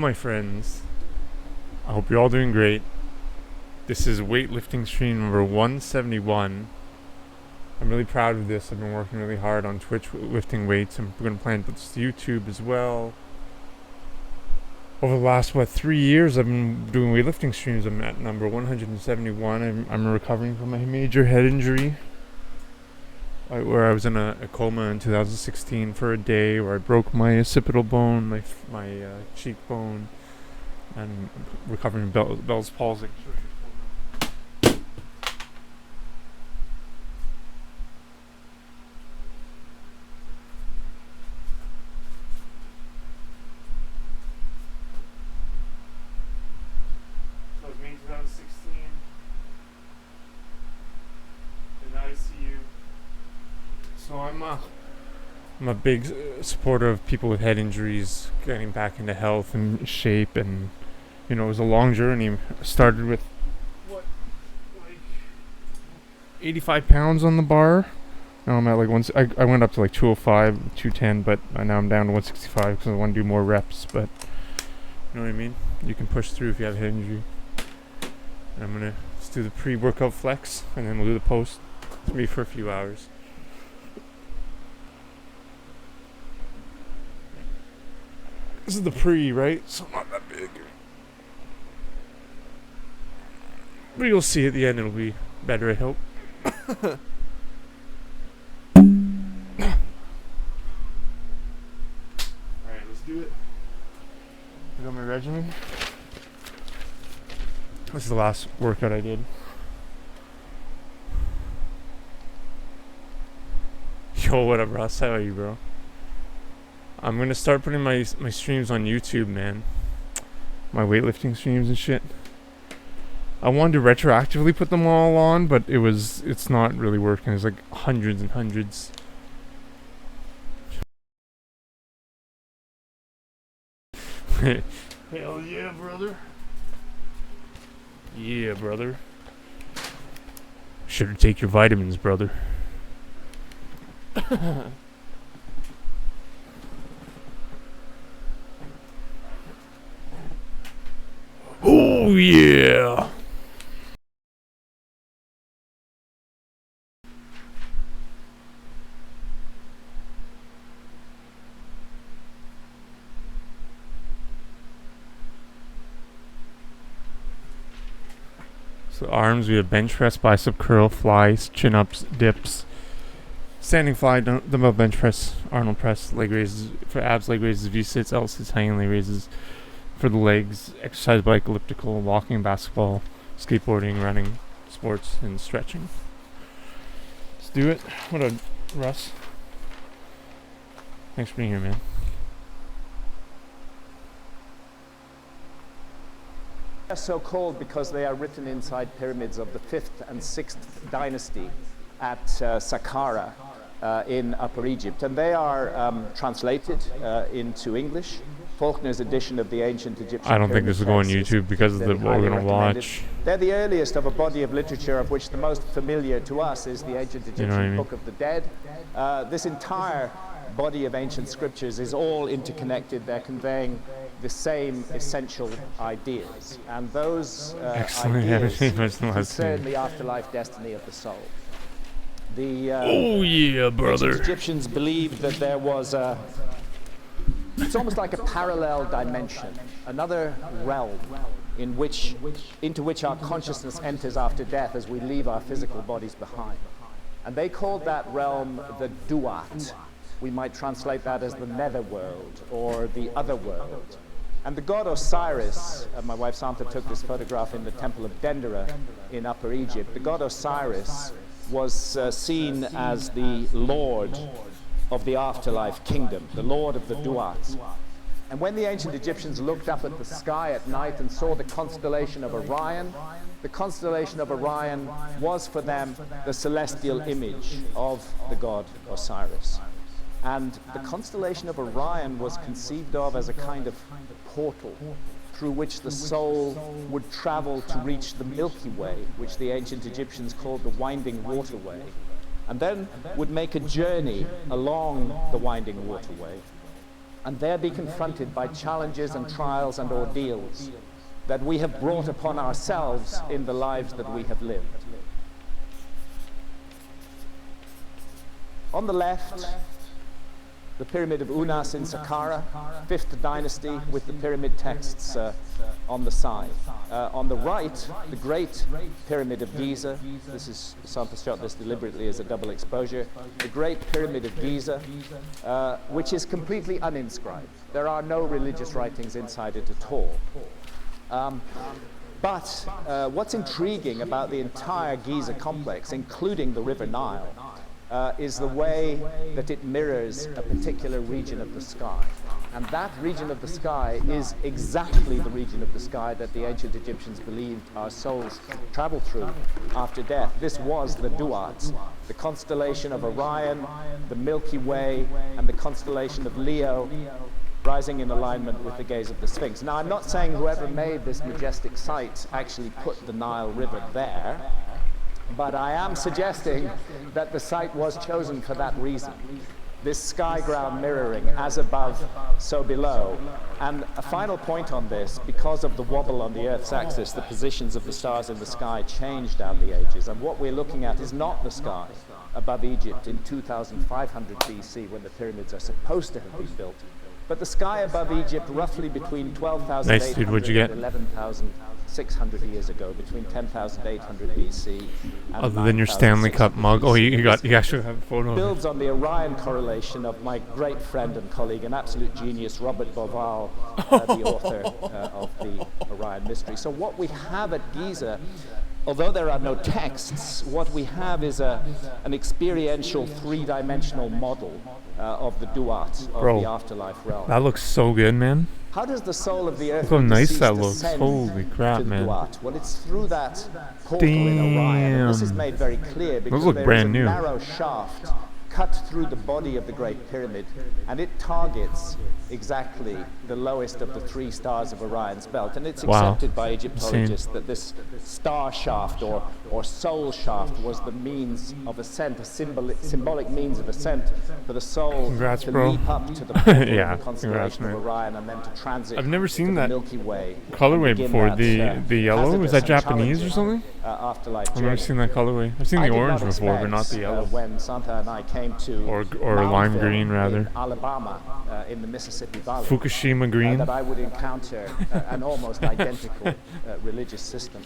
my friends. I hope you're all doing great. This is weightlifting stream number 171. I'm really proud of this. I've been working really hard on Twitch lifting weights. I'm going to plan to put this to YouTube as well. Over the last, 3 years, I've been doing weightlifting streams. I'm at number 171. I'm recovering from a major head injury, where I was in a coma in 2016 for a day, where I broke my occipital bone, my cheekbone, and recovering Bell's palsy. So it was me in 2016 in the ICU. So I'm a big supporter of people with head injuries getting back into health and shape, and it was a long journey. I started with 85 pounds on the bar. Now I'm at I went up to 205, 210, but now I'm down to 165 because I want to do more reps. But you know what I mean? You can push through if you have a head injury. And I'm gonna just do the pre-workout flex, and then we'll do the post. It's me for a few hours. This is the pre, right? So not that big. But you'll see at the end it'll be better, I hope. Alright, let's do it. I got my regimen. This is the last workout I did. Yo, what up, Ross? How are you, bro? I'm gonna start putting my streams on YouTube, man. My weightlifting streams and shit. I wanted to retroactively put them all on, but it's not really working. There's hundreds and hundreds. Hell yeah, brother. Yeah, brother. Should take your vitamins, brother. Oh yeah. So arms, we have bench press, bicep curl, flies, chin ups, dips, standing fly, dumbbell bench press, Arnold press, leg raises for abs, leg raises, V-sits, L-sits, hanging leg raises for the legs, exercise bike, elliptical, walking, basketball, skateboarding, running, sports, and stretching. Let's do it. What up, Russ? Thanks for being here, man. They are so called because they are written inside pyramids of the 5th and 6th dynasty at Saqqara in Upper Egypt. And they are translated into English. Faulkner's edition of the ancient Egyptian I don't think this will go on YouTube because of what we're going to watch. They're the earliest of a body of literature of which the most familiar to us is the ancient Egyptian Book of the Dead. This entire body of ancient scriptures is all interconnected. They're conveying the same essential ideas, and those ideas concern the afterlife destiny of the soul. Oh yeah, brother. Ancient Egyptians believed that there was it's almost like a parallel dimension, another realm into which our consciousness enters after death as we leave our physical bodies behind. And they called that realm the Duat. We might translate that as the netherworld or the other world. And the god Osiris, my wife Santa took this photograph in the temple of Dendera in Upper Egypt. The god Osiris was seen as the lord of the afterlife kingdom, the lord of the Duat. And when the ancient Egyptians looked up at the sky at night and saw the constellation of Orion was for them the celestial image of the god Osiris. And the constellation of Orion was conceived of as a kind of portal through which the soul would travel to reach the Milky Way, which the ancient Egyptians called the winding waterway, and then would make a journey along the winding waterway and there be confronted by challenges and trials and ordeals that we have brought upon ourselves in the lives that we have lived. On the left, the pyramid of Unas in Saqqara, 5th dynasty, with the pyramid texts on the side. On the right, the great pyramid of Giza. This is, Santa shot this deliberately as a double exposure. The great pyramid of Giza, which is completely uninscribed. There are no religious writings inside it at all. But what's intriguing about the entire Giza complex, including the River Nile, is the way that it mirrors a particular region of the sky. And that region of the sky is exactly the region of the sky that the ancient Egyptians believed our souls travel through after death. This was the Duat, the constellation of Orion, the Milky Way, and the constellation of Leo, rising in alignment with the gaze of the Sphinx. Now, I'm not saying whoever made this majestic site actually put the Nile River there, but I am suggesting that the site was chosen for that reason. This sky-ground mirroring, as above, so below. And a final point on this, because of the wobble on the Earth's axis, the positions of the stars in the sky changed down the ages. And what we're looking at is not the sky above Egypt in 2500 BC, when the pyramids are supposed to have been built, but the sky above Egypt roughly between 12,800 and 11,600 years ago, between 10,800 BC and other than your Stanley Cup mug. Oh, you actually have a photo. Builds on the Orion correlation of my great friend and colleague, an absolute genius, Robert Bauval, the author of the Orion Mystery. So what we have at Giza, although there are no texts, what we have is an experiential three-dimensional model of the Duat, of the afterlife realm. That looks so good, man. How does the soul of the earth Look how nice that looks. Holy crap, to the man. Duat? Well, it's through that portal in Orion. And this is made very clear because look there brand is a new. narrow shaft cut through the body of the Great Pyramid, and it targets exactly the lowest of the three stars of Orion's belt. And it's accepted by Egyptologists that this star shaft or soul shaft was the means of ascent, a symbolic means of ascent for the soul to leap up to the portal of the constellation of Orion and then to transit I've never seen that Milky Way colorway before. The yellow, is that Japanese or something? Afterlife I've never seen that colorway. I've seen the orange before, but not the yellow. When Santa and I came to or lime green, rather. Alabama, in the Mississippi Valley. Fukushima green. That I would encounter an almost identical religious system.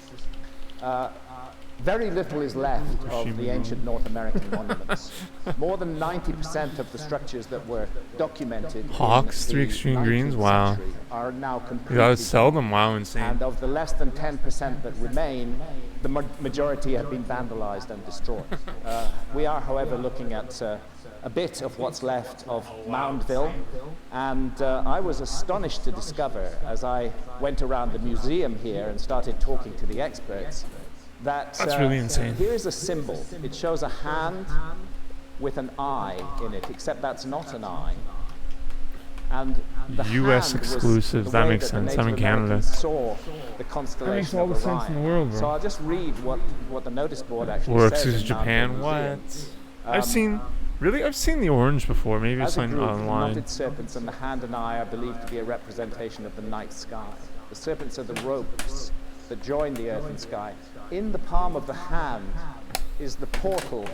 Very little is left of the ancient North American monuments. More than 90% of the structures that were documented Hawks, in 3 the extreme greens, 19th wow. century are now completely You gotta sell them, wow, insane. And of the less than 10% that remain, the majority have been vandalized and destroyed. We are, however, looking at a bit of what's left of Moundville, and I was astonished to discover, as I went around the museum here and started talking to the experts, that that's really insane. Here's a symbol. It shows a hand with an eye in it, except that's not an eye. And the U.S. hand was exclusives, the that way makes that sense. the I'm in Native Canada. Americans saw the constellation That makes all of the sense in the world, bro. So I'll just read what the notice board actually Works says. is in Japan. Moundville What? Museum. I've seen the orange before. Maybe it's As a like group, the online. knotted serpents and the hand and eye are believed to be a representation of the night sky. The serpents are the ropes that join the earth and sky. In the palm of the hand is the portal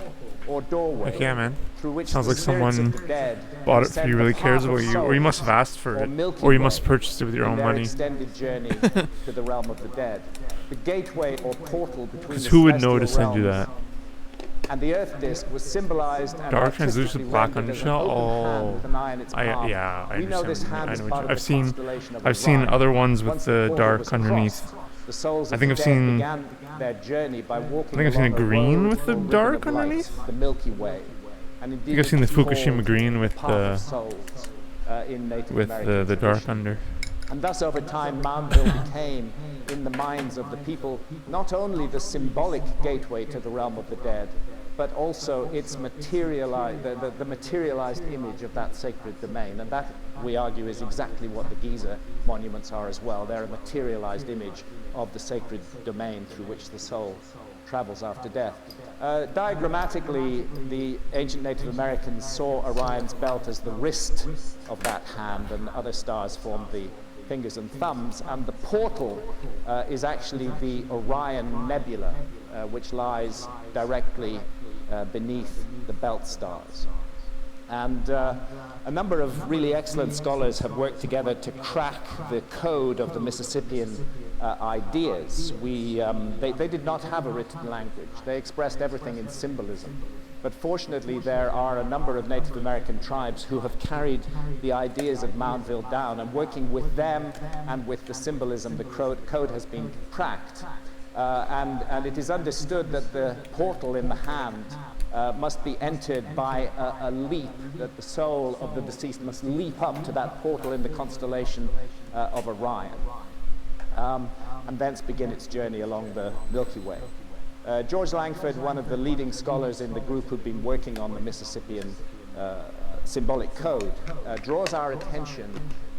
or doorway Heck yeah, man. through which Sounds the like spirits someone of the dead bought it sent for you, really the cares path about of you, or you must have souls asked for it, Milky or you Way must have purchased it with your in own their money. extended journey to the realm of the dead. The gateway or portal between Because the who would know to celestial send you realms that? and the Earth disk was symbolized and Dark translucent artistically black rendered as an undershell? open hand Oh, with an eye in its palm. I We know this understand. hand is I know part of I've the seen, constellation of I've seen Orion. other ones with Once the portal dark was underneath. crossed, the souls I of think the I've dead seen- began their journey by walking I've seen a along green road with the or ribbon dark of light, underneath. the Milky Way. And I indeed think I've seen the it's called Fukushima green with path of the souls, in Native with American the dark tradition. under. And thus over time Moundville became, in the minds of the people, not only the symbolic gateway to the realm of the dead, but also its the materialized image of that sacred domain. And that, we argue, is exactly what the Giza monuments are as well. They're a materialized image of the sacred domain through which the soul travels after death. Diagrammatically, the ancient Native Americans saw Orion's belt as the wrist of that hand, and other stars formed the fingers and thumbs, and the portal is actually the Orion Nebula, which lies directly beneath the belt stars. And a number of really excellent scholars have worked together to crack the code of the Mississippian ideas. They did not have a written language. They expressed everything in symbolism. But fortunately, there are a number of Native American tribes who have carried the ideas of Moundville down, and working with them and with the symbolism, the code has been cracked. And it is understood that the portal in the hand must be entered by a leap, that the soul of the deceased must leap up to that portal in the constellation of Orion, and thence begin its journey along the Milky Way. George Langford, one of the leading scholars in the group who've been working on the Mississippian symbolic code, draws our attention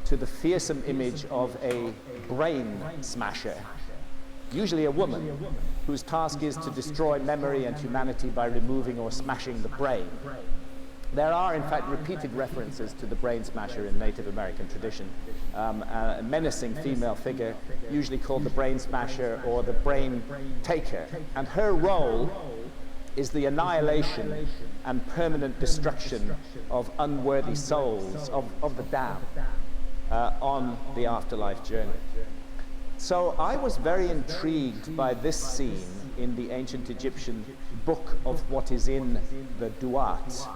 to the fearsome image of a brain smasher, usually a woman, whose task is to destroy memory and humanity by removing or smashing the brain. There are, in fact, repeated references to the brain smasher in Native American tradition. A menacing female figure, usually called the brain smasher or the brain taker. And her role is the annihilation and permanent destruction of unworthy souls, of the damned, on the afterlife journey. So I was very intrigued by this scene in the ancient Egyptian book of what is in the Duat,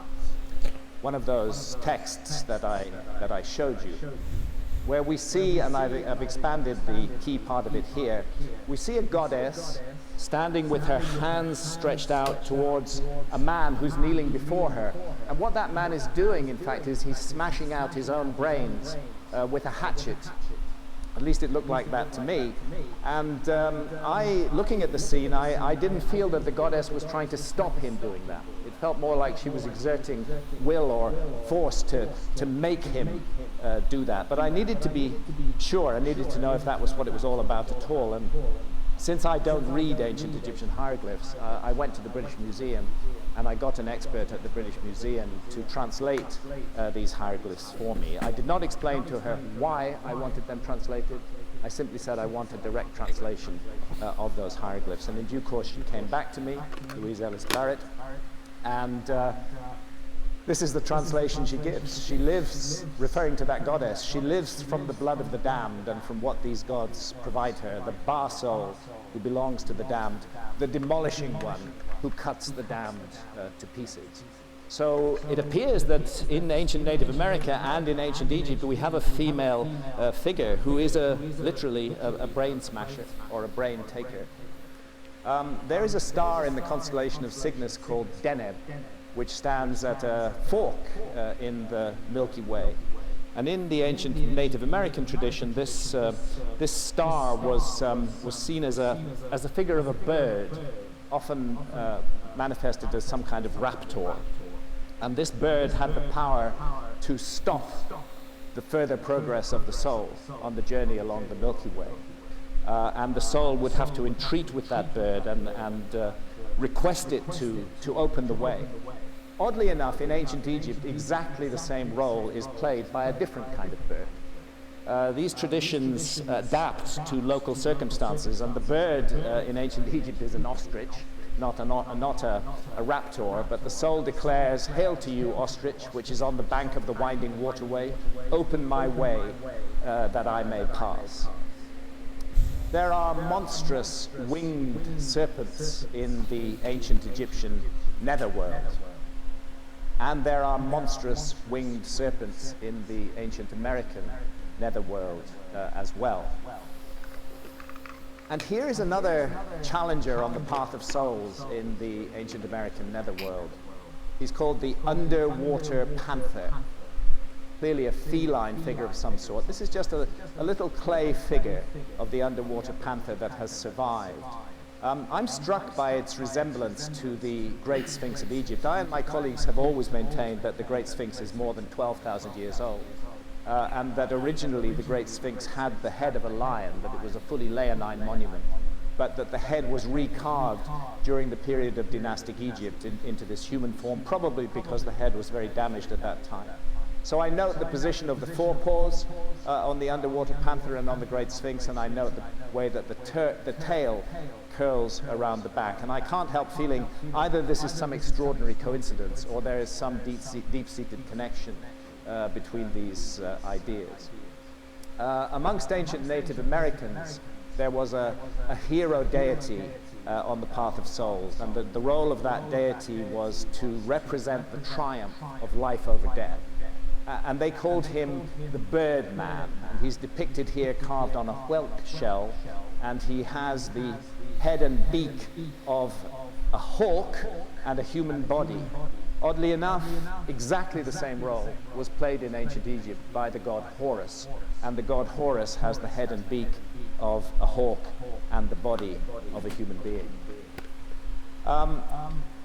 one of those texts that I showed you, where we see, and I've expanded the key part of it here, we see a goddess standing with her hands stretched out towards a man who's kneeling before her. And what that man is doing, in fact, is he's smashing out his own brains with a hatchet. At least it looked like that to me. And looking at the scene, I didn't feel that the goddess was trying to stop him doing that. It felt more like she was exerting will or force to make him do that. But I needed to be sure. I needed to know if that was what it was all about at all. And since I don't read ancient Egyptian hieroglyphs, I went to the British Museum, and I got an expert at the British Museum to translate these hieroglyphs for me. I did not explain to her why I wanted them translated. I simply said I want a direct translation of those hieroglyphs. And in due course, she came back to me, Louise Ellis Barrett, and this is the translation she gives. She lives, referring to that goddess, she lives from the blood of the damned and from what these gods provide her, the bar soul who belongs to the damned, the demolishing one who cuts the damned to pieces. So it appears that in ancient Native America and in ancient Egypt, we have a female figure who is literally a brain smasher or a brain taker. There is a star in the constellation of Cygnus called Deneb, which stands at a fork in the Milky Way. And in the ancient Native American tradition, this star was seen as a figure of a bird, often manifested as some kind of raptor. And this bird had the power to stop the further progress of the soul on the journey along the Milky Way. And the soul would have to entreat with that bird and request it to open the way. Oddly enough, in ancient Egypt, exactly the same role is played by a different kind of bird. These traditions adapt to local circumstances, and the bird in ancient Egypt is an ostrich, not a raptor, but the soul declares, "Hail to you, ostrich, which is on the bank of the winding waterway. Open my way that I may pass." There are monstrous winged serpents in the ancient Egyptian netherworld. And there are monstrous winged serpents in the ancient American netherworld as well. And here is another challenger on the path of souls in the ancient American netherworld. He's called the underwater panther, clearly a feline figure of some sort. This is just a little clay figure of the underwater panther that has survived. I'm struck by its resemblance to the Great Sphinx of Egypt. I and my colleagues have always maintained that the Great Sphinx is more than 12,000 years old, and that originally the Great Sphinx had the head of a lion, that it was a fully leonine monument. but that the head was recarved during the period of dynastic Egypt into this human form, probably because the head was very damaged at that time. So I note the position of the forepaws on the underwater panther and on the great sphinx, and I note the way that the tail curls around the back. And I can't help feeling either this is some extraordinary coincidence or there is some deep-seated connection between these ideas. Amongst ancient Native Americans, there was a hero deity on the path of souls, and the role of that deity was to represent the triumph of life over death. And they called him the bird man, and he's depicted here carved on a whelk shell, and he has the head and beak of a hawk and a human body. Oddly enough, exactly the same role was played in ancient Egypt by the god Horus, and the god Horus has the head and beak of a hawk and the body of a human being.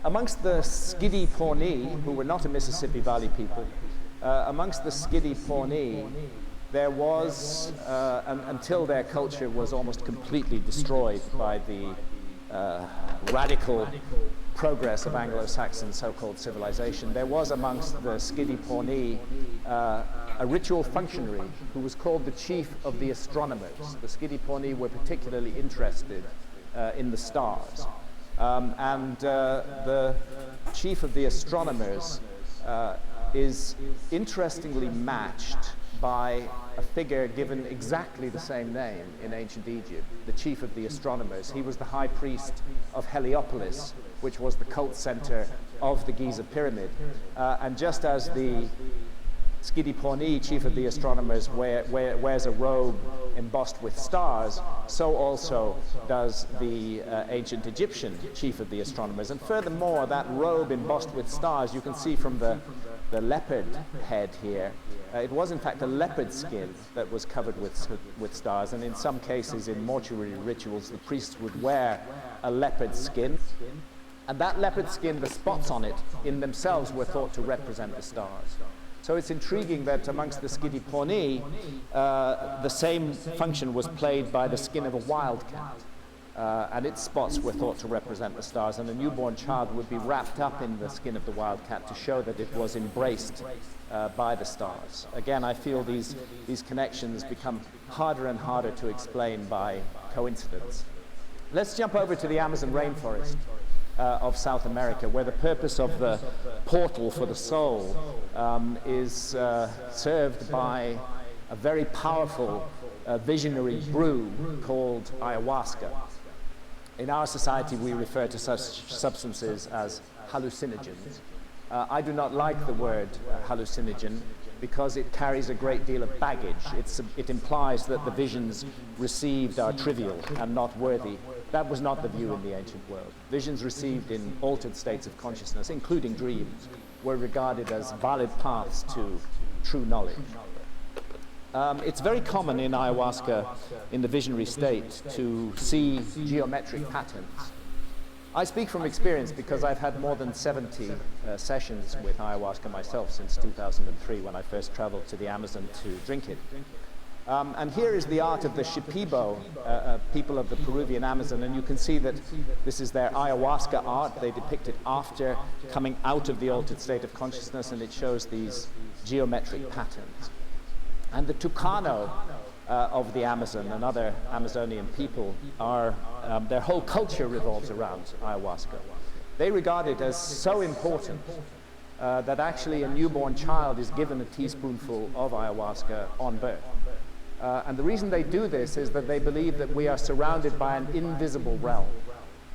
Amongst the Skidi Pawnee, who were not a Mississippi Valley people, amongst the Skidi Pawnee, there was, until their culture was almost completely destroyed by the radical progress of Anglo-Saxon so-called civilization, there was amongst the Skidi Pawnee a ritual functionary who was called the chief of the astronomers. The Skidi Pawnee were particularly interested in the stars. And the chief of the astronomers is interestingly matched by a figure given exactly the same name in ancient Egypt, the chief of the astronomers. He was the high priest of Heliopolis, which was the cult center of the Giza pyramid. And just as the Skidi Pawnee, chief of the astronomers, wears a robe embossed with stars, so also does the ancient Egyptian chief of the astronomers. And furthermore, that robe embossed with stars, you can see from the leopard head here, it was in fact a leopard skin that was covered with stars, and in some cases in mortuary rituals the priests would wear a leopard skin, and that leopard skin, the spots on it in themselves were thought to represent the stars. So it's intriguing that amongst the Skidi Pawnee, the same function was played by the skin of a wildcat. And its spots were thought to represent the stars, and a newborn child would be wrapped up in the skin of the wildcat to show that it was embraced by the stars. Again, I feel these connections become harder and harder to explain by coincidence. Let's jump over to the Amazon rainforest of South America, where the purpose of the portal for the soul is served by a very powerful visionary brew called ayahuasca. In our society, we refer to such substances as hallucinogens. I do not like the word hallucinogen because it carries a great deal of baggage. It implies that the visions received are trivial and not worthy. That was not the view in the ancient world. Visions received in altered states of consciousness, including dreams, were regarded as valid paths to true knowledge. It's very common in ayahuasca, in the visionary state, to see geometric patterns. I speak from experience because I've had more than 70 sessions with ayahuasca myself since 2003, when I first traveled to the Amazon to drink it. And here is the art of the Shipibo, people of the Peruvian Amazon, and you can see that this is their ayahuasca art. They depict it after coming out of the altered state of consciousness, and it shows these geometric patterns. And the Tucano of the Amazon and other Amazonian people are, their whole culture revolves around ayahuasca. They regard it as so important that actually a newborn child is given a teaspoonful of ayahuasca on birth. And the reason they do this is that they believe that we are surrounded by an invisible realm,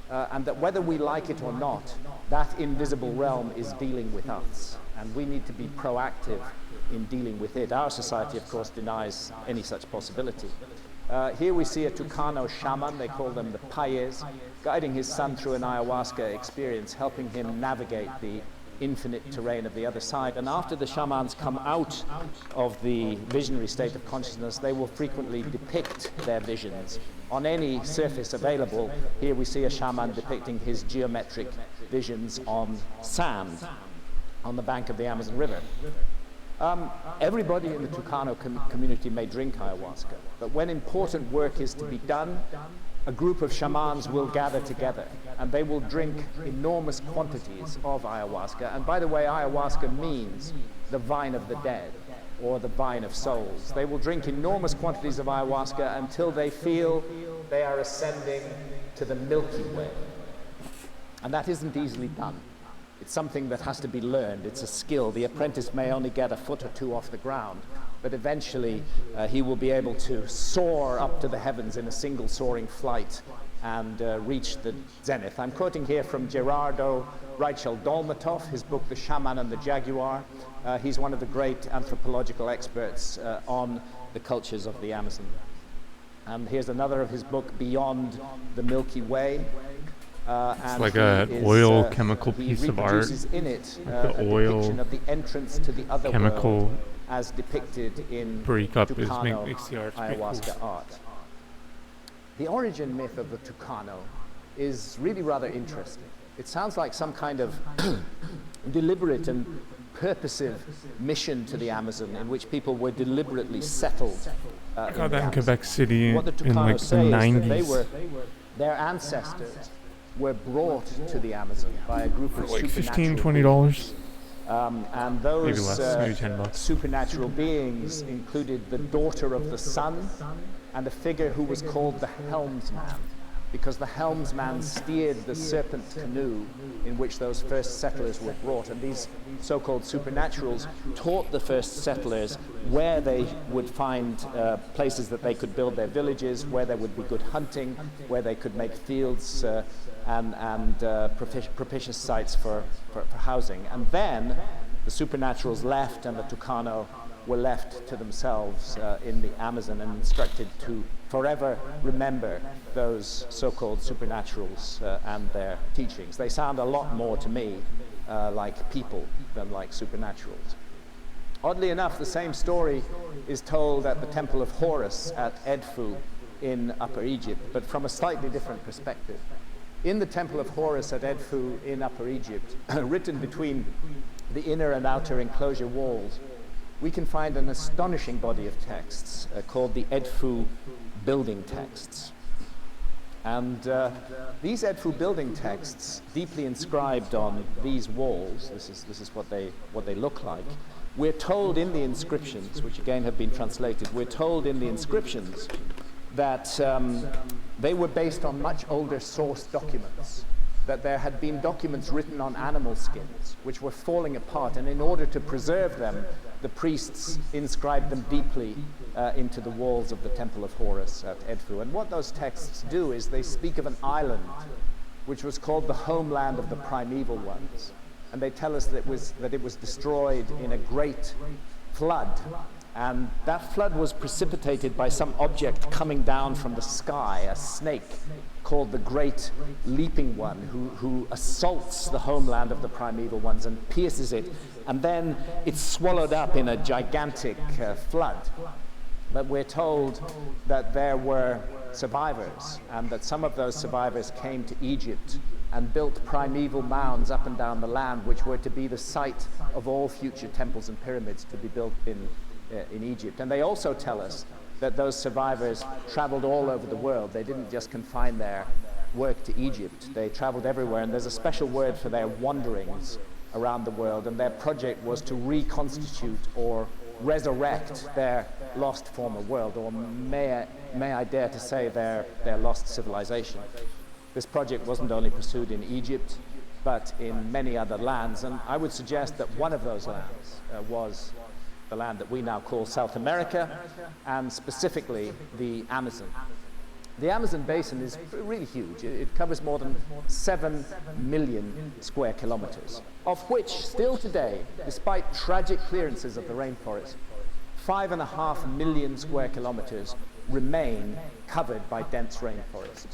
and that whether we like it or not, that invisible realm is dealing with us, and we need to be proactive in dealing with it. Our society, of course, denies any such possibility. Here we see a Tucano shaman, they call them the Payes, guiding his son through an ayahuasca experience, helping him navigate the infinite terrain of the other side. And after the shamans come out of the visionary state of consciousness, they will frequently depict their visions on any surface available. Here we see a shaman depicting his geometric visions on sand on the bank of the Amazon River. Everybody in the Tucano community may drink ayahuasca, but when important work is to be done, a group of shamans will gather together and they will drink enormous quantities of ayahuasca. And by the way, ayahuasca means the vine of the dead or the vine of souls. They will drink enormous quantities of ayahuasca until they feel they are ascending to the Milky Way. And that isn't easily done. It's something that has to be learned. It's a skill. The apprentice may only get a foot or two off the ground, but eventually he will be able to soar up to the heavens in a single soaring flight and reach the zenith. I'm quoting here from Gerardo Reichel Dolmatov, his book The Shaman and the Jaguar. He's one of the great anthropological experts on the cultures of the Amazon. And here's another of his book, Beyond the Milky Way. It's like an oil chemical piece of art. In it, the oil depiction of the entrance to the other chemical world as depicted in breakup Tucano makes the art ayahuasca cool. art. The origin myth of the Tucano is really rather interesting. It sounds like some kind of deliberate and purposive mission to the Amazon in which people were deliberately settled. I got that in Quebec City What the in like Tucano the say is that 90s. their ancestors were brought to the Amazon by a group of Like supernatural $15-20. and Maybe those less, maybe $10. supernatural beings included the daughter of the sun and a figure who was called the helmsman, because the helmsman steered the serpent canoe in which those first settlers were brought. And these so-called supernaturals taught the first settlers where they would find places that they could build their villages, where there would be good hunting, where they could make fields and propitious sites for housing. And then the supernaturals left and the Tucano were left to themselves in the Amazon and instructed to forever remember those so-called supernaturals and their teachings. They sound a lot more to me like people than like supernaturals. Oddly enough, the same story is told at the Temple of Horus at Edfu in Upper Egypt, but from a slightly different perspective. In the Temple of Horus at Edfu in Upper Egypt, written between the inner and outer enclosure walls, we can find an astonishing body of texts called the Edfu building texts. And these Edfu building texts, deeply inscribed on these walls, this is what they look like. We're told in the inscriptions, which again have been translated, we're told in the inscriptions that they were based on much older source documents, that there had been documents written on animal skins which were falling apart, and in order to preserve them, the priests inscribed them deeply into the walls of the Temple of Horus at Edfu. And what those texts do is they speak of an island which was called the homeland of the primeval ones. And they tell us that it was destroyed in a great flood. And that flood was precipitated by some object coming down from the sky, a snake called the Great Leaping One, who assaults the homeland of the primeval ones and pierces it, and then it's swallowed up in a gigantic flood. But we're told that there were survivors, and that some of those survivors came to Egypt and built primeval mounds up and down the land, which were to be the site of all future temples and pyramids to be built in Egypt. And they also tell us that those survivors traveled all over the world. They didn't just confine their work to Egypt. They traveled everywhere, and there's a special word for their wanderings around the world, and their project was to reconstitute or resurrect their lost former world, or may I dare to say their lost civilization. This project wasn't only pursued in Egypt, but in many other lands, and I would suggest that one of those lands was the land that we now call South America, and specifically the Amazon. The Amazon basin is really huge. It covers more than 7 million square kilometers, of which still today, despite tragic clearances of the rainforest, 5.5 million square kilometers remain covered by dense rainforest.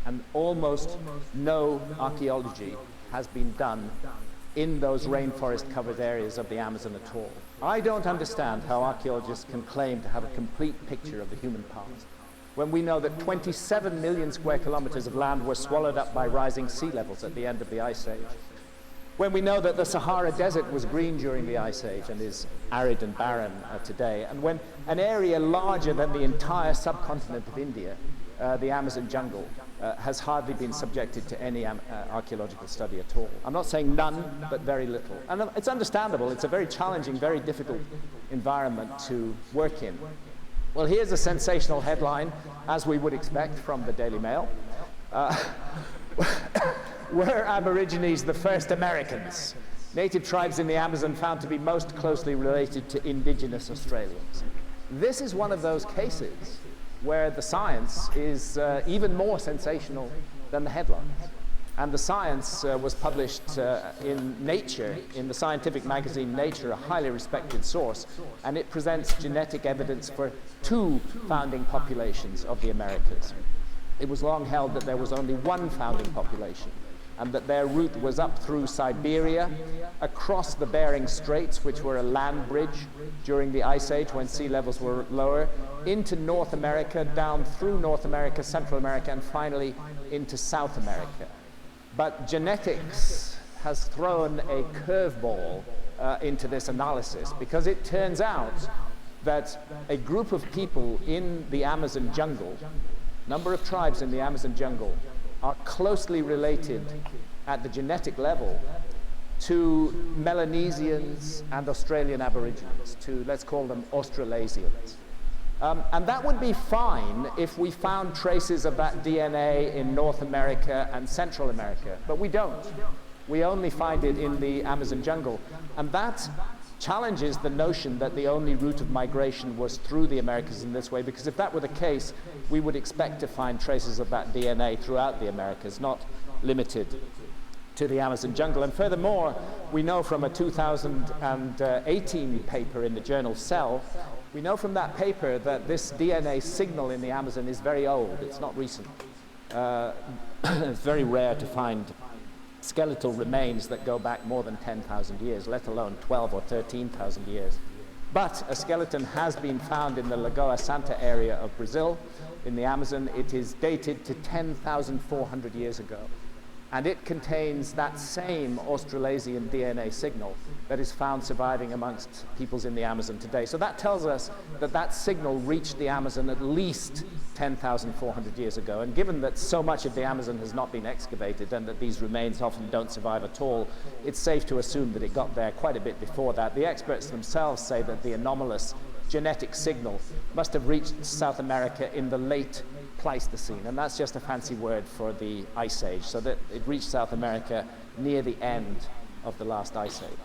And almost no archaeology has been done in those rainforest-covered areas of the Amazon at all. I don't understand how archaeologists can claim to have a complete picture of the human past when we know that 27 million square kilometers of land were swallowed up by rising sea levels at the end of the Ice Age. when we know that the Sahara Desert was green during the Ice Age and is arid and barren today, and when an area larger than the entire subcontinent of India, the Amazon jungle, has hardly been subjected to any archaeological study at all. I'm not saying none, but very little. And it's understandable. It's a very challenging, very difficult environment to work in. Well, here's a sensational headline, as we would expect from the Daily Mail. Were Aborigines the first Americans? Native tribes in the Amazon found to be most closely related to indigenous Australians. This is one of those cases where the science is even more sensational than the headlines. And the science was published in Nature, in the scientific magazine Nature, a highly respected source, and it presents genetic evidence for 2 founding populations of the Americas. It was long held that there was only one founding population, and that their route was up through Siberia, across the Bering Straits, which were a land bridge during the Ice Age when sea levels were lower, into North America, down through North America, Central America, and finally into South America. But genetics has thrown a curveball into this analysis, because it turns out that a group of people in the Amazon jungle, number of tribes in the Amazon jungle, are closely related at the genetic level to Melanesians and Australian Aborigines, to, let's call them, Australasians. And that would be fine if we found traces of that DNA in North America and Central America, but we don't. We only find it in the Amazon jungle. And that challenges the notion that the only route of migration was through the Americas in this way, because if that were the case, we would expect to find traces of that DNA throughout the Americas, not limited to the Amazon jungle. And furthermore, we know from a 2018 paper in the journal Cell, we know from that paper that this DNA signal in the Amazon is very old. It's not recent. It's very rare to find skeletal remains that go back more than 10,000 years, let alone 12 or 13,000 years. But a skeleton has been found in the Lagoa Santa area of Brazil, in the Amazon. It is dated to 10,400 years ago. And it contains that same Australasian DNA signal that is found surviving amongst peoples in the Amazon today. So that tells us that that signal reached the Amazon at least 10,400 years ago. And given that so much of the Amazon has not been excavated and that these remains often don't survive at all, it's safe to assume that it got there quite a bit before that. The experts themselves say that the anomalous genetic signal must have reached South America in the late Pleistocene, and that's just a fancy word for the Ice Age, so that it reached South America near the end of the last Ice Age.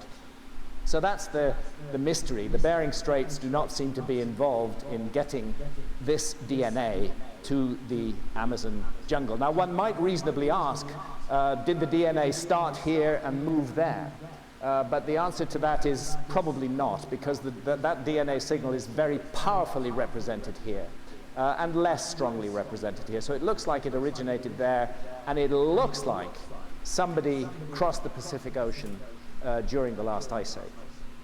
So that's the mystery. The Bering Straits do not seem to be involved in getting this DNA to the Amazon jungle. Now, one might reasonably ask, did the DNA start here and move there? But the answer to that is probably not, because that DNA signal is very powerfully represented here. And less strongly represented here. So it looks like it originated there, and it looks like somebody crossed the Pacific Ocean during the last Ice Age.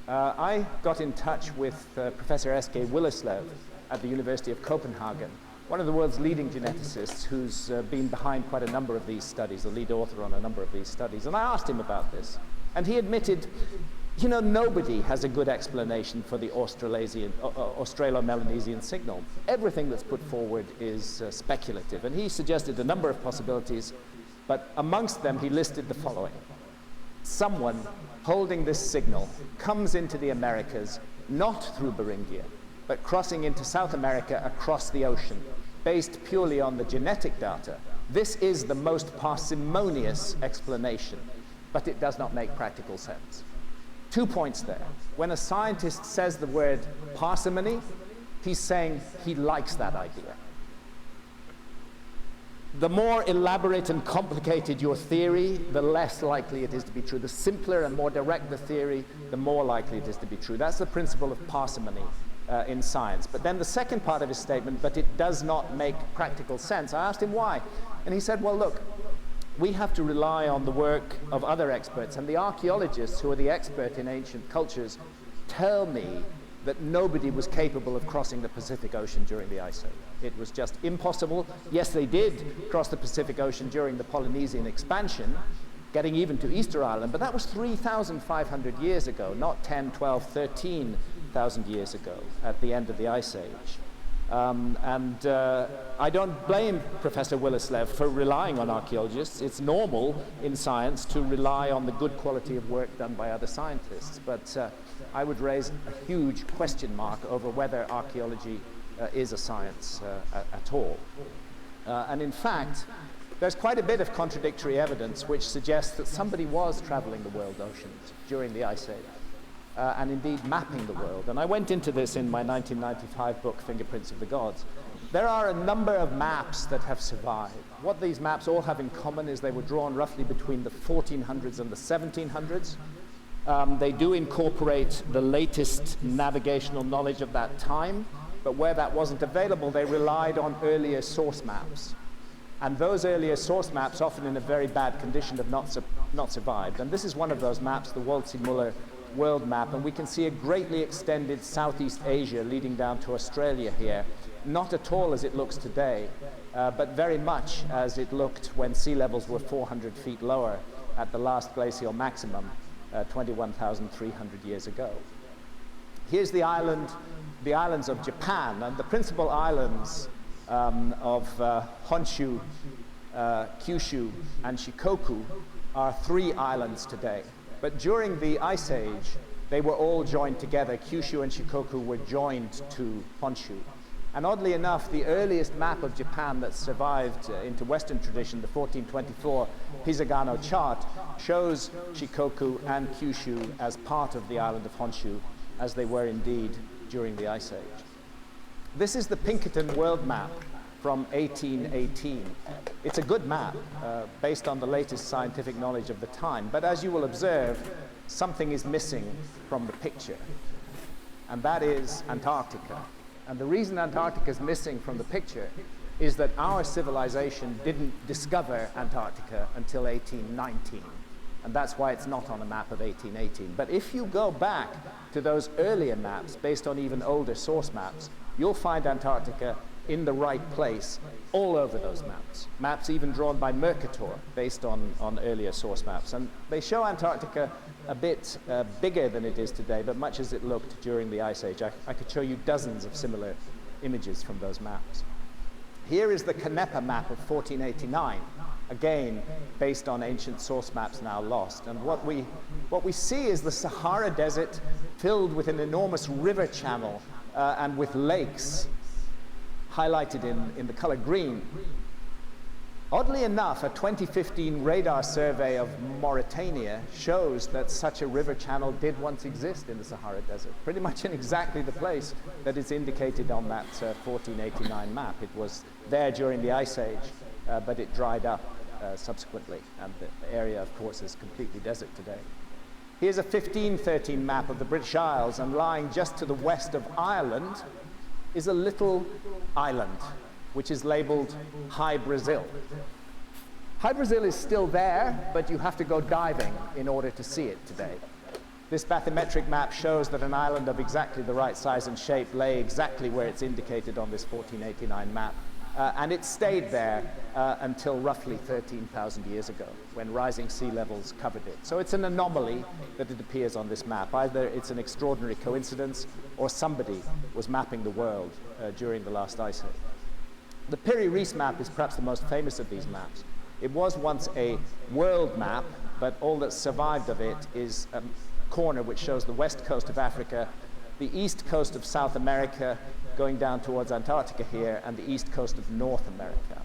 I got in touch with Professor S.K. Willerslev at the University of Copenhagen, one of the world's leading geneticists who's been behind quite a number of these studies, the lead author on a number of these studies. And I asked him about this, and he admitted, you know, nobody has a good explanation for the Australo-Melanesian signal. Everything that's put forward is speculative, and he suggested a number of possibilities, but amongst them he listed the following. Someone holding this signal comes into the Americas, not through Beringia, but crossing into South America across the ocean, based purely on the genetic data. This is the most parsimonious explanation, but it does not make practical sense. 2 points there. When a scientist says the word parsimony, he's saying he likes that idea. The more elaborate and complicated your theory, the less likely it is to be true. The simpler and more direct the theory, the more likely it is to be true. That's the principle of parsimony in science. But then the second part of his statement, but it does not make practical sense. I asked him why, and he said, well, look, we have to rely on the work of other experts, and the archaeologists who are the expert in ancient cultures tell me that nobody was capable of crossing the Pacific Ocean during the Ice Age. It was just impossible. Yes, they did cross the Pacific Ocean during the Polynesian expansion, getting even to Easter Island, but that was 3,500 years ago, not 10, 12, 13,000 years ago at the end of the Ice Age. I don't blame Professor Willislev for relying on archaeologists. It's normal in science to rely on the good quality of work done by other scientists, but I would raise a huge question mark over whether archaeology is a science at all. And in fact, there's quite a bit of contradictory evidence which suggests that somebody was traveling the world oceans during the Ice Age. And indeed mapping the world. And I went into this in my 1995 book, Fingerprints of the Gods. There are a number of maps that have survived. What these maps all have in common is they were drawn roughly between the 1400s and the 1700s. They do incorporate the latest navigational knowledge of that time, but where that wasn't available, they relied on earlier source maps. And those earlier source maps, often in a very bad condition, have not survived. And this is one of those maps, the Waldseemüller world map, and we can see a greatly extended Southeast Asia leading down to Australia here. Not at all as it looks today, but very much as it looked when sea levels were 400 feet lower at the last glacial maximum 21,300 years ago. Here's the islands of Japan, and the principal islands of Honshu, Kyushu, and Shikoku are 3 islands today. But during the Ice Age, they were all joined together. Kyushu and Shikoku were joined to Honshu. And oddly enough, the earliest map of Japan that survived into Western tradition, the 1424 Hisagano chart, shows Shikoku and Kyushu as part of the island of Honshu, as they were indeed during the Ice Age. This is the Pinkerton world map from 1818. It's a good map based on the latest scientific knowledge of the time, but as you will observe, something is missing from the picture, and that is Antarctica. And the reason Antarctica is missing from the picture is that our civilization didn't discover Antarctica until 1819, and that's why it's not on a map of 1818. But if you go back to those earlier maps, based on even older source maps, you'll find Antarctica in the right place all over those maps. Maps even drawn by Mercator based on earlier source maps. And they show Antarctica a bit bigger than it is today, but much as it looked during the Ice Age. I could show you dozens of similar images from those maps. Here is the Canepa map of 1489, again based on ancient source maps now lost. And what we see is the Sahara Desert filled with an enormous river channel and with lakes highlighted in the color green. Oddly enough, a 2015 radar survey of Mauritania shows that such a river channel did once exist in the Sahara Desert, pretty much in exactly the place that is indicated on that 1489 map. It was there during the Ice Age, but it dried up subsequently, and the area, of course, is completely desert today. Here's a 1513 map of the British Isles, and lying just to the west of Ireland is a little island, which is labeled High Brazil. High Brazil is still there, but you have to go diving in order to see it today. This bathymetric map shows that an island of exactly the right size and shape lay exactly where it's indicated on this 1489 map. And it stayed there until roughly 13,000 years ago, when rising sea levels covered it. So it's an anomaly that it appears on this map. Either it's an extraordinary coincidence, or somebody was mapping the world during the last Ice Age. The Piri-Reis map is perhaps the most famous of these maps. It was once a world map, but all that survived of it is a corner which shows the west coast of Africa, the east coast of South America, going down towards Antarctica here, and the east coast of North America.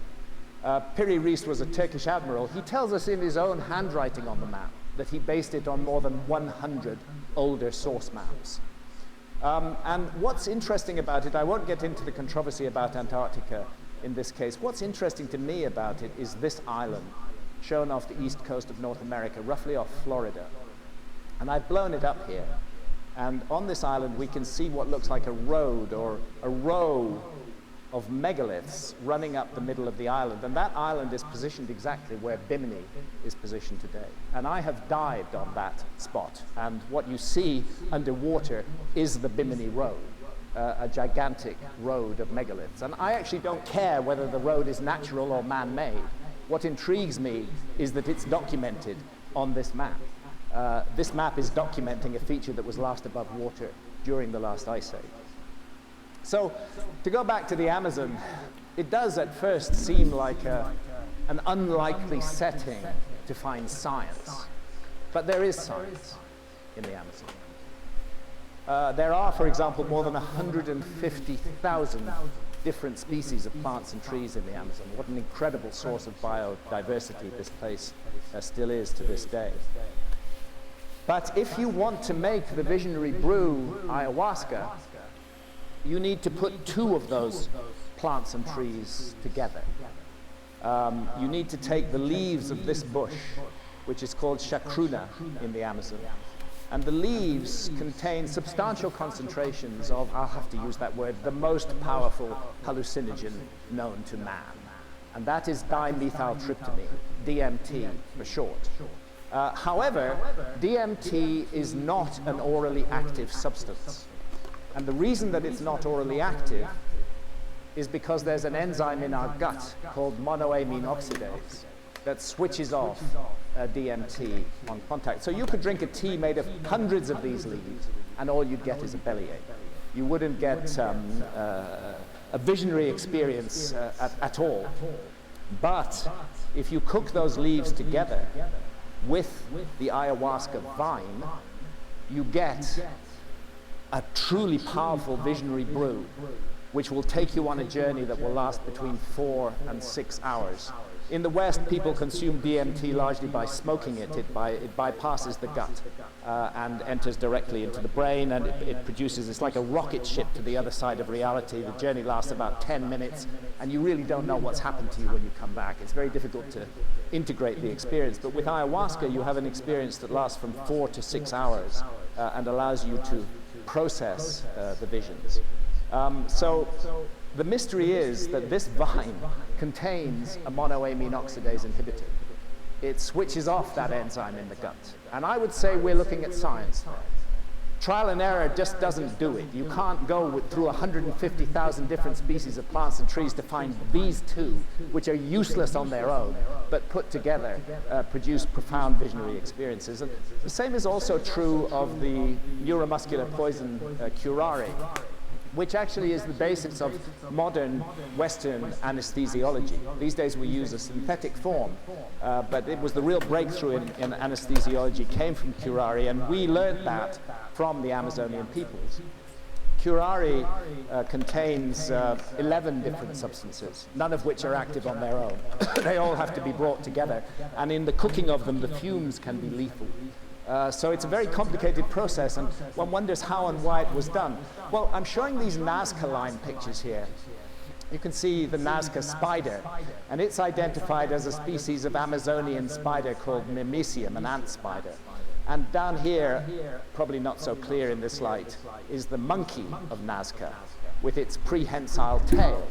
Piri-Reis was a Turkish admiral. He tells us in his own handwriting on the map that he based it on more than 100 older source maps. And what's interesting about it, I won't get into the controversy about Antarctica in this case. What's interesting to me about it is this island, shown off the east coast of North America, roughly off Florida. And I've blown it up here. And on this island, we can see what looks like a road or a row of megaliths running up the middle of the island. And that island is positioned exactly where Bimini is positioned today. And I have dived on that spot. And what you see underwater is the Bimini Road, a gigantic road of megaliths. And I actually don't care whether the road is natural or man-made. What intrigues me is that it's documented on this map. This map is documenting a feature that was last above water during the last ice age. So, to go back to the Amazon, it does at first seem like an unlikely setting to find science. But there is science in the Amazon. There are, for example, more than 150,000 different species of plants and trees in the Amazon. What an incredible source of biodiversity this place still is to this day. But if you want to make the visionary brew ayahuasca, you need to put two of those plants and trees together. You need to take the leaves of this bush, which is called chacruna in the Amazon, and the leaves contain substantial concentrations of, I'll have to use that word, the most powerful hallucinogen known to man, and that is dimethyltryptamine, DMT for short. However, DMT is not an orally active substance. And the reason that it's not orally active is because there's an enzyme in our gut called monoamine oxidase that switches off DMT on contact. So you could drink a tea made of hundreds of these leaves and all you'd get is a bellyache. You wouldn't get a visionary experience at all. But if you cook those leaves together with the ayahuasca vine, you get a truly powerful visionary brew, which will take you on a journey that will last between 4 and 6 hours. In the West, people consume DMT largely by smoking it. It bypasses the gut and enters directly into the brain, and it produces, it's like a rocket ship to the other side of reality. The journey lasts about 10 minutes, and you really don't know what's happened to you when you come back. It's very difficult to integrate the experience. But with ayahuasca, you have an experience that lasts from 4 to 6 hours and allows you to process the visions. So the mystery is that this vine contains a monoamine oxidase inhibitor. It switches off that enzyme in the gut. And I would say we're looking at science there. Trial and error just doesn't do it. You can't go through 150,000 different species of plants and trees to find these two, which are useless on their own, but put together produce profound visionary experiences. And the same is also true of the neuromuscular poison curare, which actually is the basis of modern Western anesthesiology. These days we use a synthetic form, but it was the real breakthrough in anesthesiology came from curare, and we learned that from the Amazonian peoples. Curare contains 11 different substances, none of which are active on their own. They all have to be brought together, and in the cooking of them, the fumes can be lethal. So it's a very complicated process, and one wonders how and why it was done. Well, I'm showing these Nazca line pictures here. You can see the Nazca spider, and it's identified as a species of Amazonian spider called Mimicium, an ant spider. And down here, probably not so clear in this light, is the monkey of Nazca with its prehensile tail.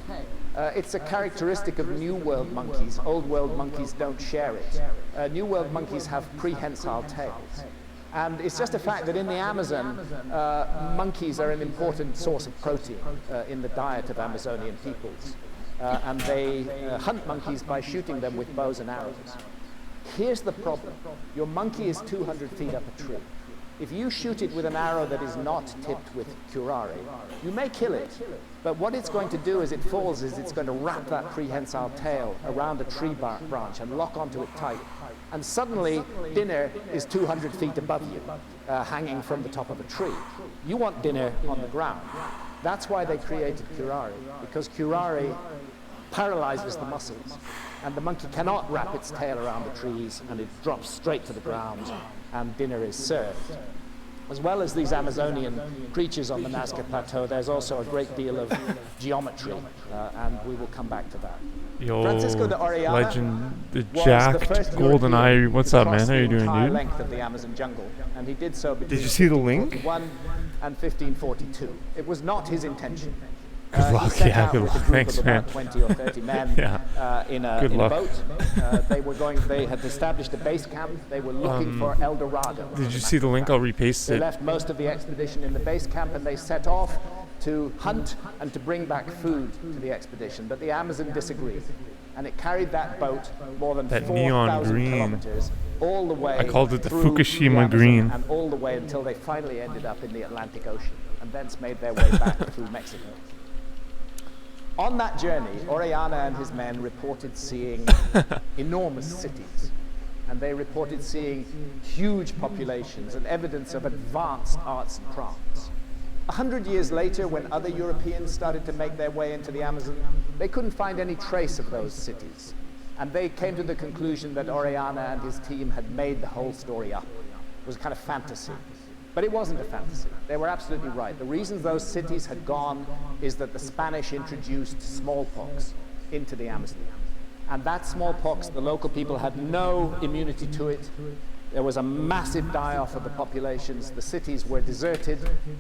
It's a characteristic of New World monkeys. Old World monkeys don't share it. New World monkeys have prehensile tails. And it's just a fact that in the Amazon, monkeys are an important source of protein in the diet of Amazonian peoples. And they hunt monkeys by shooting them with bows and arrows. Here's the problem. Your monkey is 200 feet up a tree. If you shoot it with an arrow that is not tipped with curare, you may kill it, but what it's going to do as it falls is it's going to wrap that prehensile tail around a tree branch and lock onto it tight. And suddenly, dinner is 200 feet above you, hanging from the top of a tree. You want dinner on the ground. That's why they created curare, because curare paralyzes the muscles, and the monkey cannot wrap its tail around the trees, and it drops straight to the ground, and dinner is served. As well as these Amazonian creatures on the Nazca Plateau, there's also a great deal of geometry, and we will come back to that. Yo, Francisco de Orellana legend, the jacked golden eye. What's up, man? How you doing, dude? Length of the Amazon jungle, and he did so between Did you see the link? 1541 and 1542. It was not his intention. Good luck. Yeah, good luck. Thanks, man. 20 or 30 men Yeah. in a Good luck. boat. They had established a base camp. They were looking for El Dorado. Did you see the link? I'll repaste They it. left most of the expedition in the base camp, and they set off to hunt and to bring back food to the expedition, but the Amazon disagreed. And it carried that boat more than That neon 4,000 green. kilometers all the way I called it the through Fukushima the Amazon green. and all the way until they finally ended up in the Atlantic Ocean and thence made their way back through Mexico. On that journey, Orellana and his men reported seeing enormous cities, and they reported seeing huge populations and evidence of advanced arts and crafts. 100 years later, when other Europeans started to make their way into the Amazon, they couldn't find any trace of those cities. And they came to the conclusion that Orellana and his team had made the whole story up. It was a kind of fantasy. But it wasn't a fantasy. They were absolutely right. The reason those cities had gone is that the Spanish introduced smallpox into the Amazon. And that smallpox, the local people had no immunity to it. There was a massive die-off of the populations. The cities were deserted.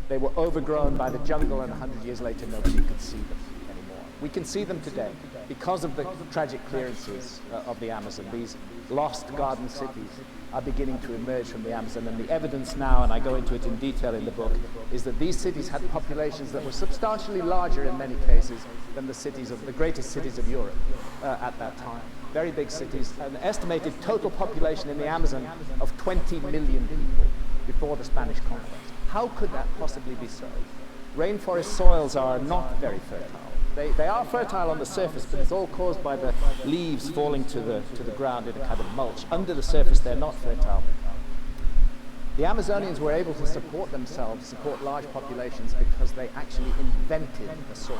They were overgrown by the jungle, and 100 years later, nobody could see them anymore. We can see them today because of the tragic clearances of the Amazon. These lost garden cities are beginning to emerge from the Amazon, and the evidence now, and I go into it in detail in the book, is that these cities had populations that were substantially larger in many cases than the greatest cities of Europe at that time. Very big cities, an estimated total population in the Amazon of 20 million people before the Spanish conquest. How could that possibly be so? Rainforest soils are not very fertile. They are fertile on the surface, but it's all caused by the leaves falling to the ground in a kind of mulch. Under the surface, they're not fertile. The Amazonians were able to support themselves, support large populations, because they actually invented the soil.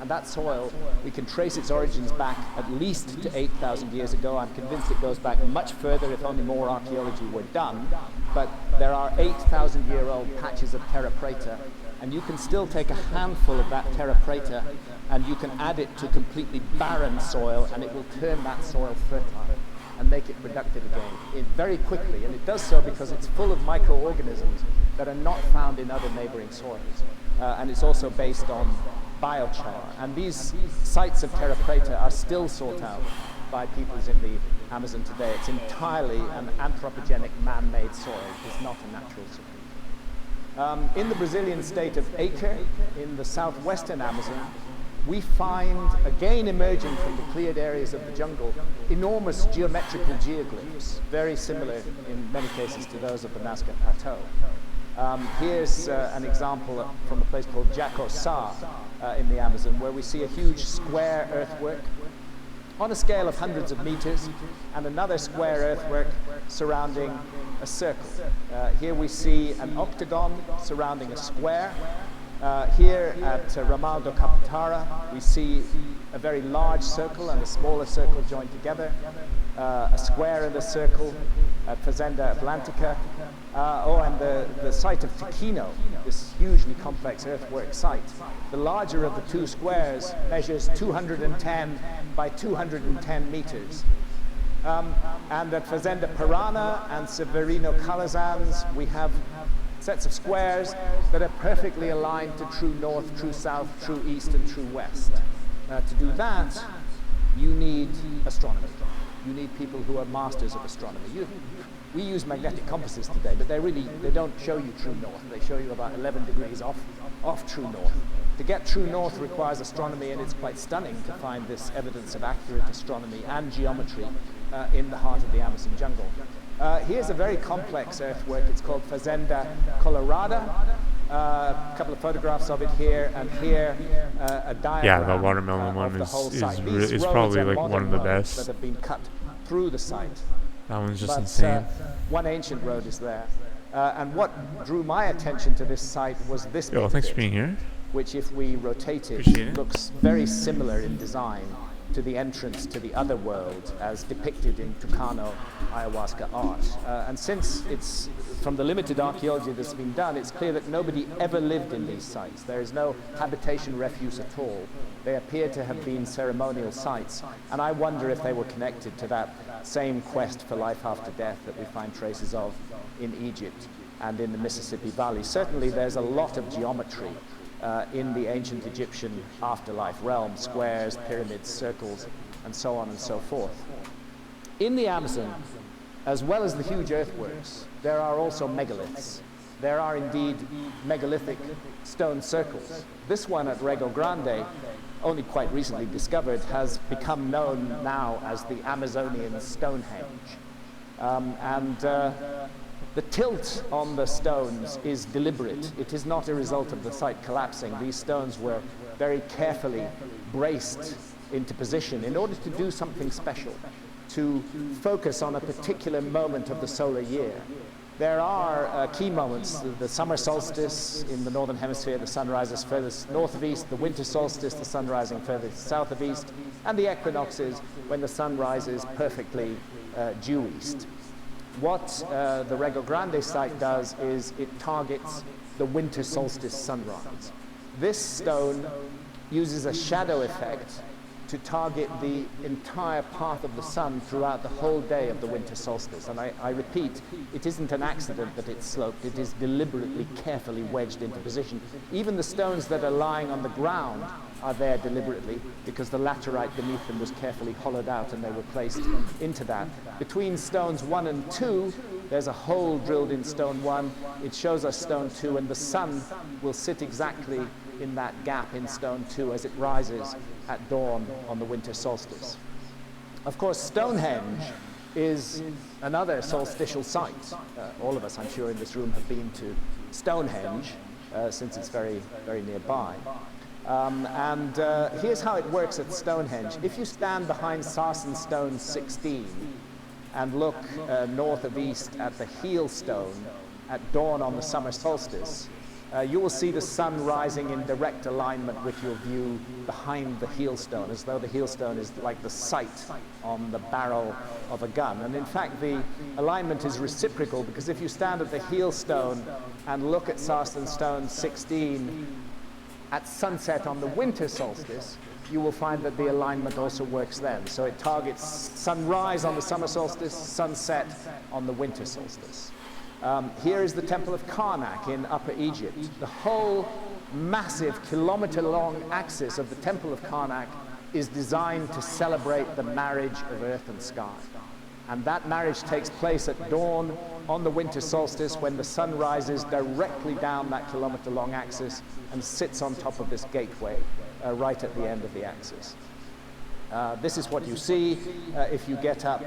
And that soil, we can trace its origins back at least to 8,000 years ago. I'm convinced it goes back much further if only more archaeology were done. But there are 8,000-year-old patches of terra preta, and you can still take a handful of that terra preta and you can add it to completely barren soil, and it will turn that soil fertile and make it productive again very quickly. And it does so because it's full of microorganisms that are not found in other neighboring soils. And it's also based on biochar. And these sites of terra preta are still sought out by peoples in the Amazon today. It's entirely an anthropogenic man-made soil. It's not a natural soil. In the Brazilian state of Acre, in the southwestern Amazon, we find, again emerging from the cleared areas of the jungle, enormous geometrical geoglyphs, very similar in many cases to those of the Nazca Plateau. Here's an example from a place called Jacosá in the Amazon, where we see a huge square earthwork on a scale of hundreds of meters, and another square earthwork surrounding a circle. Here we see an octagon surrounding a square. Here at Ramal do Capitara, we see a very large circle and a smaller circle joined together, a square and a circle at Fazenda Atlantica. And the site of Tequino, this hugely complex earthwork site. The larger of the two squares measures 210 by 210 meters. And at Fazenda Parana and Severino Calazans, we have sets of squares that are perfectly aligned to true north, true south, true east, and true west. To do that, you need astronomy. You need people who are masters of astronomy. We use magnetic compasses today, but they don't show you true north. They show you about 11 degrees off true north. To get true north requires astronomy, and it's quite stunning to find this evidence of accurate astronomy and geometry in the heart of the Amazon jungle. Here's a very complex earthwork. It's called Fazenda Colorada. A couple of photographs of it here, and here a diagram. Yeah, the watermelon one is probably like one of the best. That have been cut through the site. That one's just insane. One ancient road is there. And what drew my attention to this site was this bit, Thanks for being here. which, if we rotate it, looks very similar in design to the entrance to the other world as depicted in Tucano ayahuasca art. And since it's from the limited archaeology that's been done, it's clear that nobody ever lived in these sites. There is no habitation refuse at all. They appear to have been ceremonial sites, and I wonder if they were connected to that same quest for life after death that we find traces of in Egypt and in the Mississippi Valley. Certainly there's a lot of geometry in the ancient Egyptian afterlife realm, squares, pyramids, circles, and so on and so forth. In the Amazon, as well as the huge earthworks, there are also megaliths. there are indeed megalithic stone circles. This one at Rego Grande, only quite recently discovered, has become known now as the Amazonian Stonehenge. The tilt on the stones is deliberate. It is not a result of the site collapsing. These stones were very carefully braced into position in order to do something special, to focus on a particular moment of the solar year. There are key moments: the summer solstice in the northern hemisphere, the sun rises furthest north of east; the winter solstice, the sun rising furthest south of east; and the equinoxes, when the sun rises perfectly due east. What the Rego Grande site does is it targets the winter solstice sunrise. This stone uses a shadow effect to target the entire path of the sun throughout the whole day of the winter solstice. And I repeat, it isn't an accident that it's sloped. It is deliberately, carefully wedged into position. Even the stones that are lying on the ground are there deliberately, because the laterite beneath them was carefully hollowed out and they were placed into that. Between stones 1 and 2, there's a hole drilled in stone 1. It shows us stone 2, and the sun will sit exactly in that gap in stone 2 as it rises at dawn on the winter solstice. Of course, Stonehenge is another solstitial site. All of us, I'm sure, in this room have been to Stonehenge since it's very, very nearby. Here's how it works at Stonehenge. If you stand behind Sarsen Stone 16 and look north of east at the heel stone at dawn on the summer solstice, you will see the sun rising in direct alignment with your view behind the heel stone, as though the heel stone is like the sight on the barrel of a gun. And in fact, the alignment is reciprocal, because if you stand at the heel stone and look at Sarsen Stone 16 at sunset on the winter solstice, you will find that the alignment also works then. So it targets sunrise on the summer solstice, sunset on the winter solstice. Here is the Temple of Karnak in Upper Egypt. The whole massive kilometer-long axis of the Temple of Karnak is designed to celebrate the marriage of earth and sky. And that marriage takes place at dawn on the winter solstice, when the sun rises directly down that kilometer-long axis and sits on top of this gateway right at the end of the axis. This is what you see if you get up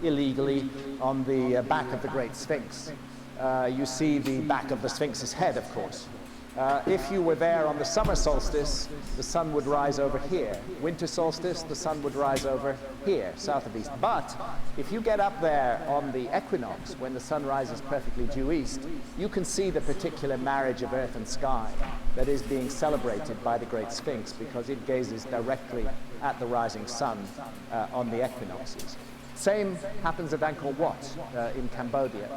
illegally on the back of the Great Sphinx. You see the back of the Sphinx's head, of course. If you were there on the summer solstice, the sun would rise over here. Winter solstice, the sun would rise over here, south of east. But if you get up there on the equinox, when the sun rises perfectly due east, you can see the particular marriage of earth and sky that is being celebrated by the Great Sphinx, because it gazes directly at the rising sun on the equinoxes. Same happens at Angkor Wat in Cambodia.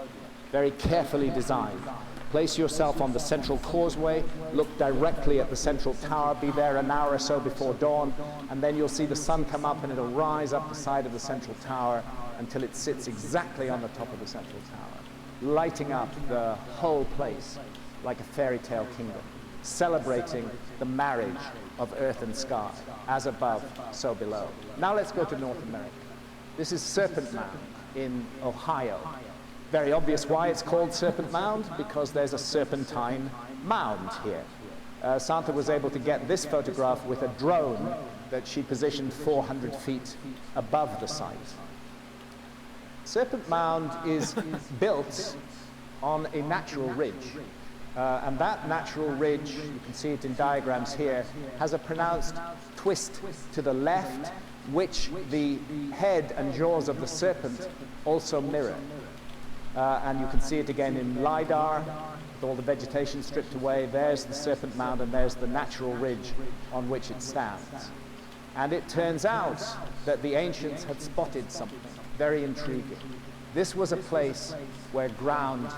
Very carefully designed. Place yourself on the central causeway, look directly at the central tower, be there an hour or so before dawn, and then you'll see the sun come up and it'll rise up the side of the central tower until it sits exactly on the top of the central tower, lighting up the whole place like a fairy tale kingdom, celebrating the marriage of earth and sky, as above, so below. Now let's go to North America. This is Serpent Mound in Ohio. Very obvious why it's called Serpent Mound, because there's a serpentine mound here. Santa was able to get this photograph with a drone that she positioned 400 feet above the site. Serpent Mound is built on a natural ridge. And that natural ridge, you can see it in diagrams here, has a pronounced twist to the left, which the head and jaws of the serpent also mirror. And you can see it again in LiDAR, with all the vegetation stripped away. There's the Serpent Mound, and there's the natural ridge on which it stands. And it turns out that the ancients had spotted something very intriguing. This was a place where ground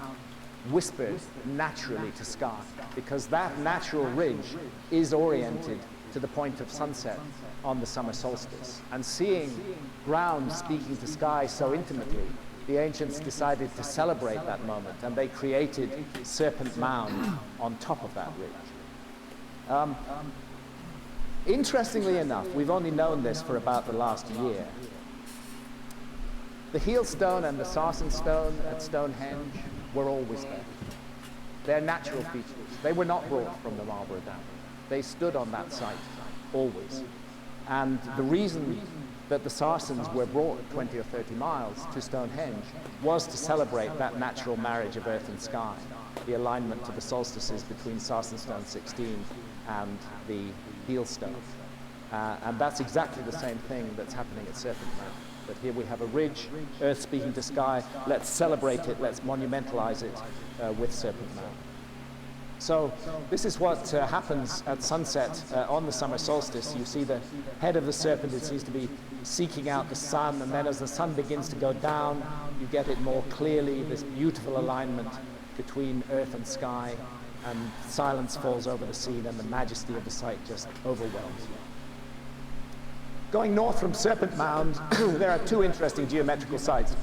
whispered naturally to sky, because that natural ridge is oriented to the point of sunset on the summer solstice. And seeing ground speaking to sky so intimately, the ancients decided to celebrate that moment, and they created Serpent Mound on top of that ridge. Interestingly enough, we've only known this for about the last year. The heel stone and the Sarsen stone at Stonehenge were always there. They're natural features. They were not brought from the Marlborough Dam. They stood on that site always. And the reason that the Sarsens were brought 20 or 30 miles to Stonehenge was to celebrate that natural marriage of earth and sky, the alignment to the solstices between Sarsen Stone 16 and the heel stone. And that's exactly the same thing that's happening at Serpent Mound. But here we have a ridge, earth speaking to sky. Let's celebrate it, let's monumentalize it with Serpent Mound. So this is what happens at sunset on the summer solstice. You see the head of the serpent, it seems to be seeking out the sun, and then as the sun begins to go down, you get it more clearly, this beautiful alignment between earth and sky, and silence falls over the scene, and the majesty of the site just overwhelms you. Going north from Serpent Mound, there are two interesting geometrical sites.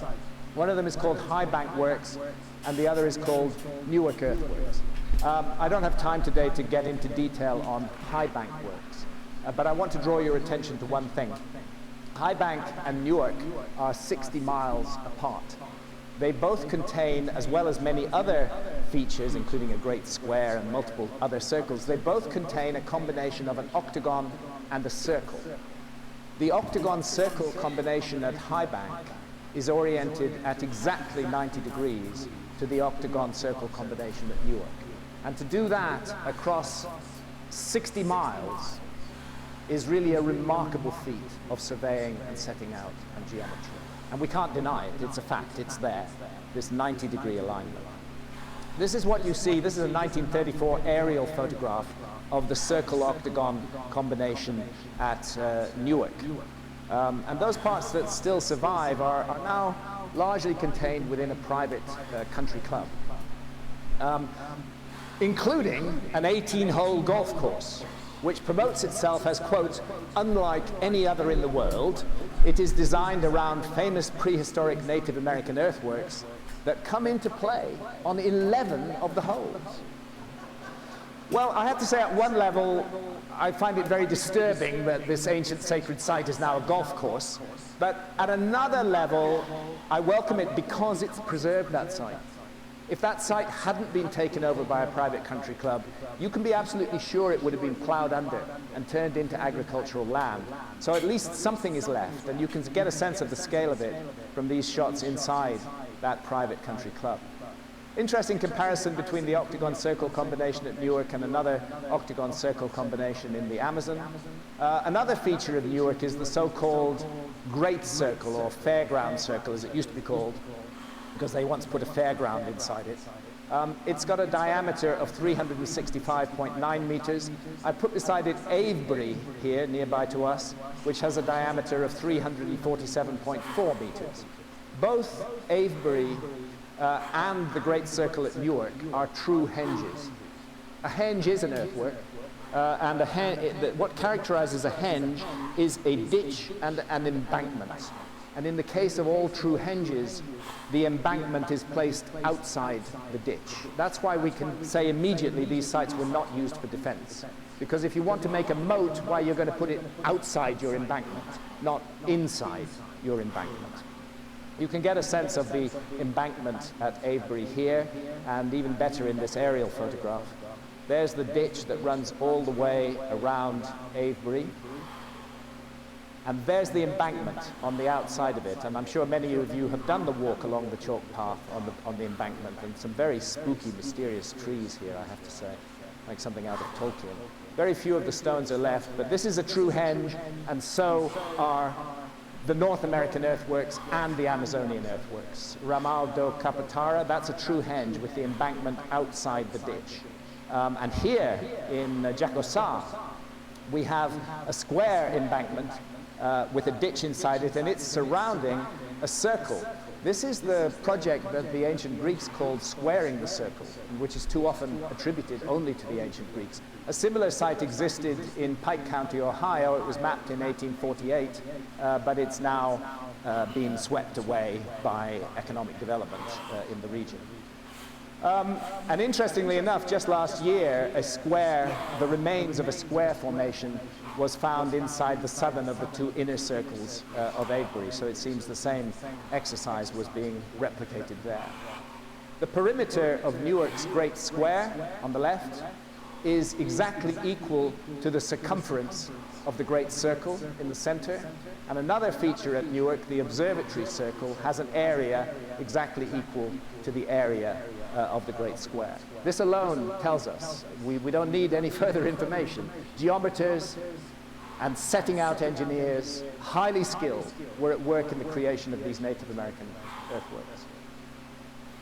One of them is called High Bank Works, and the other is called Newark Earthworks. I don't have time today to get into detail on High Bank Works, but I want to draw your attention to one thing. High Bank and Newark are 60 miles apart. They both contain, as well as many other features, including a great square and multiple other circles, they both contain a combination of an octagon and a circle. The octagon-circle combination at High Bank is oriented at exactly 90 degrees to the octagon-circle combination at Newark. And to do that across 60 miles is really a remarkable feat of surveying and setting out and geometry. And we can't deny it, it's a fact, it's there, this 90-degree alignment. This is what you see, this is a 1934 aerial photograph of the circle-octagon combination at Newark. And those parts that still survive are now largely contained within a private country club, including an 18-hole golf course, which promotes itself as, quote, unlike any other in the world. It is designed around famous prehistoric Native American earthworks that come into play on 11 of the holes. Well, I have to say, at one level, I find it very disturbing that this ancient sacred site is now a golf course. But at another level, I welcome it because it's preserved that site. If that site hadn't been taken over by a private country club, you can be absolutely sure it would have been plowed under and turned into agricultural land. So at least something is left, and you can get a sense of the scale of it from these shots inside that private country club. Interesting comparison between the octagon-circle combination at Newark and another octagon-circle combination in the Amazon. Another feature of Newark is the so-called Great Circle, or Fairground Circle, as it used to be called, because they once put a fairground inside it. It's got a diameter of 365.9 meters. I put beside it Avebury here, nearby to us, which has a diameter of 347.4 meters. Both Avebury and the Great Circle at Newark are true henges. A henge is an earthwork, and what characterizes a henge is a ditch and an embankment. And in the case of all true henges, the embankment is placed outside the ditch. That's why we can say immediately these sites were not used for defense. Because if you want to make a moat, why, you're going to put it outside your embankment, not inside your embankment. You can get a sense of the embankment at Avebury here, and even better in this aerial photograph. There's the ditch that runs all the way around Avebury. And there's the embankment on the outside of it. And I'm sure many of you have done the walk along the chalk path on the embankment, and some very spooky, mysterious trees here, I have to say, like something out of Tolkien. Very few of the stones are left, but this is a true henge, and so are the North American earthworks and the Amazonian earthworks. Ramal do Capatara, that's a true henge with the embankment outside the ditch. And here in Gyges, we have a square embankment with a ditch inside it, and it's surrounding a circle. This is the project that the ancient Greeks called squaring the circle, which is too often attributed only to the ancient Greeks. A similar site existed in Pike County, Ohio. It was mapped in 1848, but it's now being swept away by economic development in the region. And interestingly enough, just last year, the remains of a square formation was found inside the southern of the two inner circles of Avebury, so it seems the same exercise was being replicated there. The perimeter of Newark's Great Square on the left is exactly equal to the circumference of the Great Circle in the center. And another feature at Newark, the Observatory Circle, has an area exactly equal to the area of the Great Square. This alone tells us we don't need any further information. Geometers and setting out engineers, highly skilled, were at work in the creation of these Native American earthworks.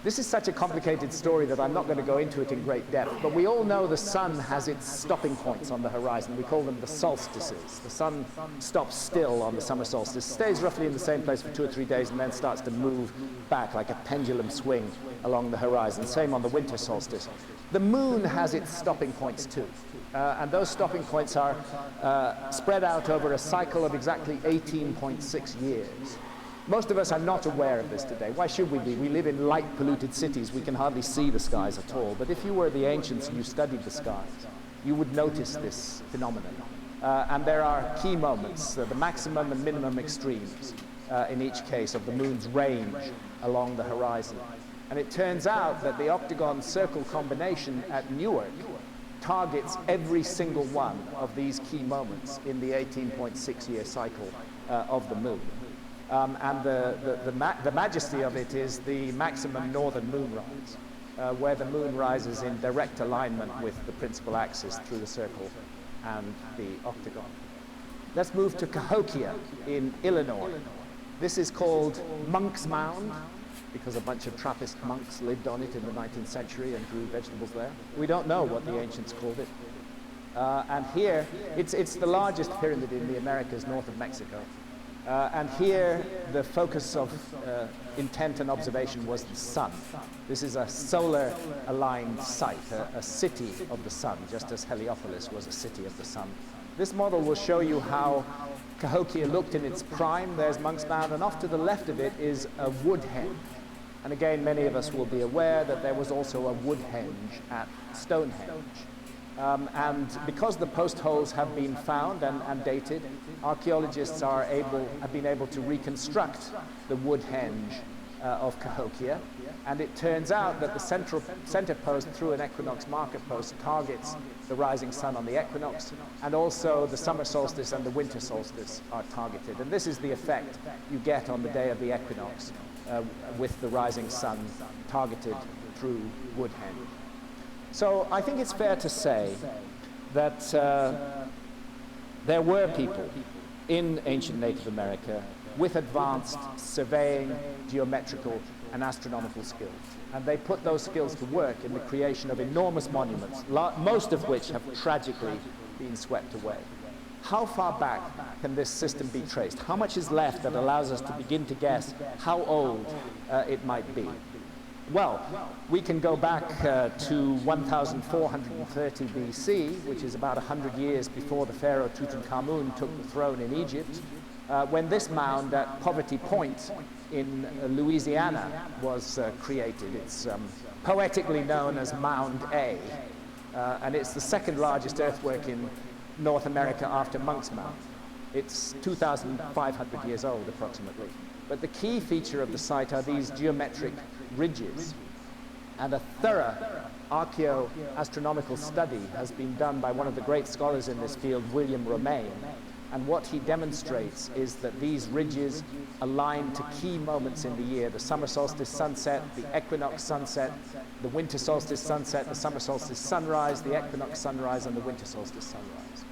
This is such a complicated story that I'm not going to go into it in great depth, but we all know the sun has its stopping points on the horizon. We call them the solstices. The sun stops still on the summer solstice, stays roughly in the same place for 2 or 3 days, and then starts to move back like a pendulum swing along the horizon. Same on the winter solstice. The moon has its stopping points too, and those stopping points are spread out over a cycle of exactly 18.6 years. Most of us are not aware of this today. Why should we be? We live in light-polluted cities. We can hardly see the skies at all. But if you were the ancients and you studied the skies, you would notice this phenomenon. And there are key moments, the maximum and minimum extremes in each case of the moon's range along the horizon. And it turns out that the octagon-circle combination at Newark targets every single one of these key moments in the 18.6-year cycle of the moon. And the majesty of it is the maximum northern moonrise, where the moon rises in direct alignment with the principal axis through the circle and the octagon. Let's move to Cahokia in Illinois. This is called Monk's Mound, because a bunch of Trappist monks lived on it in the 19th century and grew vegetables there. We don't know what the ancients called it. And here, it's the largest pyramid in the Americas north of Mexico. And here, the focus of intent and observation was the sun. This is a solar-aligned site, a city of the sun, just as Heliopolis was a city of the sun. This model will show you how Cahokia looked in its prime. There's Monk's Mound, and off to the left of it is a wood henge. And again, many of us will be aware that there was also a wood henge at Stonehenge. And because the post holes have been found and dated, archaeologists have been able to reconstruct the wood henge of Cahokia. And it turns out that the center post through an equinox marker post targets the rising sun on the equinox, and also the summer solstice and the winter solstice are targeted. And this is the effect you get on the day of the equinox with the rising sun targeted through wood henge. So I think it's fair to say that there were people in ancient Native America with advanced surveying, geometrical, and astronomical skills. And they put those skills to work in the creation of enormous monuments, most of which have tragically been swept away. How far back can this system be traced? How much is left that allows us to begin to guess how old it might be? Well, we can go back to 1430 BC, which is about 100 years before the pharaoh Tutankhamun took the throne in Egypt, when this mound at Poverty Point in Louisiana was created. It's poetically known as Mound A, and it's the second largest earthwork in North America after Monk's Mound. It's 2,500 years old approximately. But the key feature of the site are these geometric ridges. And a thorough archaeo-astronomical study has been done by one of the great scholars in this field, William Romaine. And what he demonstrates is that these ridges align to key moments in the year: the summer solstice sunset, the equinox sunset, the winter solstice sunset, the summer solstice sunrise, the equinox sunrise, and the winter solstice sunrise.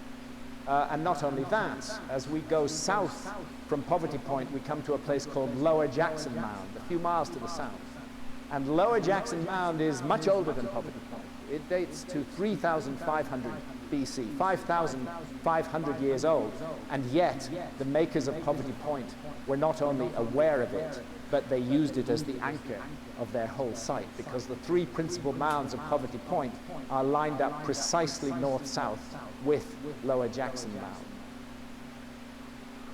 And not only that, as we go south from Poverty Point, we come to a place called Lower Jackson Mound, a few miles to the south. And Lower Jackson Mound is much older than Poverty Point. It dates to 3,500 BC, 5,500 years old. And yet, the makers of Poverty Point were not only aware of it, but they used it as the anchor of their whole site, because the three principal mounds of Poverty Point are lined up precisely north-south with Lower Jackson Mound.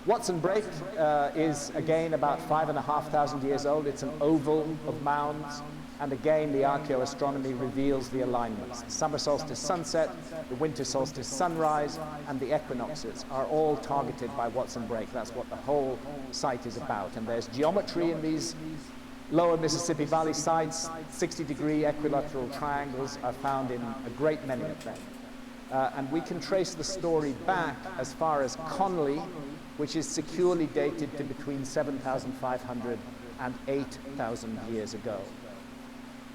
Watson Brake is again about 5,500 years old. It's an oval of mounds, and again the archaeoastronomy reveals the alignments. The summer solstice sunset, the winter solstice sunrise, and the equinoxes are all targeted by Watson Brake. That's what the whole site is about. And there's geometry in these Lower Mississippi Valley sites, 60-degree equilateral triangles are found in a great many of them. And we can trace the story back as far as Conley, which is securely dated to between 7,500 and 8,000 years ago.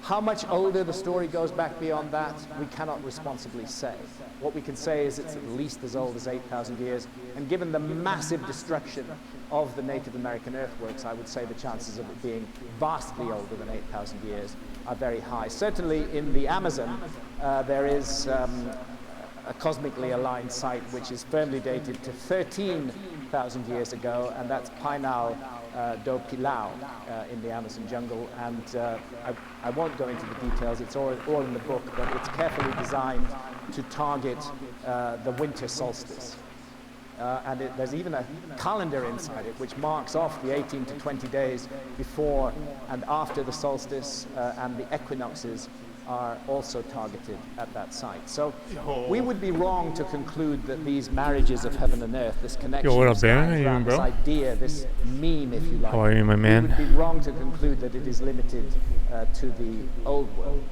How much older the story goes back beyond that, we cannot responsibly say. What we can say is it's at least as old as 8,000 years, and given the massive destruction of the Native American earthworks, I would say the chances of it being vastly older than 8,000 years are very high. Certainly in the Amazon, there is a cosmically aligned site which is firmly dated to 13,000 years ago, and that's Painal do Pilau in the Amazon jungle. And I won't go into the details, it's all in the book, but it's carefully designed to target the winter solstice. And there's even a calendar inside it which marks off the 18 to 20 days before and after the solstice, and the equinoxes are also targeted at that site. So we would be wrong to conclude that these marriages of heaven and earth, this connection, Yo, what up, Baron? How you doing, this bro? idea, this meme, if you like, How are you, my man? we would be wrong to conclude that it is limited to the old world,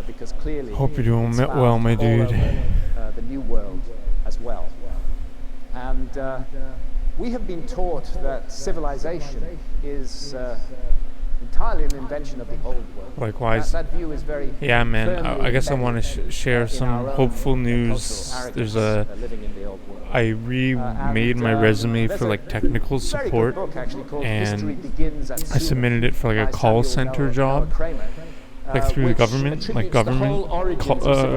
because clearly Hope you're doing it's well, found my all dude. over, the new world as well. And we have been taught that civilization is entirely an invention of the old world. Likewise. That view is very Yeah, man. firmly I guess I embedded, want to share in some our own hopeful news. cultural There's arrogance, living in the old world. I remade my resume for like technical support, and I submitted it for like a call center job, like through the government, like government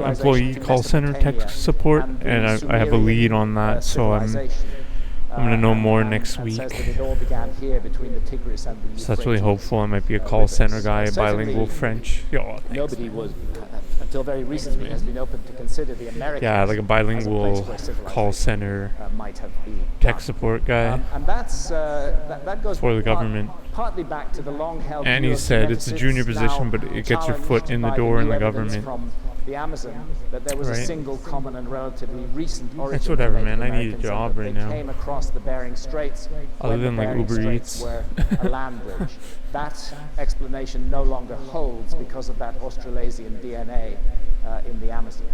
employee call center tech support, and I have a lead on that, so I'm gonna know more next week. So that's really hopeful. I might be a call center guy, bilingual French. Yo, thanks. Nobody was, until very recently, has been open to consider the Americans. Yeah, like a bilingual call center tech support guy. And that goes for the government. Partly back to the long-held. And he said it's a junior position, but it gets your foot in the door in the government. From the Amazon, that there was a single common and relatively recent origin. That's whatever, man. I need a job right now. They came across the Bering Straits. Other than like Uber Eats. Were a land bridge. That explanation no longer holds because of that Australasian DNA in the Amazon.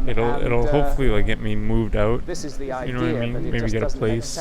It'll hopefully like get me moved out. This is the idea, you know what I mean? Maybe get a place.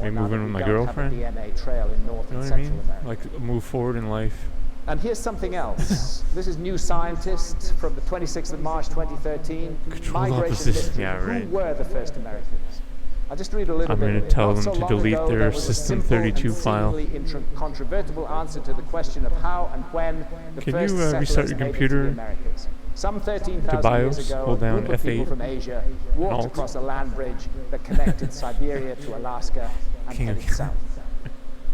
Maybe move in with my girlfriend. You know what I mean? Like move forward in life. And here's something else. This is New Scientist from the 26th of March 2013. Controlled Migration opposition. Mystery. Yeah, right. Who were the first Americans? I'll just read a little bit. I'm going to tell Not them so to long delete ago, their there was a System simple 32 and file. seemingly incontrovertible answer to the question of how and when the Can first you restart settlers your made it to computer the Americas. Some 13,000 BIOS, years ago, hold a down group of people F8, from Asia walked Alt. across a land bridge that connected Siberia to Alaska and King of headed south.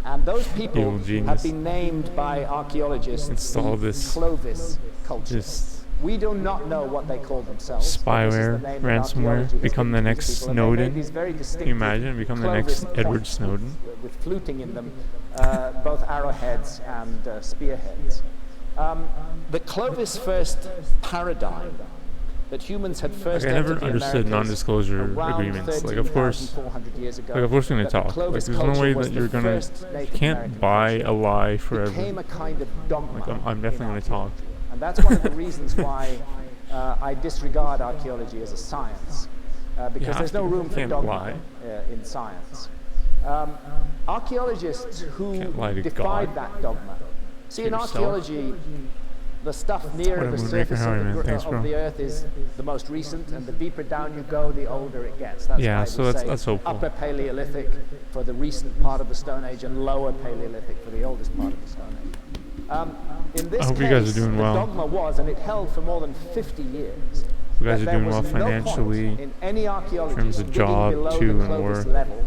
And those people Evil genius. have been named by archaeologists Install the this. Clovis culture. Just We do not know what they call themselves. spyware, But this is the name that ransomware, archaeology has become the given to next these people, and they made Snowden. these very Can you distinctive imagine? Become the Clovis next Edward points Snowden. with fluting in them, both arrowheads and spearheads. The Clovis first paradigm that humans had first Like, I never entered the understood Americas non-disclosure around agreements. Like, of course, 13,400 years ago, like, of course, we're gonna that the talk. Like, Clovis there's no culture way was that the you're gonna. first You Native can't American buy culture. a lie forever. Became a kind of dogma. Like, I'm definitely in gonna talk. archaeology. And that's one of the reasons why I disregard archaeology as a science, because Yeah, there's no room for can't dogma lie. in science. Archaeologists who Can't lie to defied God. that dogma. See, in yourself. archaeology, the stuff nearer the Whatever, surface Moonraker, how are you, man? of Thanks, bro. the Earth is the most recent, and the deeper down you go, the older it gets. That's Yeah, why so we that's say hopeful. Upper Paleolithic for the recent part of the Stone Age, and Lower Paleolithic for the oldest part of the Stone Age. In this I hope case, you guys are doing the well. dogma was, and it held for more than 50 years. You guys that are there doing was well no point financially, in any archaeology in terms of digging job, below too, the and Clovis war. level,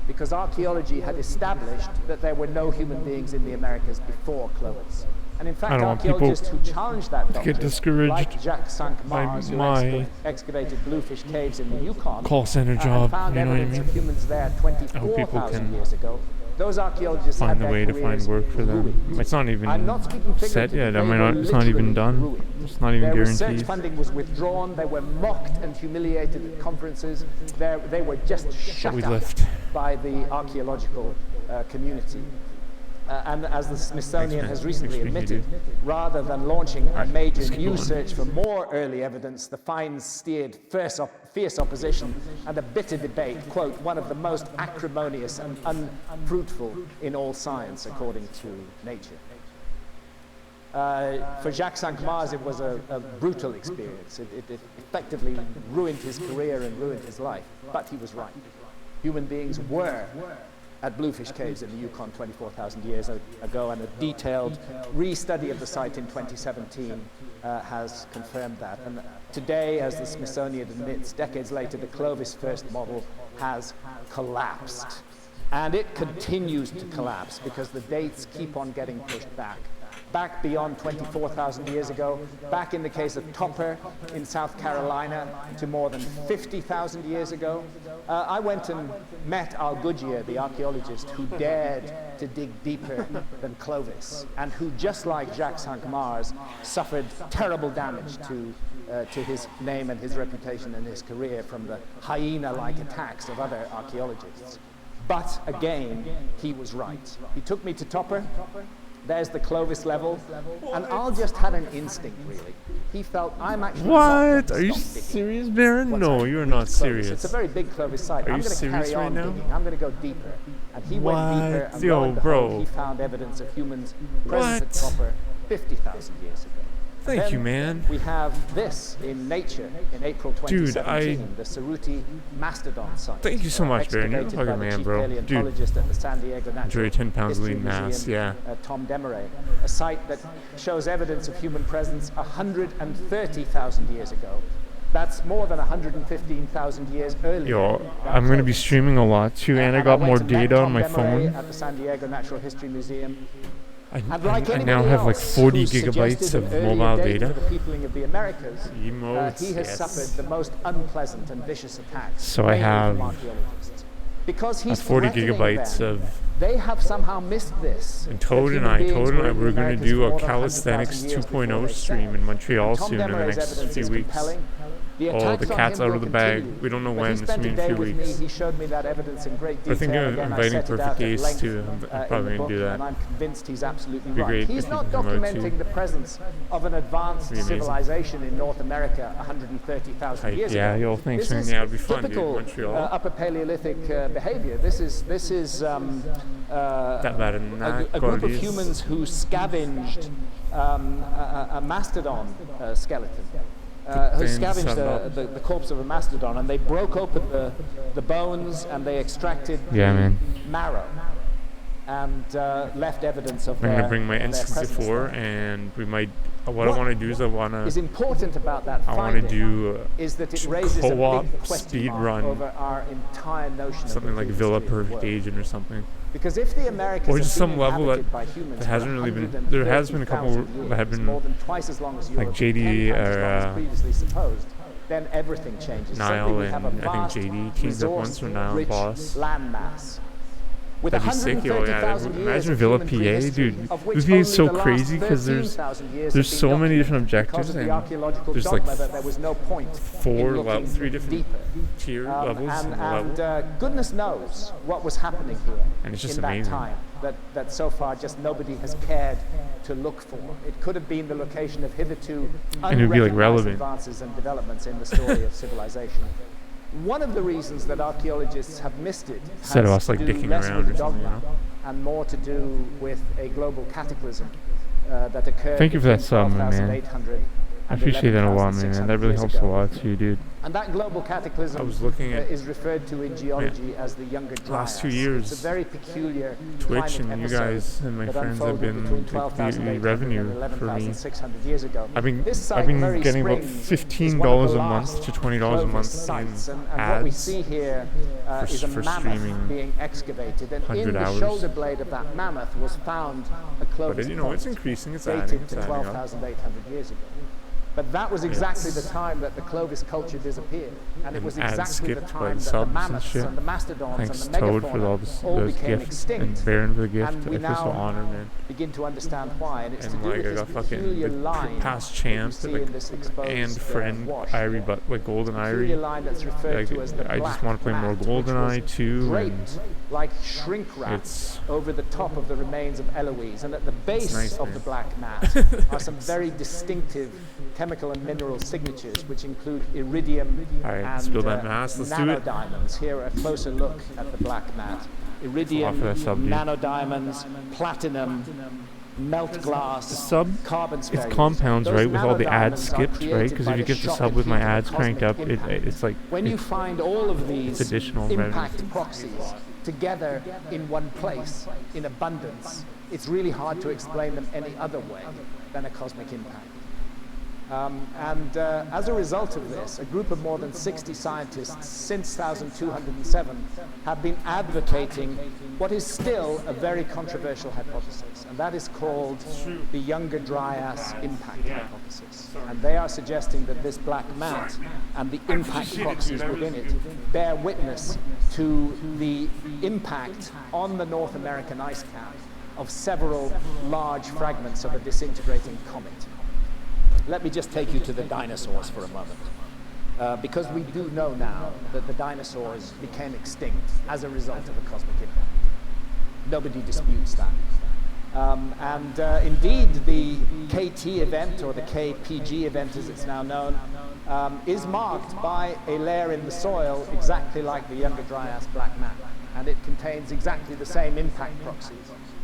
because archaeology had established that there were no human beings in the Americas before Clovis. And in fact, I don't want people archaeologists who challenged that doctrine, get discouraged like Jacques by Cinq-Mars, who my excavated Bluefish Caves in the Yukon, call center and job. found You know what I evidence mean? of humans there I hope people 24,000 can years ago. Those archaeologists Find had the their way to find careers work for them. ruined. It's not even I'm not speaking set figuratively, yet. I they mean, were it's not even literally done. ruined. It's not even Their research guaranteed. funding was withdrawn. They were mocked and humiliated at conferences. They were just shut we up left. by the archaeological community. And as the Smithsonian man. has recently Thanks, admitted, dude. rather than launching a major let's keep new going. search for more early evidence, the finds steered fierce opposition and a bitter debate, quote, one of the most acrimonious and unfruitful in all science, according to Nature. For Jacques Cinq-Mars, it was a brutal experience. It effectively ruined his career and ruined his life, but he was right. Human beings were at Bluefish Caves in the Yukon 24,000 years ago, and a detailed restudy of the site in 2017 has confirmed that. And today, as the Smithsonian admits, decades later, the Clovis first model has collapsed. And it continues to collapse because the dates keep on getting pushed back. Back beyond 24,000 years ago, back in the case of Topper in South Carolina to more than 50,000 years ago. I went and met Al Goodyear, the archaeologist who dared to dig deeper than Clovis and who, just like Jacques Cinq-Mars, suffered terrible damage to his name and his reputation and his career from the hyena-like attacks of other archaeologists. But again, he was right. He took me to Topper. There's the Clovis level, and Al just had an instinct, really. He felt, I'm actually What? not Are you stop digging serious, Baron? once No, I you're reach not Clovis. serious. It's a very big Clovis site. Are I'm you going to serious carry right on now? digging. I'm going to go deeper. And he went deeper, and Yo, lo and bro. behold, he found evidence of humans present at What? Topper 50,000 years ago. Thank Then you, man. We have this in Nature in April 2017, the Cerruti Mastodon site. Thank you so much, Baron. You're a excavated by fucking the man, chief bro. paleontologist at the San Diego Natural Enjoy 10 pounds History lean mass, Museum, yeah. Tom Demeray, a site that shows evidence of human presence 130,000 years ago. That's more than 115,000 years earlier. Yo, I'm going to be streaming a lot too, and I got went more and met data on Tom my Demeray phone. at the San Diego Natural History Museum. I Like now have like else 40 who gigabytes suggested of an earlier mobile date data. for the peopling of the Americas, Emotes, he has yes. suffered the most unpleasant and vicious attacks. So I mainly have from archaeologists. Because he's 40 threatening gigabytes them. of... They have somehow missed this. And that Toad and human I, beings we're in the going to Americas do for a more than 100,000 calisthenics years before 2.0 they stream said. in Montreal Tom soon in the Demeray's next evidence few is weeks. compelling. The Oh, attacks the on cat's him out will of the bag. continue. We don't know But when, he it's spent maybe a in a day few with weeks. me. He showed me that evidence in great We're detail. thinking of Again, I inviting set it Perfect out at Ace length, too. I'm in probably the going to do book, that. and I'm convinced he's absolutely Be right. great He's if not you can promote documenting too. the presence of an advanced Be amazing. civilization in North America 130,000 Hype. years Yeah, ago. yo, thanks, This man. is Yeah, it'd be fun, dude. typical Montreal. Upper Paleolithic behavior. This is That bad in that a group of qualities. humans who scavenged a mastodon skeleton. Who Then scavenged sum up. the corpse of a mastodon, and they broke open the bones and they extracted Yeah, the man. marrow and left evidence of I'm their, going to bring my of their presence N64 there. and we might... What I What want to do is I want is to... important about that I want to finding do is that it raises a co-op big question speed mark run, over our entire notion something of like the Villa history of the Perfect world. Agent or something. Because if the Americas Or have just been some level inhabited that by humans that hasn't for really been... There has been a couple 130,000 that have years, been... more than twice as long as like Europe, JD 10 times as long as or, previously supposed, then everything changes. Nile Suddenly we have a and I vast, think JD teamed up once with Nile and resource-rich Boss. landmass. With That'd be sick, yo, yeah. 130,000 years Imagine of Villa human PA, prehistory, dude. of which This PA is only so the last crazy because there's 13,000 years there's have so been many different documented because objectives of the and archaeological there's dogma like that there was no point in looking 3 different deeper. tier levels in the level. Goodness knows what was happening here And it's just in amazing. that time that so far just nobody has cared to look for. It could have been the location of hitherto And it would be, like, unrecognized relevant. advances and developments in the story of civilization. One of the reasons that archaeologists have missed it Instead of has us, to like, do dicking less around with or something, dogma you know? and more to do with a global cataclysm that occurred. Thank you for that between sub, man. 12,800 I and appreciate that a lot, man. 11,600 That really years helps ago. a lot too, dude. And that global cataclysm I was looking at is referred to in geology as the Younger Dryas. last 2 years, It's a very peculiar Twitch climate and you episode guys and my that friends have unfolded been between the 12,800 revenue and for me. 11,600 years ago. I've This site, been very getting about spring, is $15 one of a the month last to $20 a Clovis month sites, in and what we ads see here is a for mammoth streaming being excavated, and in 100 the hours. shoulder blade of that mammoth was found a Clovis But you know, it's point increasing, it's adding, dated it's to adding up. 12,800 years ago. But that was exactly the time that the Clovis culture disappeared. And it was exactly the skipped by time the that the subs and mammoths shit. and the mastodons Thanks and the Toad for all megafauna all those became gifts, extinct. and Baron for the gift. And we I feel so now honored, man. begin to understand why. And it's to And do like with I this got fucking peculiar the line past that you champs, see like, in this exposed and friend wash Irie, here. but like Golden Peculiar Irie. line that's referred Like, to as the I black just want to play more mat, which GoldenEye was too, and draped like shrink wrap it's over the top of the remains of Eloise. And at the base nice, of man. the black mat are some very distinctive chemical and mineral signatures, which include iridium Alright, and spill that mass, let's do it. nanodiamonds. Here, a closer look at the black mat. Iridium, Off that sub, dude. nanodiamonds, platinum, melt glass, Sub, carbon it's spheres. compounds, Those right, with all the ads nanodiamonds are skipped, right? created Because by if you the get the shock sub and with my heat of ads cosmic cranked up, impact. it's like When you find all of these additional impact revenue. proxies together in one place, in abundance, it's really hard to explain them any other way than a cosmic impact. As a result of this, a group of more than 60 scientists since 1207 have been advocating what is still a very controversial hypothesis, and that is called the Younger Dryas impact hypothesis. And they are suggesting that this black mat and the impact proxies within it bear witness to the impact on the North American ice cap of several large fragments of a disintegrating comet. Let me just take you to the dinosaurs for a moment, because we do know now that the dinosaurs became extinct as a result of a cosmic impact. Nobody disputes that. Indeed, the KT event, or the KPG event as it's now known, is marked by a layer in the soil exactly like the Younger Dryas black mat, and it contains exactly the same impact proxies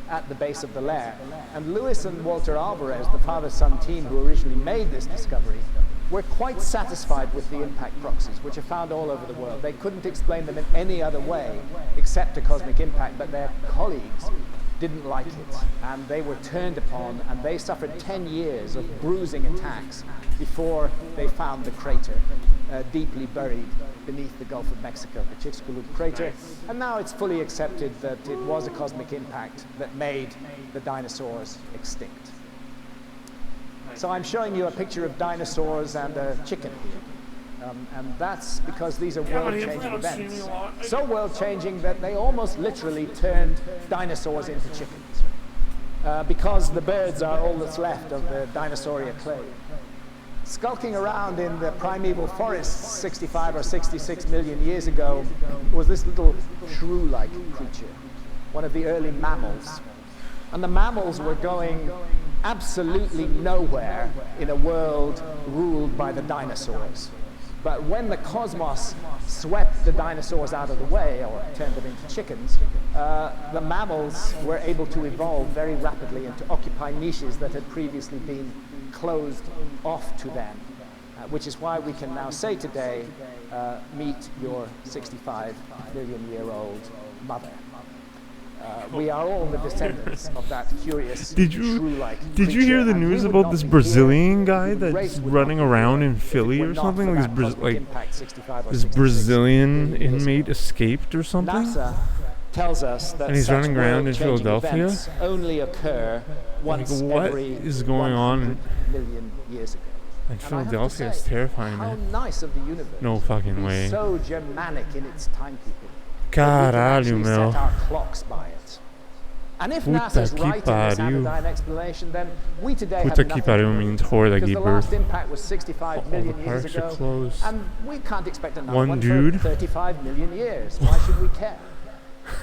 at the base of the layer. And Lewis and Walter Alvarez, the father-son team who originally made this discovery, were quite satisfied with the impact proxies, which are found all over the world. They couldn't explain them in any other way except a cosmic impact, but their colleagues didn't like it, and they were turned upon, and they suffered 10 years of bruising attacks before they found the crater deeply buried beneath the Gulf of Mexico, the Chicxulub crater. And now it's fully accepted that it was a cosmic impact that made the dinosaurs extinct. So I'm showing you a picture of dinosaurs and a chicken here. And that's because these are world-changing events. So world-changing that they almost literally turned dinosaurs into chickens. Because the birds are all that's left of the dinosauria clade. Skulking around in the primeval forests 65 or 66 million years ago was this little shrew-like creature, one of the early mammals. And the mammals were going absolutely nowhere in a world ruled by the dinosaurs. But when the cosmos swept the dinosaurs out of the way, or turned them into chickens, the mammals were able to evolve very rapidly and to occupy niches that had previously been closed off to them, which is why we can now say today, meet your 65 million year old mother. We are all the descendants of that curious shrew-like creature. Did you hear the news about this Brazilian guy that's running around in Philly or something? This Brazilian inmate escaped or something? NASA tells us that and he's running around in world-changing Philadelphia? events only occur once what every is going on 100 million years ago. in And I have to Philadelphia? It's say, terrifying, how man. nice of the universe. No fucking to be way. So Germanic in its timekeeping. Caralho, We can meu. set our clocks by it. And if Puta NASA's que right in this pariu. anodyne explanation, then we today Puta have que nothing pariu to means worry. whore that Because gave the last birth. impact was 65 All the million years parks are ago, closed. and we can't expect another One one dude. for 35 million years. Why should we care?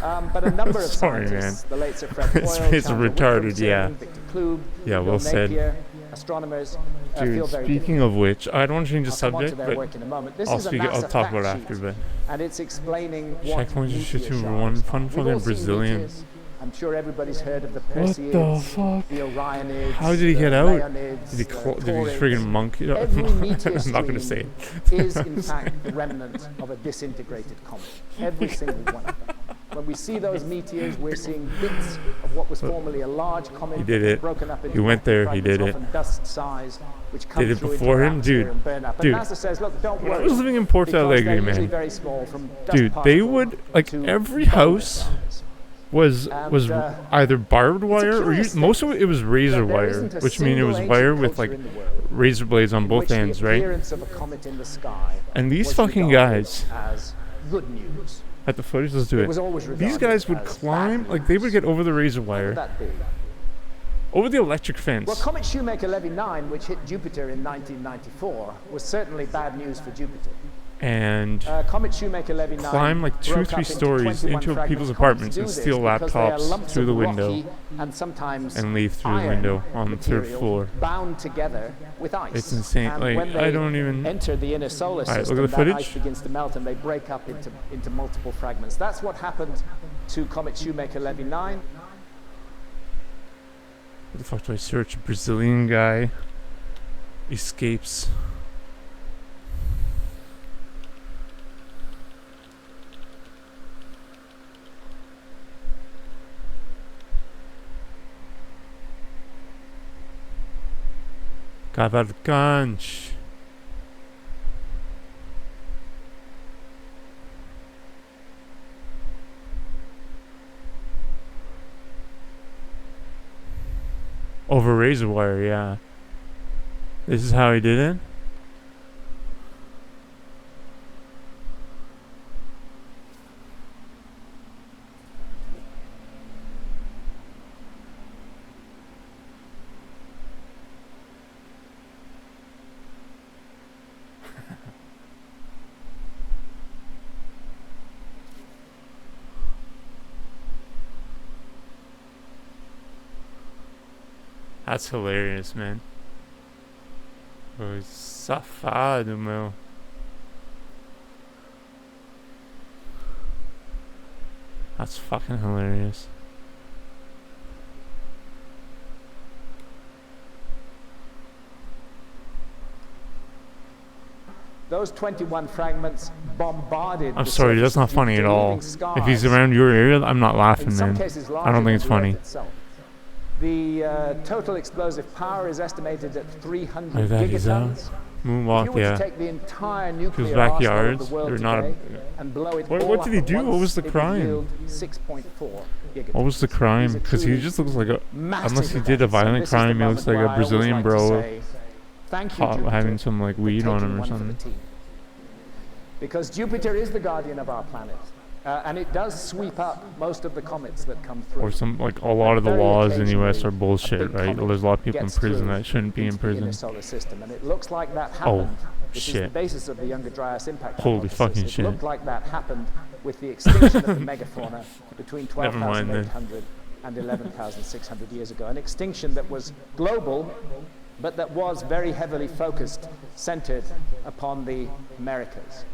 But a number of Sorry, scientists, the late Sir Fred It's- Hoyle, it's Chandler retarded, Wilkinson, yeah. Victor Klug, Yeah, Bill well said. Napier, astronomers, feel Dude, very speaking of which, I don't want to change the I'll come on to subject, their but work in a moment. This I'll is a speak. NASA I'll talk about it fact after. sheet, But and it's explaining what checkpoints and shit meteor too. One showers fun are. We've fucking all seen Brazilian. meteors. I'm sure everybody's heard of the What the Perseids, fuck? the Orionids. How did he the get out? Leonids, Did he, the did he Taurids. friggin' monkey? Every meteor I'm not gonna say stream it. is in fact the remnant of a disintegrated comet. Every single one of them. When we see those meteors, we're seeing bits of what was formerly a large comet He did it. broken up into He went there, he fragments, did it. often dust size, which come Did it through into before our him? atmosphere Dude, and burn up. dude. And NASA says, look, don't When I worry. was living in Porto because Alegre, they're usually man, very small, from dust dude, they particles would like to every bone house. size. was And, either barbed wire or curious most of it was razor that there wire, isn't a which means it was single wire ancient with like culture in the world razor blades on in both which the ends, right? appearance of a comet in the sky And these was fucking regarded guys as good news. at the footage, let's do It it. was always These regarded guys would as climb, bad like they would news. get over the razor What would wire, that be? over the electric Well, fence, Comet Shoemaker-Levy 9, which hit Jupiter in 1994, was certainly bad news for Jupiter. and Comet Shoemaker-Levy 9 climb like 2 or broke 3 up into stories 21 into fragments. people's Comets apartments do and this steal because they are laptops lumps through of the window rocky and sometimes and leave through the iron window on the 3rd material floor. bound together with ice. It's insane. And Like, when I they don't even- enter the inner solar Alright, look system, at the that ice footage. begins to melt and they break up into multiple fragments. That's what happened to Comet Shoemaker-Levy 9. What the fuck do I search? Brazilian guy escapes. Cavalcante. Over razor wire, yeah. This is how he did it? That's hilarious, man. Oh, safado, meu. That's fucking hilarious. Those 21 fragments bombarded. I'm the sorry, surface that's of not funny at Jupiter, all. leaving If he's scars, around your area, I'm not in laughing, some man. cases I don't think it's larger than funny. the Earth itself. The total explosive power is estimated at 300 Like that, he's out. gigatons. If Moonwalk, you were yeah. to take the entire nuclear backyards, arsenal of the world they're not a- today and blow it What- all what up did he at do? What once, was the it would crime? yield 6.4 gigatons. What was the crime? These are Because he truly just looks like a. massive Unless he did a events, and violent this is the crime, he looks moment like where a I always Brazilian like to bro say, thank you, Jupiter, having some like for weed on taking him or one for the something. team. Because Jupiter is the guardian of our planet, and it does sweep up most of the comets that come through. Or some like a lot of the Very laws in the US occasionally, are bullshit, a big right? comet There's a lot of people in gets prison through that shouldn't be in into the inner prison. solar system, and it looks like that Oh, happened. Which is the shit. basis of the Younger Dryas impact Holy hypothesis. fucking it shit. looked like that happened with the extinction of the megafauna between Never mind then. 12,800 and 11,600 years ago. An extinction that was global, but that was very heavily focused, centered upon the Americas.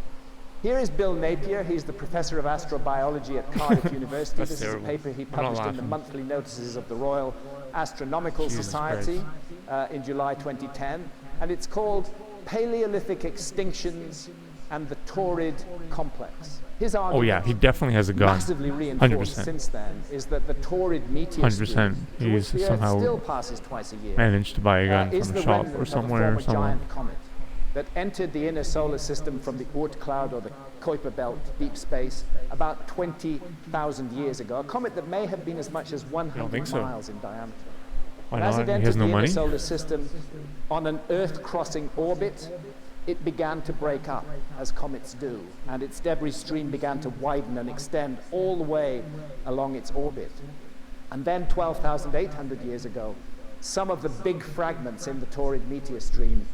Here is Bill Napier. He's the professor of astrobiology at Cardiff University. That's This is a terrible. paper he I'm not published in the laughing. monthly notices of the Royal Astronomical Jesus Society in July 2010. And it's called Paleolithic Extinctions and the Torrid Complex. His Oh argument, yeah, he definitely has a gun. massively reinforced 100%. since then, is that the Torrid meteor 100%. stream, through which He's the Earth somehow still passes twice a year, managed to buy a gun is from the a shop remnant or of a somewhere. former giant comet that entered the inner solar system from the Oort cloud or the Kuiper belt deep space about 20,000 years ago. A comet that may have been as much as 100 think so. miles in diameter. Why And as not? it He entered has the no inner money. solar system on an Earth-crossing orbit, it began to break up, as comets do, and its debris stream began to widen and extend all the way along its orbit. And then 12,800 years ago, some of the big fragments in the Torrid meteor stream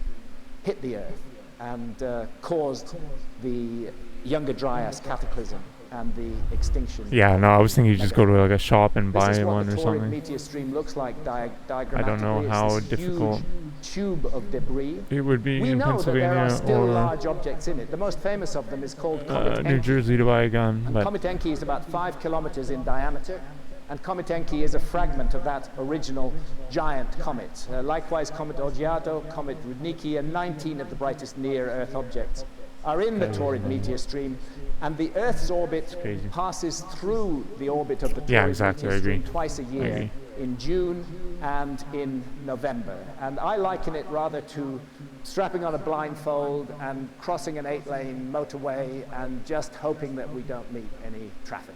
hit the Earth and caused the Younger Dryas cataclysm and the extinction. Yeah, no, I was thinking you just go to like a shop and This buy is what one the or Torrid something. meteor stream looks like diagrammatically. I don't know It's how this difficult huge tube of debris. it would be We in know that there are Pennsylvania still or large objects in it. The most famous of them is called Comet New Encke. Jersey to buy a gun, And but Comet Encke is about 5 kilometers in diameter, and Comet Encke is a fragment of that original giant comet. Likewise, Comet Oggiato, Comet Rudnicki, and 19 of the brightest near-Earth objects are in the Torrid meteor stream, and the Earth's orbit crazy. passes through the orbit of the Torrid Yeah, exactly, meteor I stream agree. twice a I year, agree. in June and in November. And I liken it rather to strapping on a blindfold and crossing an 8-lane motorway and just hoping that we don't meet any traffic.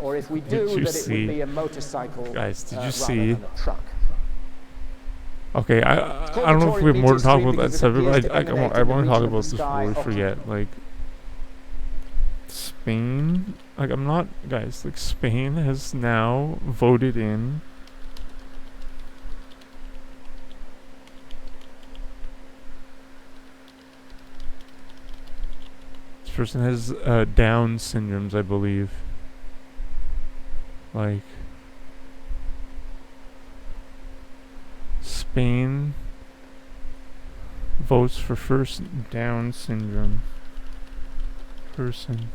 or if we Did do, you that it see- would be a motorcycle Guys, did you rather see- than a truck. Okay, I don't know if we have more to talk about that subject, but I want to talk about this before we forget. Like, Spain, like, I'm not, guys, like, Spain has now voted in this person has Down syndromes, I believe. Like, Spain votes for first Down syndrome person.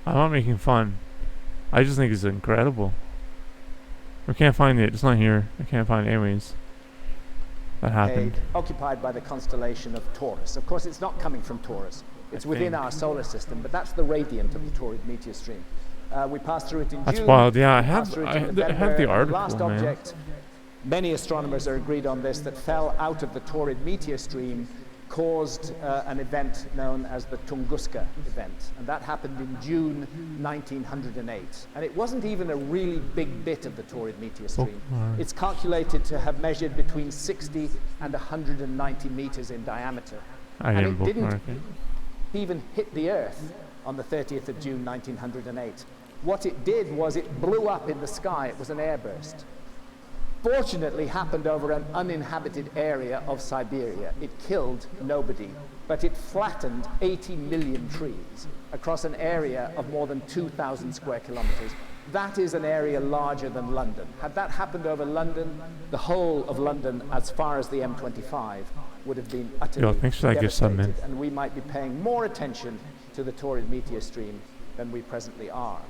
I'm not making fun. I just think it's incredible. I can't find it. It's not here. I can't find it anyways. That happened. Occupied by the constellation of Taurus. Of course, it's not coming from Taurus. It's within our solar system, but that's the radiant of the Taurid meteor stream. We passed through it in June. That's wild. Yeah, I we have passed through it I in have the November. article, The last man. object, many astronomers are agreed on this, that fell out of the Taurid meteor stream caused an event known as the Tunguska event. And that happened in June 1908. And it wasn't even a really big bit of the Taurid meteor stream. It's calculated to have measured between 60 and 190 meters in diameter. I and didn't it didn't bookmark it. even hit the Earth on the 30th of June 1908. What it did was it blew up in the sky. It was an airburst. Fortunately happened over an uninhabited area of Siberia. It killed nobody, but it flattened 80 million trees across an area of more than 2,000 square kilometers. That is an area larger than London. Had that happened over London, the whole of London, as far as the M25, would have been utterly thanks for that gift sub, man. devastated, and we might be paying more attention to the Taurid meteor stream than we presently are.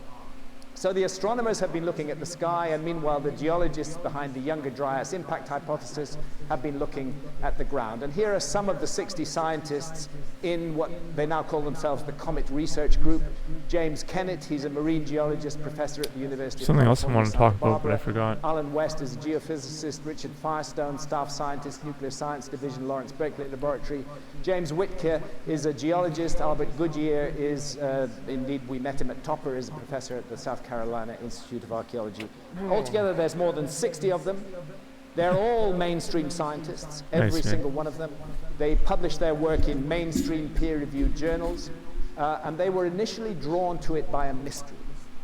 So the astronomers have been looking at the sky, and meanwhile the geologists behind the Younger Dryas impact hypothesis have been looking at the ground. And here are some of the 60 scientists in what they now call themselves the Comet Research Group. James Kennett, he's a marine geologist, professor at the University of Something else I California, wanted to talk Santa about, but I Barbara. forgot. Alan West is a geophysicist, Richard Firestone, staff scientist, Nuclear Science Division, Lawrence Berkeley Laboratory. James Whitker is a geologist. Albert Goodyear is, indeed, we met him at Topper, is a professor at the South Carolina Institute of Archaeology. Altogether, there's more than 60 of them. They're all mainstream scientists, every single one of them. They publish their work in mainstream peer-reviewed journals, and they were initially drawn to it by a mystery.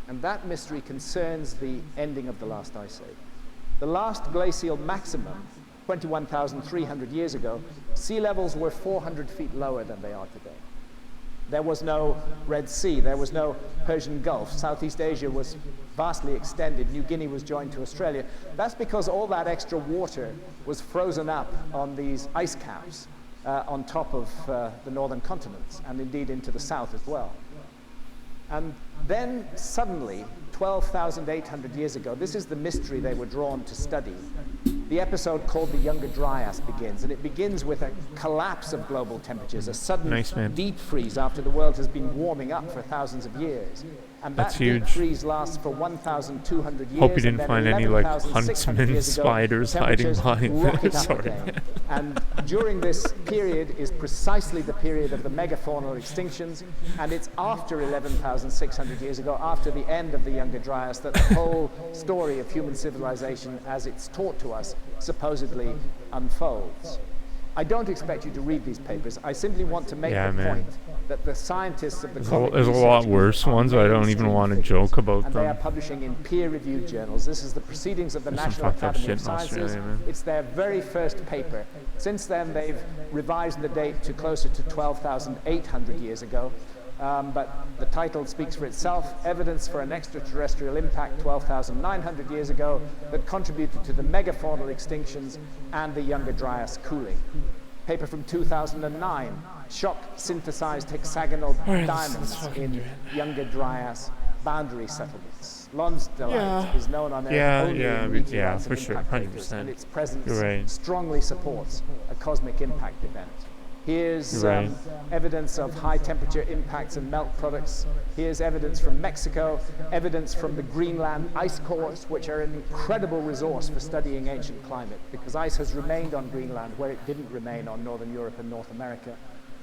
And that mystery concerns the ending of the last ice age. The last glacial maximum, 21,300 years ago, sea levels were 400 feet lower than they are today. There was no Red Sea, there was no Persian Gulf. Southeast Asia was vastly extended. New Guinea was joined to Australia. That's because all that extra water was frozen up on these ice caps on top of the northern continents, and indeed into the south as well. And then suddenly, 12,800 years ago, this is the mystery they were drawn to study. The episode called the Younger Dryas begins, and it begins with a collapse of global temperatures, a sudden deep freeze after the world has been warming up for thousands of years. And That's that huge. deep freeze lasts for 1,200 years. Hope you and didn't then find any like 11,600 huntsman years ago, spiders hiding temperatures behind rocket this. up Sorry. again. And during this period is precisely the period of the megafaunal extinctions, and it's after 11,600 years ago, after the end of the Younger Dryas, that the whole story of human civilization as it's taught to us supposedly unfolds. I don't expect you to read these papers. I simply want to make the point that the scientists of the There's a lot worse ones, but I don't even want to joke about and them. they are publishing in peer-reviewed journals. This is the Proceedings of the National Academy of Sciences. It's their very first paper. Since then, they've revised the date to closer to 12,800 years ago. But the title speaks for itself: Evidence for an Extraterrestrial Impact 12,900 years ago that contributed to the megafaunal extinctions and the Younger Dryas cooling. Paper from 2009, shock synthesized hexagonal diamonds in Younger Dryas boundary settlements. Lonsdaleite is known on Earth only in meteorites and for sure, impact papers, 100%. and its presence strongly supports a cosmic impact event. Here's Right. evidence of high temperature impacts and melt products. Here's evidence from Mexico, evidence from the Greenland ice cores, which are an incredible resource for studying ancient climate, because ice has remained on Greenland where it didn't remain on Northern Europe and North America.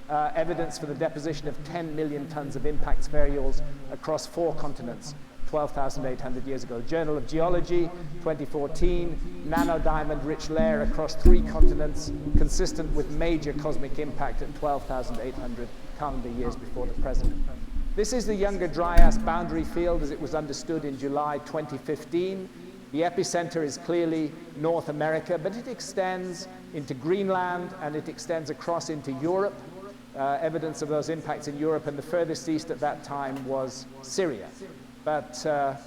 Evidence for the deposition of 10 million tons of impact spherules across 4 continents, 12,800 years ago. Journal of Geology, 2014, nanodiamond-rich layer across 3 continents, consistent with major cosmic impact at 12,800 calendar years before the present. This is the Younger Dryas boundary field as it was understood in July 2015. The epicenter is clearly North America, but it extends into Greenland and it extends across into Europe. Evidence of those impacts in Europe, and the furthest east at that time was Syria. But the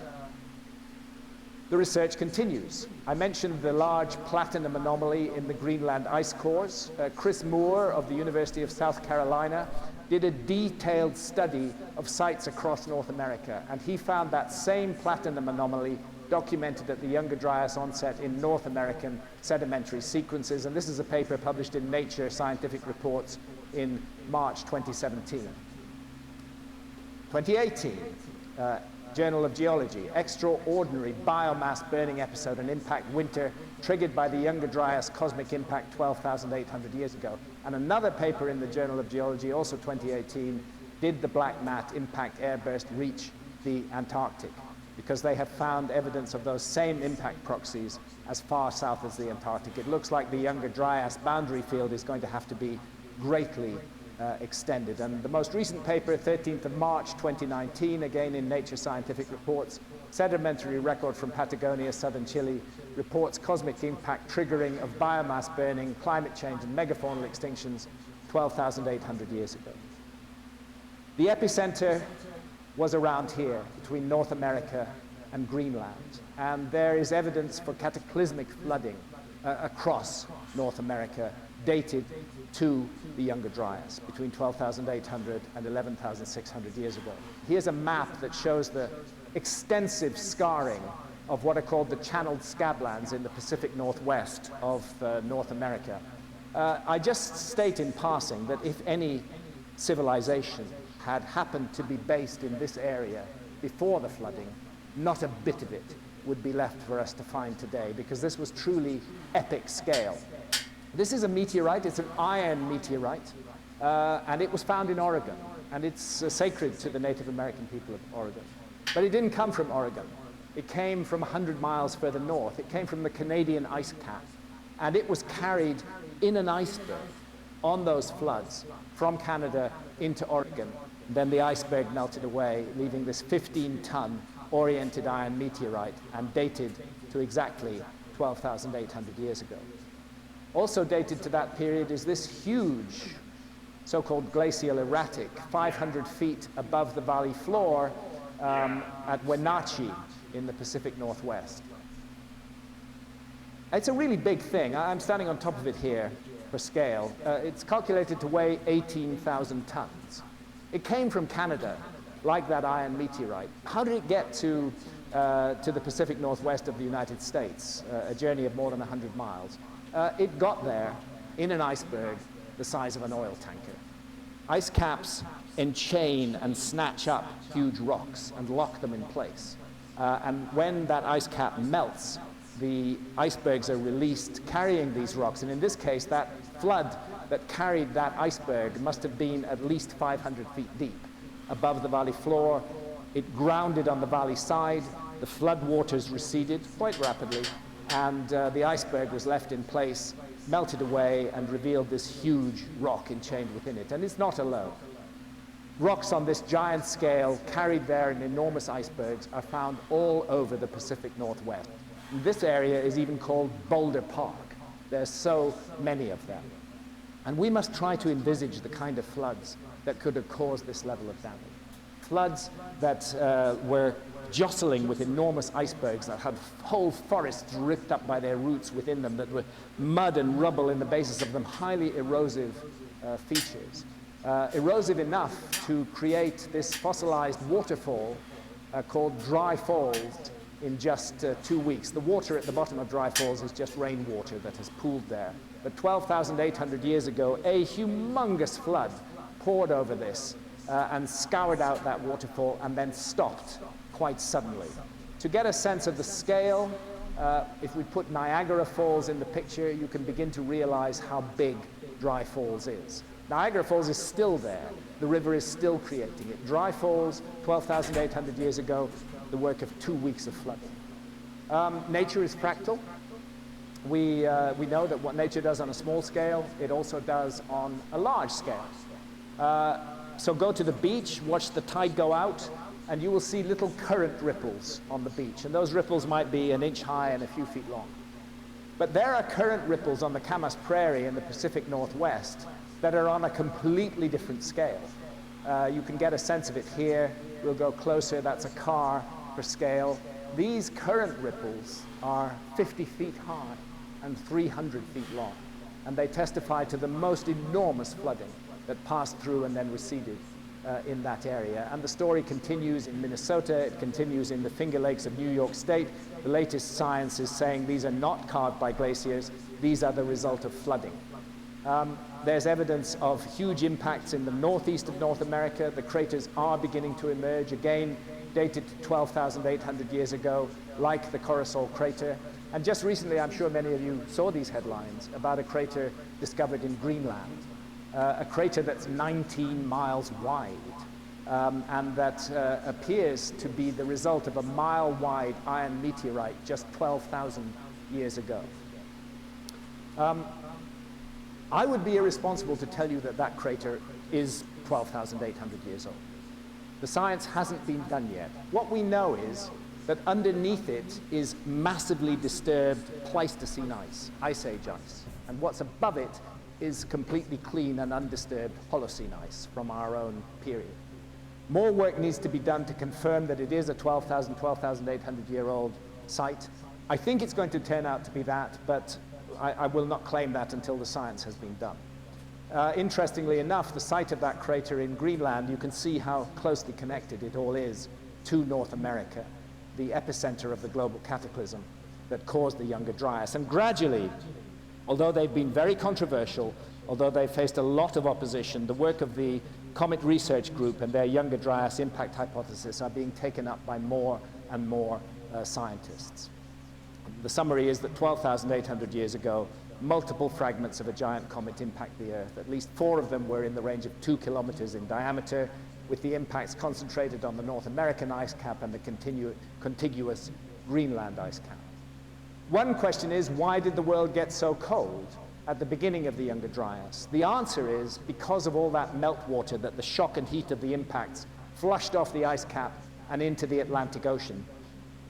research continues. I mentioned the large platinum anomaly in the Greenland ice cores. Chris Moore of the University of South Carolina did a detailed study of sites across North America, and he found that same platinum anomaly documented at the Younger Dryas onset in North American sedimentary sequences, and this is a paper published in Nature Scientific Reports in March 2017. 2018, Journal of Geology, extraordinary biomass burning episode and impact winter triggered by the Younger Dryas cosmic impact 12,800 years ago. And another paper in the Journal of Geology, also 2018, did the black mat impact airburst reach the Antarctic? Because they have found evidence of those same impact proxies as far south as the Antarctic. It looks like the Younger Dryas boundary field is going to have to be greatly extended. And the most recent paper, 13th of March 2019, again in Nature Scientific Reports, sedimentary record from Patagonia, southern Chile, reports cosmic impact triggering of biomass burning, climate change, and megafaunal extinctions 12,800 years ago. The epicenter was around here, between North America and Greenland. And there is evidence for cataclysmic flooding across North America, dated to the Younger Dryas, between 12,800 and 11,600 years ago. Here's a map that shows the extensive scarring of what are called the channeled scablands in the Pacific Northwest of North America. I just state in passing that if any civilization had happened to be based in this area before the flooding, not a bit of it would be left for us to find today, because this was truly epic scale. This is a meteorite, it's an iron meteorite, and it was found in Oregon, and it's sacred to the Native American people of Oregon. But it didn't come from Oregon. It came from 100 miles further north. It came from the Canadian ice cap, and it was carried in an iceberg on those floods from Canada into Oregon. Then the iceberg melted away, leaving this 15-ton oriented iron meteorite, and dated to exactly 12,800 years ago. Also dated to that period is this huge so-called glacial erratic, 500 feet above the valley floor at Wenatchee in the Pacific Northwest. It's a really big thing. I'm standing on top of it here for scale. It's calculated to weigh 18,000 tons. It came from Canada, like that iron meteorite. How did it get to the Pacific Northwest of the United States, a journey of more than 100 miles? It got there in an iceberg the size of an oil tanker. Ice caps enchain and snatch up huge rocks and lock them in place. And when that ice cap melts, the icebergs are released carrying these rocks. And in this case, that flood that carried that iceberg must have been at least 500 feet deep above the valley floor. It grounded on the valley side. The flood waters receded quite rapidly, and the iceberg was left in place, melted away, and revealed this huge rock enchained within it. And it's not alone. Rocks on this giant scale, carried there in enormous icebergs, are found all over the Pacific Northwest. And this area is even called Boulder Park. There's so many of them. And we must try to envisage the kind of floods that could have caused this level of damage. Floods that were jostling with enormous icebergs that had whole forests ripped up by their roots within them, that were mud and rubble in the basis of them, highly erosive features. Erosive enough to create this fossilized waterfall called dry falls in just 2 weeks. The water at the bottom of Dry Falls is just rainwater that has pooled there. But 12,800 years ago, a humongous flood poured over this and scoured out that waterfall and then stopped quite suddenly. To get a sense of the scale, if we put Niagara Falls in the picture, you can begin to realize how big Dry Falls is. Niagara Falls is still there. The river is still creating it. Dry Falls, 12,800 years ago, the work of 2 weeks of flooding. Nature is fractal. We know that what nature does on a small scale, it also does on a large scale. So go to the beach, watch the tide go out, and you will see little current ripples on the beach. And those ripples might be an inch high and a few feet long. But there are current ripples on the Camas Prairie in the Pacific Northwest that are on a completely different scale. You can get a sense of it here. We'll go closer. That's a car for scale. These current ripples are 50 feet high and 300 feet long. And they testify to the most enormous flooding that passed through and then receded in that area. And the story continues in Minnesota. It continues in the Finger Lakes of New York State. The latest science is saying these are not carved by glaciers. These are the result of flooding. There's evidence of huge impacts in the northeast of North America. The craters are beginning to emerge, again dated to 12,800 years ago, like the Corisol crater. And just recently, I'm sure many of you saw these headlines about a crater discovered in Greenland, a crater that's 19 miles wide, and that appears to be the result of a mile-wide iron meteorite just 12,000 years ago. I would be irresponsible to tell you that that crater is 12,800 years old. The science hasn't been done yet. What we know is that underneath it is massively disturbed Pleistocene ice, Ice Age ice. And what's above it is completely clean and undisturbed Holocene ice from our own period. More work needs to be done to confirm that it is a 12,800-year-old site. I think it's going to turn out to be that, but I will not claim that until the science has been done. Interestingly enough, the site of that crater in Greenland, you can see how closely connected it all is to North America, the epicenter of the global cataclysm that caused the Younger Dryas. And gradually, although they've been very controversial, although they've faced a lot of opposition, the work of the Comet Research Group and their Younger Dryas impact hypothesis are being taken up by more and more scientists. The summary is that 12,800 years ago, multiple fragments of a giant comet impact the Earth. At least 4 of them were in the range of 2 kilometers in diameter, with the impacts concentrated on the North American ice cap and the contiguous Greenland ice cap. One question is, why did the world get so cold at the beginning of the Younger Dryas? The answer is because of all that meltwater that the shock and heat of the impacts flushed off the ice cap and into the Atlantic Ocean,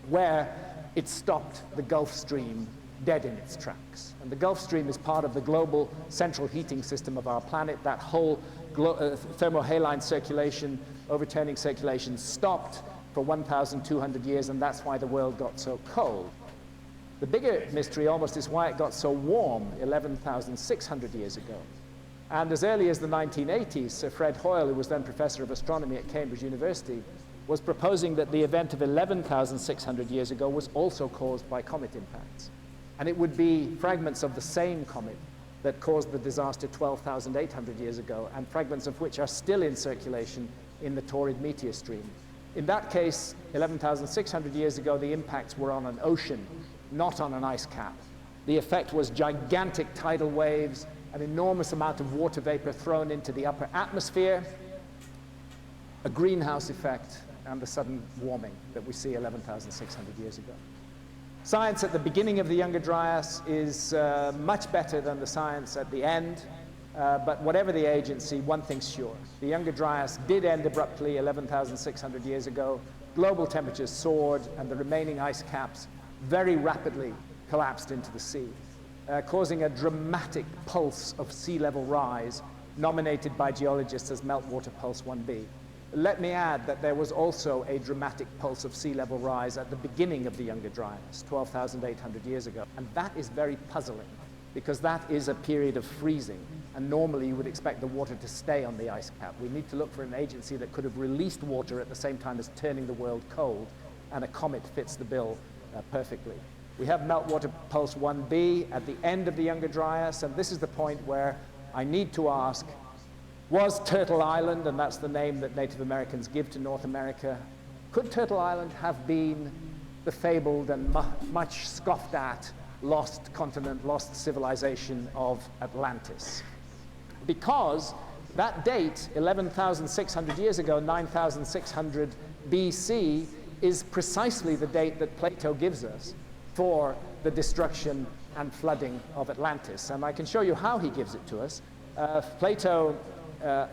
where it stopped the Gulf Stream dead in its tracks. And the Gulf Stream is part of the global central heating system of our planet. That whole thermohaline circulation, overturning circulation, stopped for 1,200 years, and that's why the world got so cold. The bigger mystery almost is why it got so warm 11,600 years ago. And as early as the 1980s, Sir Fred Hoyle, who was then professor of astronomy at Cambridge University, was proposing that the event of 11,600 years ago was also caused by comet impacts. And it would be fragments of the same comet that caused the disaster 12,800 years ago, and fragments of which are still in circulation in the torrid meteor stream. In that case, 11,600 years ago, the impacts were on an ocean, not on an ice cap. The effect was gigantic tidal waves, an enormous amount of water vapor thrown into the upper atmosphere, a greenhouse effect, and the sudden warming that we see 11,600 years ago. Science at the beginning of the Younger Dryas is much better than the science at the end, but whatever the agency, one thing's sure. The Younger Dryas did end abruptly 11,600 years ago. Global temperatures soared, and the remaining ice caps very rapidly collapsed into the sea, causing a dramatic pulse of sea level rise, nominated by geologists as Meltwater Pulse 1b. Let me add that there was also a dramatic pulse of sea level rise at the beginning of the Younger Dryas, 12,800 years ago. And that is very puzzling, because that is a period of freezing. And normally you would expect the water to stay on the ice cap. We need to look for an agency that could have released water at the same time as turning the world cold. and a comet fits the bill perfectly. We have meltwater pulse 1b at the end of the Younger Dryas, and this is the point where I need to ask, was Turtle Island, and that's the name that Native Americans give to North America, could Turtle Island have been the fabled and much scoffed at lost continent, lost civilization of Atlantis? Because that date, 11,600 years ago, 9,600 BC, is precisely the date that Plato gives us for the destruction and flooding of Atlantis. And I can show you how he gives it to us. Plato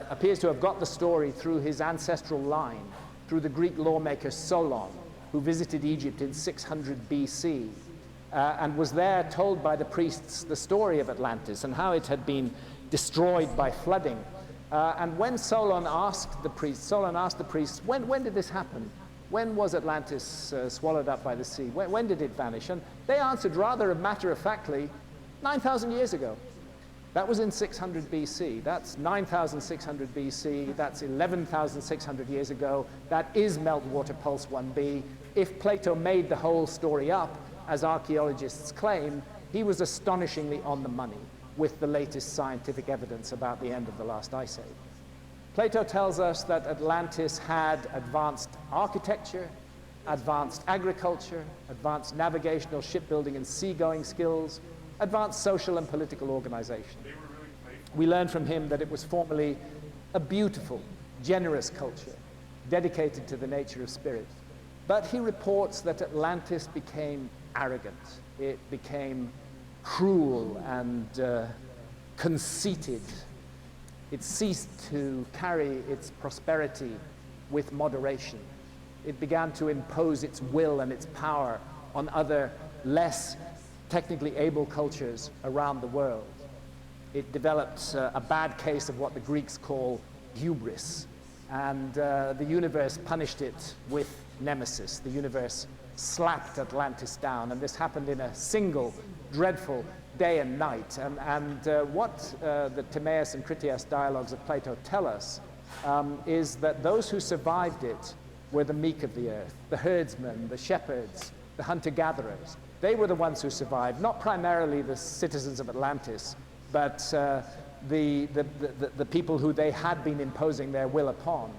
appears to have got the story through his ancestral line, through the Greek lawmaker Solon, who visited Egypt in 600 BC, and was there told by the priests the story of Atlantis and how it had been destroyed by flooding. And when Solon asked the priests, when did this happen? When was Atlantis swallowed up by the sea? When did it vanish? And they answered rather matter-of-factly, 9,000 years ago. That was in 600 BC. That's 9,600 BC. That's 11,600 years ago. That is meltwater pulse 1b. If Plato made the whole story up, as archaeologists claim, he was astonishingly on the money with the latest scientific evidence about the end of the last ice age. Plato tells us that Atlantis had advanced architecture, advanced agriculture, advanced navigational, shipbuilding, and seagoing skills, advanced social and political organization. We learn from him that it was formerly a beautiful, generous culture, dedicated to the nature of spirit. But he reports that Atlantis became arrogant. It became cruel and conceited. It ceased to carry its prosperity with moderation. It began to impose its will and its power on other less technically able cultures around the world. It developed a bad case of what the Greeks call hubris, and the universe punished it with nemesis. The universe slapped Atlantis down, and this happened in a single dreadful day and night. And what the Timaeus and Critias dialogues of Plato tell us is that those who survived it were the meek of the earth, the herdsmen, the shepherds, the hunter-gatherers. They were the ones who survived, not primarily the citizens of Atlantis, but the people who they had been imposing their will upon.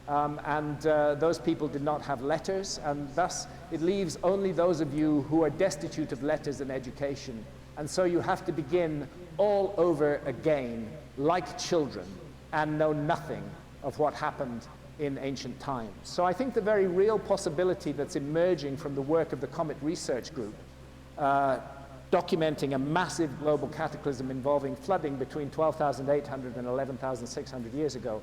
Those people did not have letters, and thus it leaves only those of you who are destitute of letters and education. And so you have to begin all over again, like children, and know nothing of what happened in ancient times. So I think the very real possibility that's emerging from the work of the Comet Research Group, documenting a massive global cataclysm involving flooding between 12,800 and 11,600 years ago,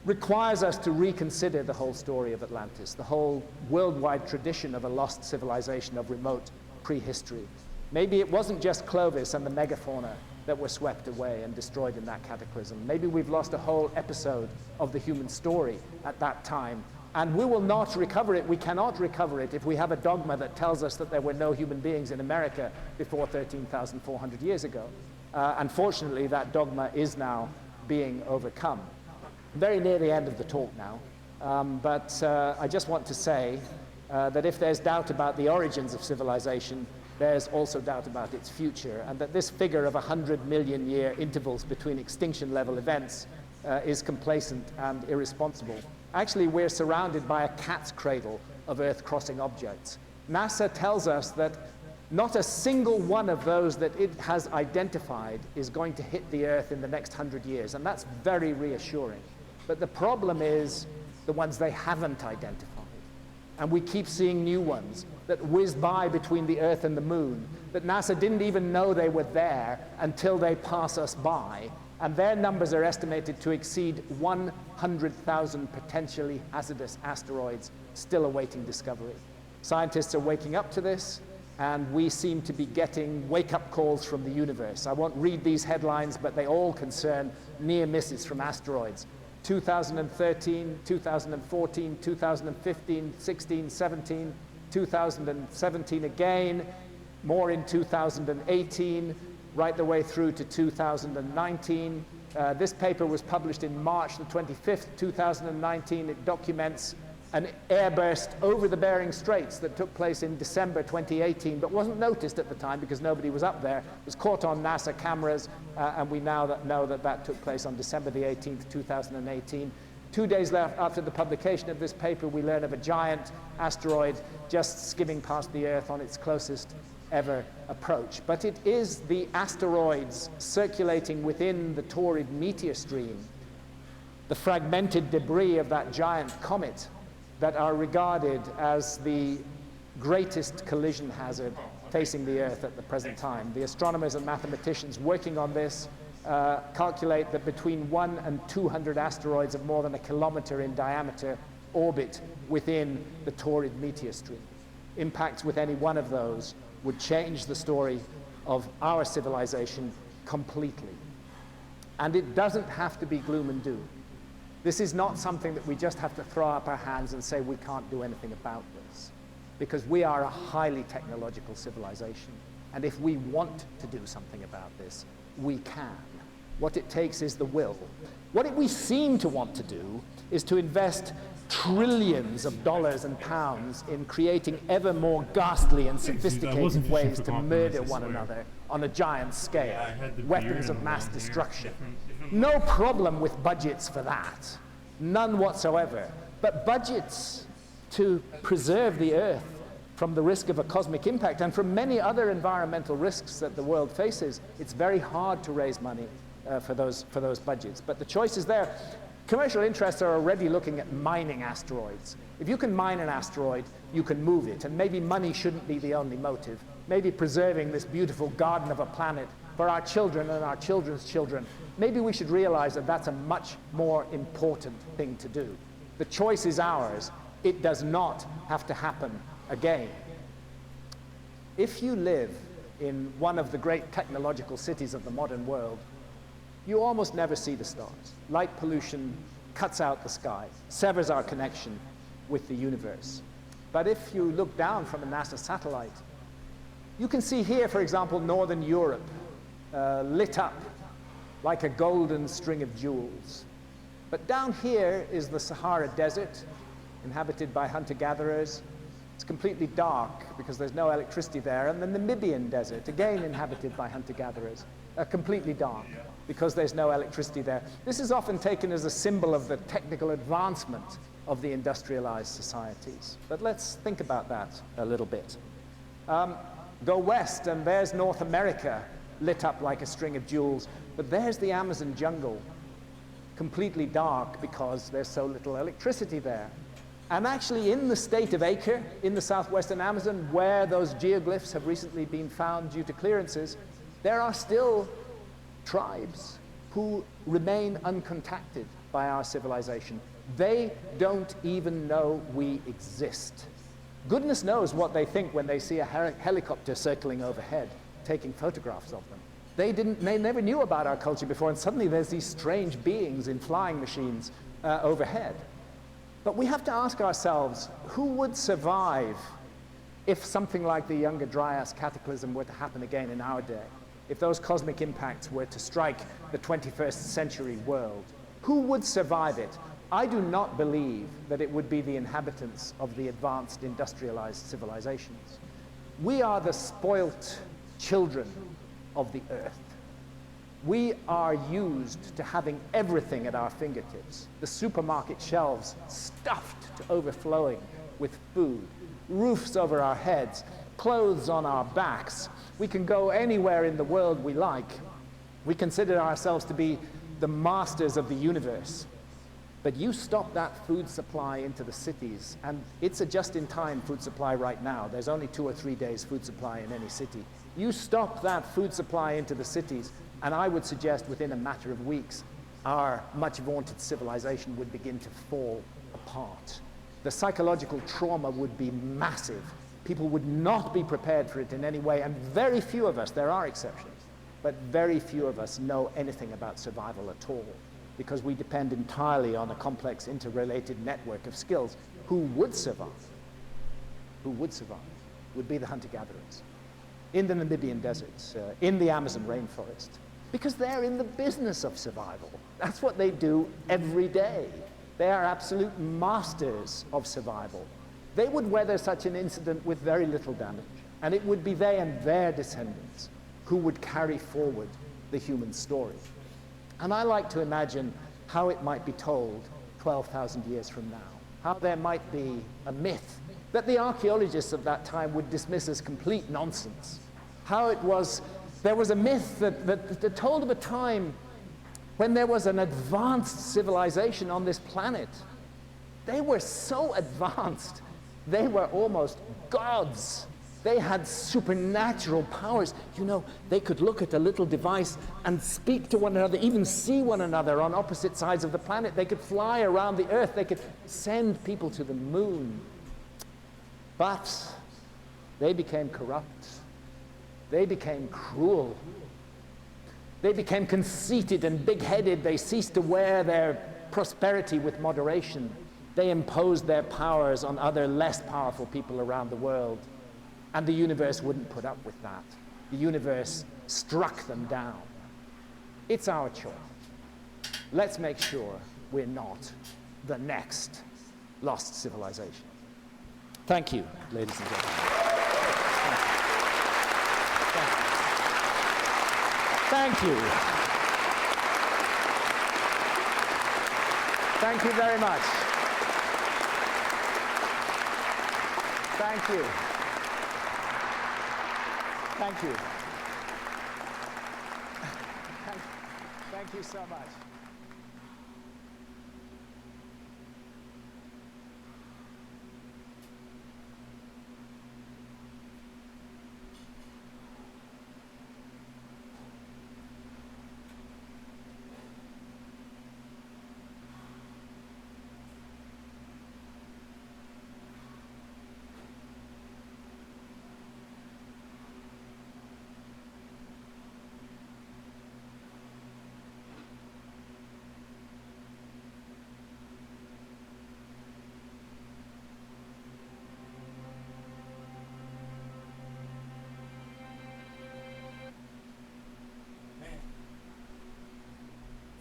requires us to reconsider the whole story of Atlantis, the whole worldwide tradition of a lost civilization of remote prehistory. Maybe it wasn't just Clovis and the megafauna that were swept away and destroyed in that cataclysm. Maybe we've lost a whole episode of the human story at that time, and we will not recover it. We cannot recover it if we have a dogma that tells us that there were no human beings in America before 13,400 years ago. Unfortunately, that dogma is now being overcome. Very near the end of the talk now, but I just want to say that if there's doubt about the origins of civilization, there's also doubt about its future, and that this figure of 100 million year intervals between extinction level events is complacent and irresponsible. Actually, we're surrounded by a cat's cradle of Earth-crossing objects. NASA tells us that not a single one of those that it has identified is going to hit the Earth in the next 100 years, and that's very reassuring. But the problem is the ones they haven't identified. And we keep seeing new ones that whiz by between the Earth and the Moon, that NASA didn't even know they were there until they pass us by. And their numbers are estimated to exceed 100,000 potentially hazardous asteroids still awaiting discovery. Scientists are waking up to this, and we seem to be getting wake-up calls from the universe. I won't read these headlines, but they all concern near misses from asteroids. 2013, 2014, 2015, 16, 17, 2017 again, more in 2018, right the way through to 2019. This paper was published in March the 25th, 2019. It documents an airburst over the Bering Straits that took place in December 2018, but wasn't noticed at the time because nobody was up there. It was caught on NASA cameras, and we now know that that took place on December the 18th, 2018. 2 days after the publication of this paper, we learn of a giant asteroid just skimming past the Earth on its closest ever approach. But it is the asteroids circulating within the Taurid meteor stream, the fragmented debris of that giant comet, that are regarded as the greatest collision hazard facing the Earth at the present time. The astronomers and mathematicians working on this calculate that between 1 and 200 asteroids of more than a kilometer in diameter orbit within the Taurid meteor stream. Impacts with any one of those would change the story of our civilization completely. And it doesn't have to be gloom and doom. This is not something that we just have to throw up our hands and say we can't do anything about this, because we are a highly technological civilization. And if we want to do something about this, we can. What it takes is the will. What we seem to want to do is to invest trillions of dollars and pounds in creating ever more ghastly and sophisticated ways to murder one another on a giant scale, weapons of mass destruction. No problem with budgets for that, none whatsoever. But budgets to preserve the Earth from the risk of a cosmic impact and from many other environmental risks that the world faces, it's very hard to raise money for those budgets. But the choice is there. Commercial interests are already looking at mining asteroids. If you can mine an asteroid, you can move it, and maybe money shouldn't be the only motive. Maybe preserving this beautiful garden of a planet for our children and our children's children, maybe we should realize that that's a much more important thing to do. The choice is ours. It does not have to happen again. If you live in one of the great technological cities of the modern world, you almost never see the stars. Light pollution cuts out the sky, severs our connection with the universe. But if you look down from a NASA satellite, you can see here, for example, northern Europe lit up like a golden string of jewels. But down here is the Sahara Desert, inhabited by hunter-gatherers. It's completely dark because there's no electricity there. And the Namibian Desert, again inhabited by hunter-gatherers, completely dark because there's no electricity there. This is often taken as a symbol of the technical advancement of the industrialized societies. But let's think about that a little bit. Go west, and there's North America lit up like a string of jewels. But there's the Amazon jungle, completely dark because there's so little electricity there. And actually in the state of Acre, in the southwestern Amazon, where those geoglyphs have recently been found due to clearances, there are still tribes who remain uncontacted by our civilization. They don't even know we exist. Goodness knows what they think when they see a helicopter circling overhead, taking photographs of them. They never knew about our culture before, and suddenly there's these strange beings in flying machines overhead. But we have to ask ourselves, who would survive if something like the Younger Dryas cataclysm were to happen again in our day? If those cosmic impacts were to strike the 21st century world, who would survive it? I do not believe that it would be the inhabitants of the advanced industrialized civilizations. We are the spoilt children of the earth. We are used to having everything at our fingertips. The supermarket shelves stuffed to overflowing with food, roofs over our heads, clothes on our backs. We can go anywhere in the world we like. We consider ourselves to be the masters of the universe. But you stop that food supply into the cities, and it's a just-in-time food supply right now. There's only 2 or 3 days food supply in any city. You stop that food supply into the cities, and I would suggest within a matter of weeks, our much-vaunted civilization would begin to fall apart. The psychological trauma would be massive. People would not be prepared for it in any way, and very few of us, there are exceptions, but very few of us know anything about survival at all, because we depend entirely on a complex interrelated network of skills. Who would survive? Who would survive? Would be the hunter-gatherers in the Namibian deserts, in the Amazon rainforest, because they're in the business of survival. That's what they do every day. They are absolute masters of survival. They would weather such an incident with very little damage, and it would be they and their descendants who would carry forward the human story. And I like to imagine how it might be told 12,000 years from now, how there might be a myth that the archaeologists of that time would dismiss as complete nonsense. How there was a myth that told of a time when there was an advanced civilization on this planet. They were so advanced, they were almost gods. They had supernatural powers. You know, they could look at a little device and speak to one another, even see one another on opposite sides of the planet. They could fly around the earth. They could send people to the moon. But they became corrupt. They became cruel. They became conceited and big-headed. They ceased to wear their prosperity with moderation. They imposed their powers on other less powerful people around the world. And the universe wouldn't put up with that. The universe struck them down. It's our choice. Let's make sure we're not the next lost civilization. Thank you, ladies and gentlemen. Thank you. Thank you very much. Thank you. Thank you. Thank you so much.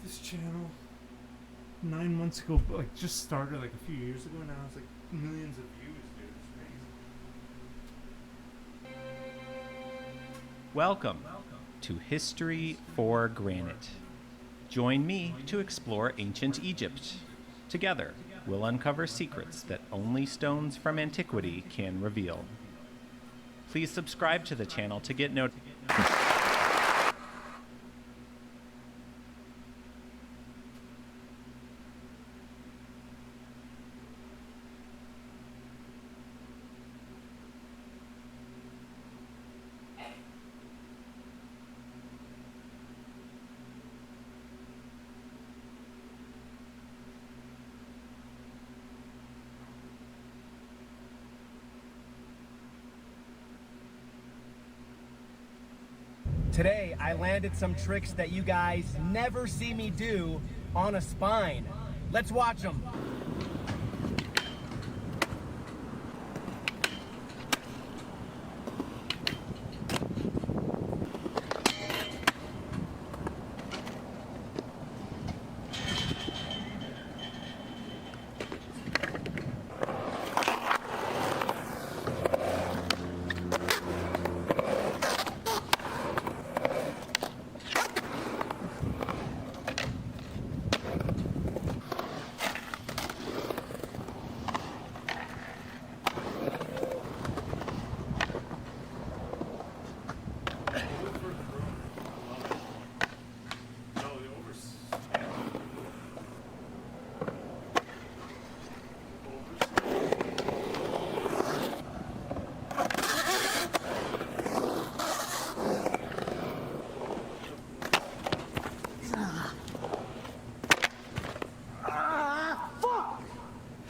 This channel 9 months ago, like, just started like a few years ago. Now it's like millions of views, dude. It's crazy. Welcome to History for Granite. Join me to explore ancient Egypt. Together, we'll uncover secrets that only stones from antiquity can reveal. Please subscribe to the channel to get notifications. Today, I landed some tricks that you guys never see me do on a spine. Let's watch them.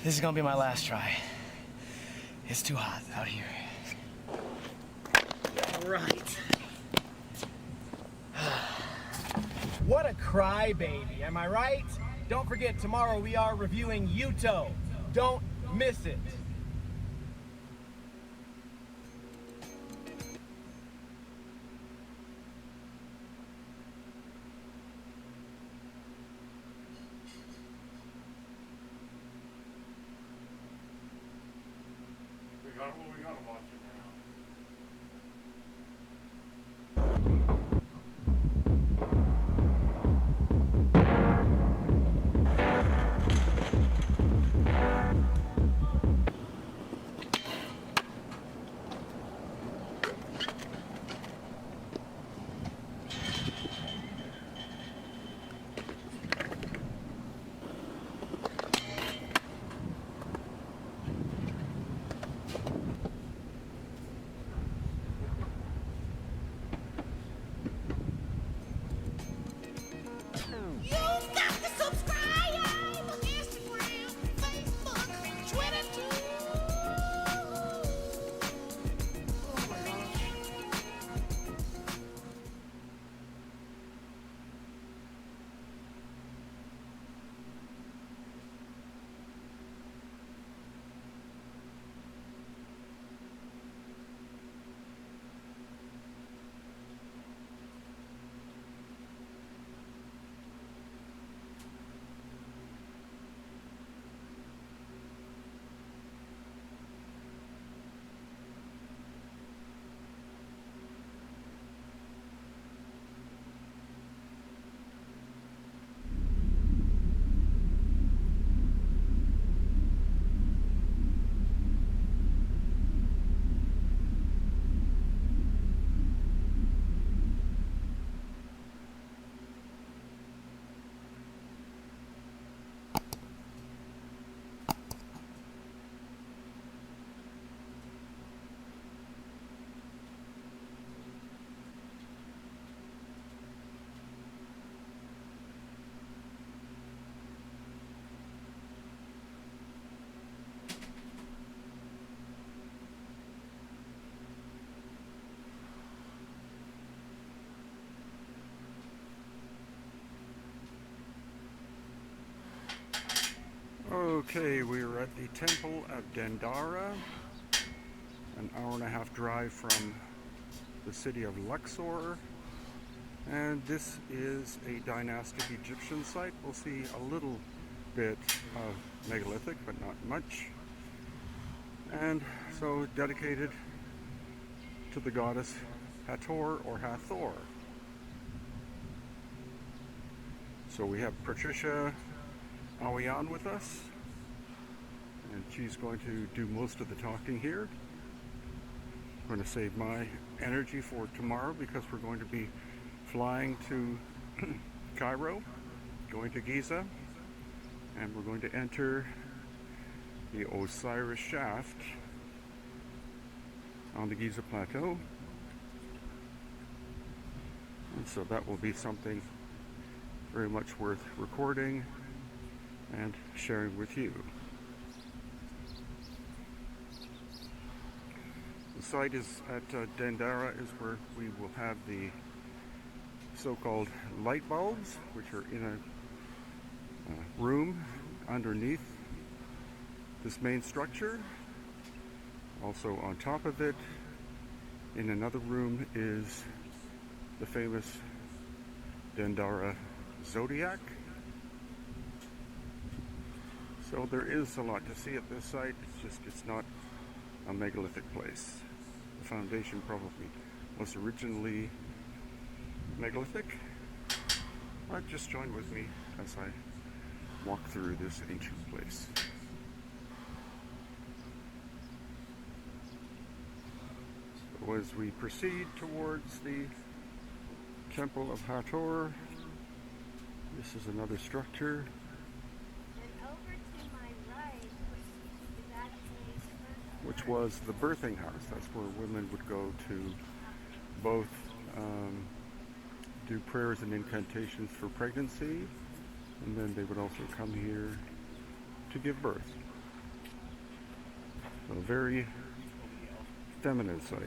This is gonna be my last try. It's too hot out here. All right. What a crybaby, am I right? Don't forget, tomorrow we are reviewing Yuto. Don't miss it. we gotta watch it now. You've got to subscribe! Instagram, Facebook, Twitter too! Oh my gosh. Okay, we're at the Temple of Dendara, an hour and a half drive from the city of Luxor, and this is a dynastic Egyptian site. We'll see a little bit of megalithic, but not much, and so dedicated to the goddess Hathor or Hathor. So we have Patricia Awian with us, and she's going to do most of the talking here. I'm going to save my energy for tomorrow because we're going to be flying to Cairo, going to Giza, and we're going to enter the Osiris shaft on the Giza plateau, and so that will be something very much worth recording and sharing with you. The site is at Dendara, is where we will have the so-called light bulbs, which are in a room underneath this main structure. Also on top of it, in another room, is the famous Dendara zodiac. So there is a lot to see at this site. It's not a megalithic place. The foundation probably was originally megalithic, but just join with me as I walk through this ancient place. So as we proceed towards the Temple of Hathor, this is another structure. Which was the birthing house. That's where women would go to both do prayers and incantations for pregnancy, and then they would also come here to give birth. So a very feminine site.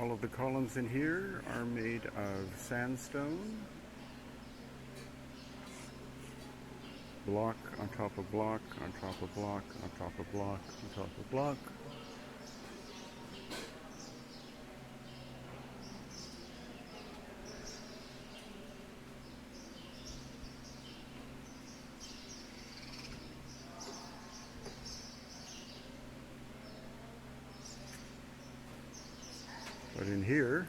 All of the columns in here are made of sandstone. Block on top of block, on top of block, on top of block, on top of block. But in here,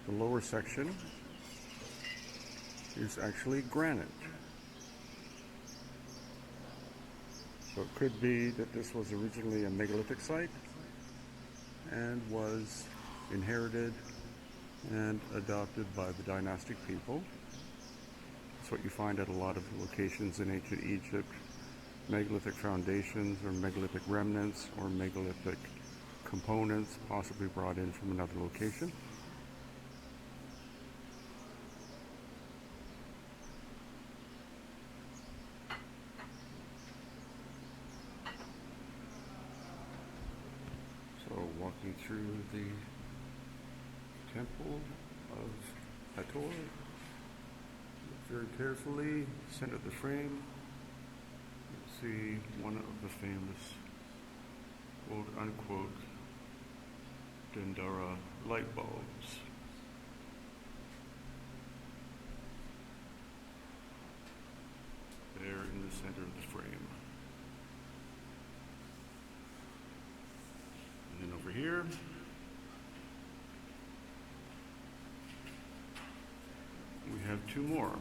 the lower section is actually granite. So it could be that this was originally a megalithic site and was inherited and adopted by the dynastic people. That's what you find at a lot of locations in ancient Egypt. Megalithic foundations or megalithic remnants or megalithic components possibly brought in from another location. So walking through the temple of Hathor, look very carefully, center the frame. See one of the famous quote-unquote Dendara light bulbs. There in the center of the frame. And then over here, we have two more.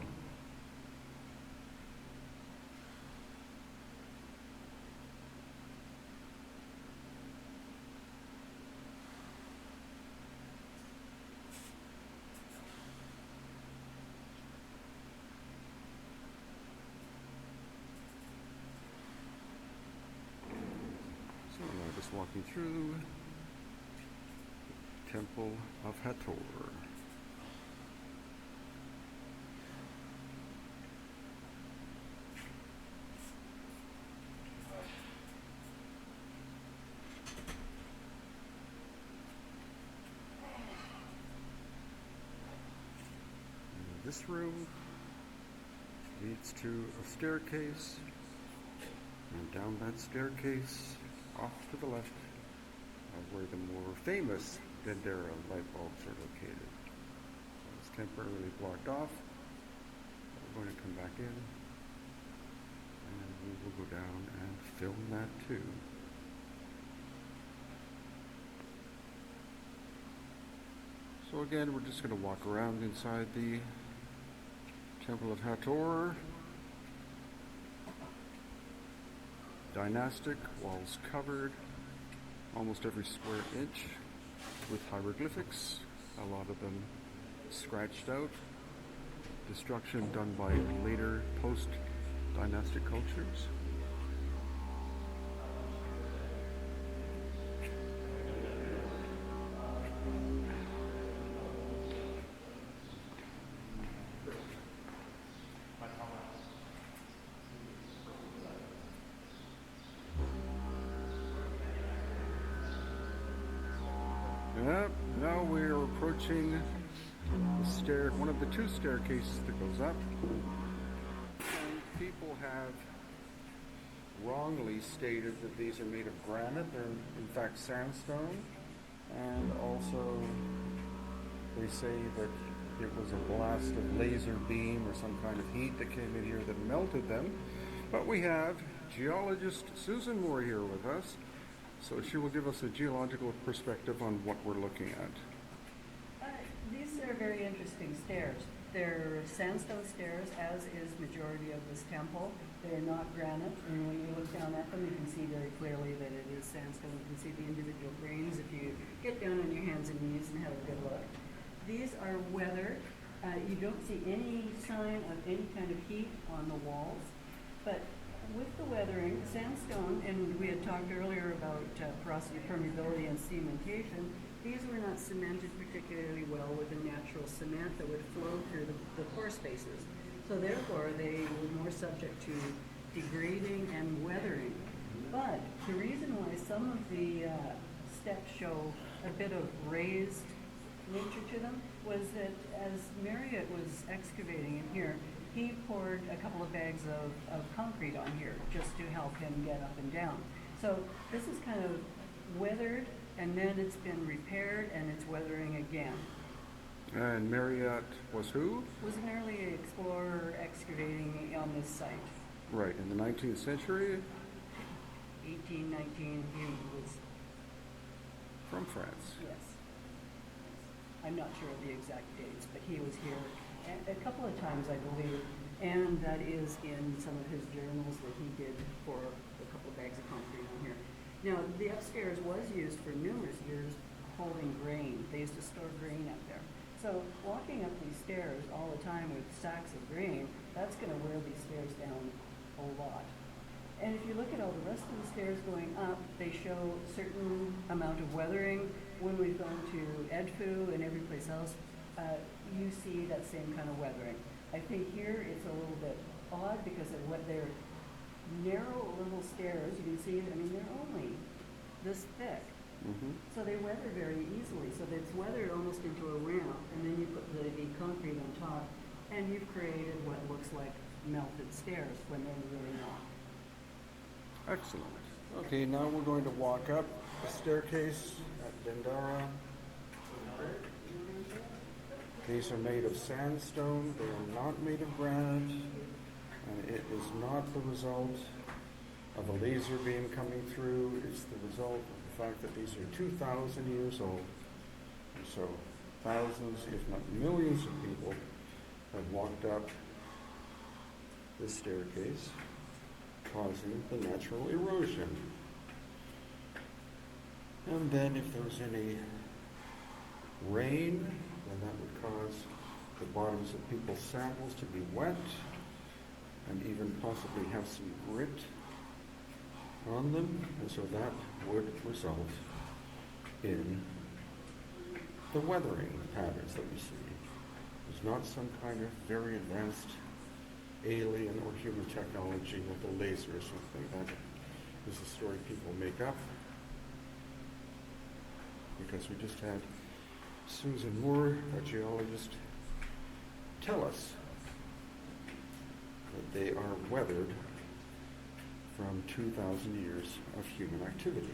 Just walking through the Temple of Hathor. And this room leads to a staircase, and down that staircase off to the left where the more famous Dendera light bulbs are located. It's temporarily blocked off. We're going to come back in and we will go down and film that too. So again, we're just going to walk around inside the Temple of Hathor. Dynastic, walls covered, almost every square inch with hieroglyphics, a lot of them scratched out. Destruction done by later post-dynastic cultures. Yep, now we're approaching the one of the two staircases that goes up. And people have wrongly stated that these are made of granite. They're in fact sandstone. And also they say that it was a blast of laser beam or some kind of heat that came in here that melted them. But we have geologist Susan Moore here with us. So she will give us a geological perspective on what we're looking at. These are very interesting stairs. They're sandstone stairs, as is majority of this temple. They're not granite, and when you look down at them, you can see very clearly that it is sandstone. You can see the individual grains if you get down on your hands and knees and have a good look. These are weathered. You don't see any sign of any kind of heat on the walls, but with the weathering, sandstone, and we had talked earlier about porosity, permeability, and cementation, these were not cemented particularly well with a natural cement that would flow through the pore spaces. So therefore, they were more subject to degrading and weathering. But the reason why some of the steps show a bit of raised nature to them was that as Marriott was excavating in here, he poured a couple of bags of concrete on here just to help him get up and down. So this is kind of weathered, and then it's been repaired, and it's weathering again. And Marriott was who? Was an early explorer excavating on this site. Right, in the 19th century? 1819, he was, From France. yes. I'm not sure of the exact dates, but he was here a couple of times, I believe, and that is in some of his journals that he did for a couple of bags of concrete on here. Now, the upstairs was used for numerous years holding grain. They used to store grain up there. So walking up these stairs all the time with sacks of grain, that's going to wear these stairs down a lot. And if you look at all the rest of the stairs going up, they show a certain amount of weathering. When we've gone to Edfu and every place else, you see that same kind of weathering. I think here it's a little bit odd because of what they're narrow little stairs. You can see, I mean, they're only this thick. Mm-hmm. So they weather very easily. So it's weathered almost into a ramp, and then you put the concrete on top, and you've created what looks like melted stairs when they're really not. Excellent. Okay, now we're going to walk up the staircase at Dendara. These are made of sandstone. They are not made of granite, and it is not the result of a laser beam coming through. It's the result of the fact that these are 2,000 years old. And so thousands, if not millions of people have walked up this staircase, causing the natural erosion. And then if there was any rain, then that would cause the bottoms of people's sandals to be wet and even possibly have some grit on them, and so that would result in the weathering patterns that we see. There's not some kind of very advanced alien or human technology with a laser or something. That is a story people make up, because we just had Susan Moore, a geologist, tell us that they are weathered from 2,000 years of human activity.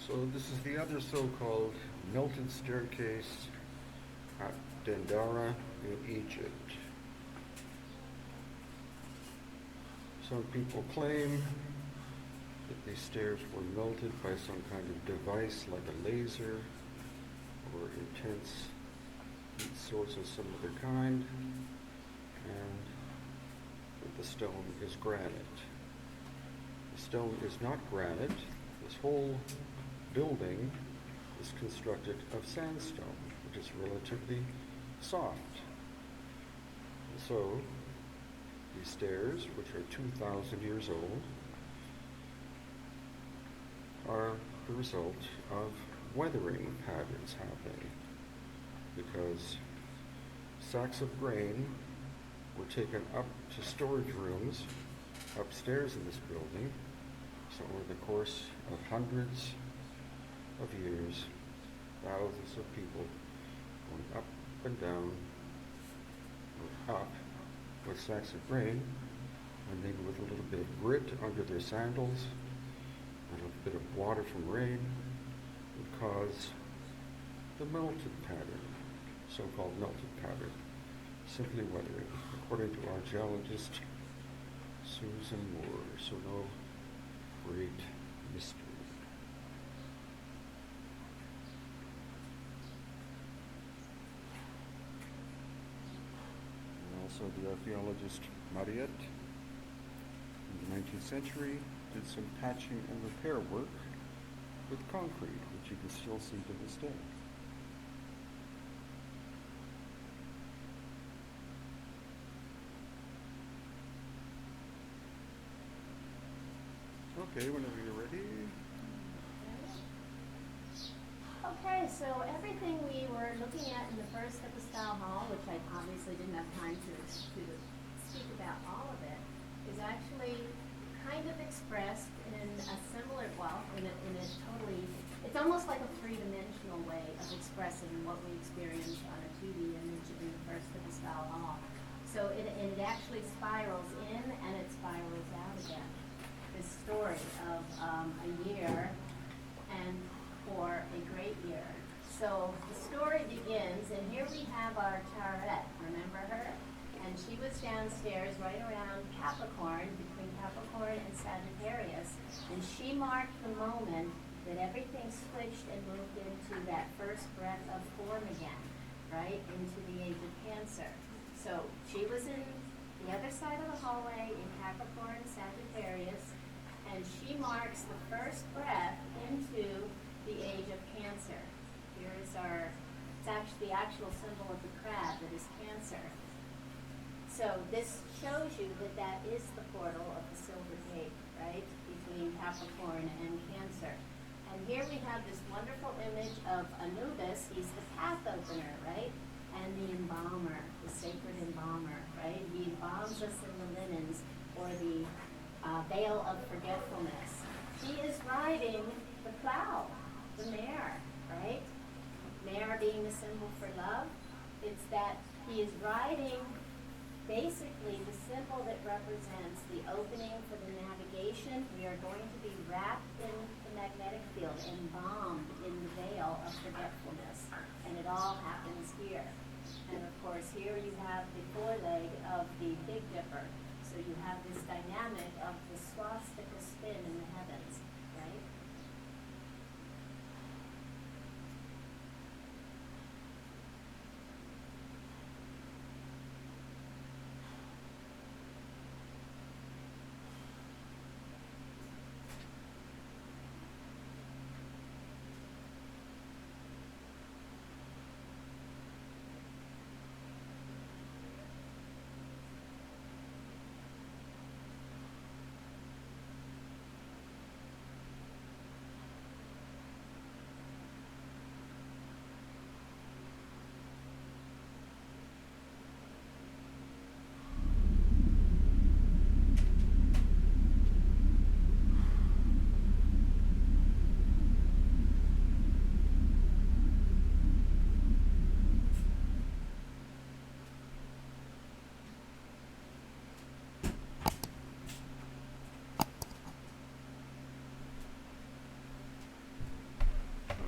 So this is the other so-called melted staircase at Dendara in Egypt. Some people claim that these stairs were melted by some kind of device like a laser or intense heat source of some other kind, and that the stone is granite. The stone is not granite. This whole building is constructed of sandstone, which is relatively soft. And so, these stairs, which are 2,000 years old, are the result of weathering patterns happening, because sacks of grain were taken up to storage rooms upstairs in this building. So over the course of hundreds of years, thousands of people going up and down, or up with sacks of grain, and maybe with a little bit of grit under their sandals, and a bit of water from rain, would cause the melted pattern, so-called melted pattern, simply weathering, according to our geologist, Susan Moore. So no great mystery. Also, the archaeologist Mariette in the 19th century did some patching and repair work with concrete, which you can still see to this day. Okay, whenever you're ready. Okay, so everything we were looking at in the first of the style hall, which I obviously didn't have time to speak about all of it, is actually kind of expressed in a similar, well, in a totally, it's almost like a three-dimensional way of expressing what we experienced on a 2D image in the first of the style hall. So it actually spirals in and it spirals out again. This story of a year and for a great year. So the story begins, and here we have our Charette, remember her? And she was downstairs right around Capricorn, between Capricorn and Sagittarius, and she marked the moment that everything switched and moved into that first breath of form again, right, into the age of Cancer. So she was in the other side of the hallway in Capricorn, Sagittarius, and she marks the first breath into the age of Cancer. Here is it's actually the actual symbol of the crab that is Cancer. So this shows you that that is the portal of the Silver Gate, right, between Capricorn and Cancer. And here we have this wonderful image of Anubis. He's the path opener, right, and the embalmer, the sacred embalmer, right? He embalms us in the linens or the veil of forgetfulness. He is riding the plow, the mare, right? Mare being the symbol for love. It's that he is riding basically the symbol that represents the opening for the navigation. We are going to be wrapped in the magnetic field, embalmed in the veil of forgetfulness. And it all happens here. And of course, here you have the foreleg of the Big Dipper. So you have this dynamic of the swastika spin in the heavens, right?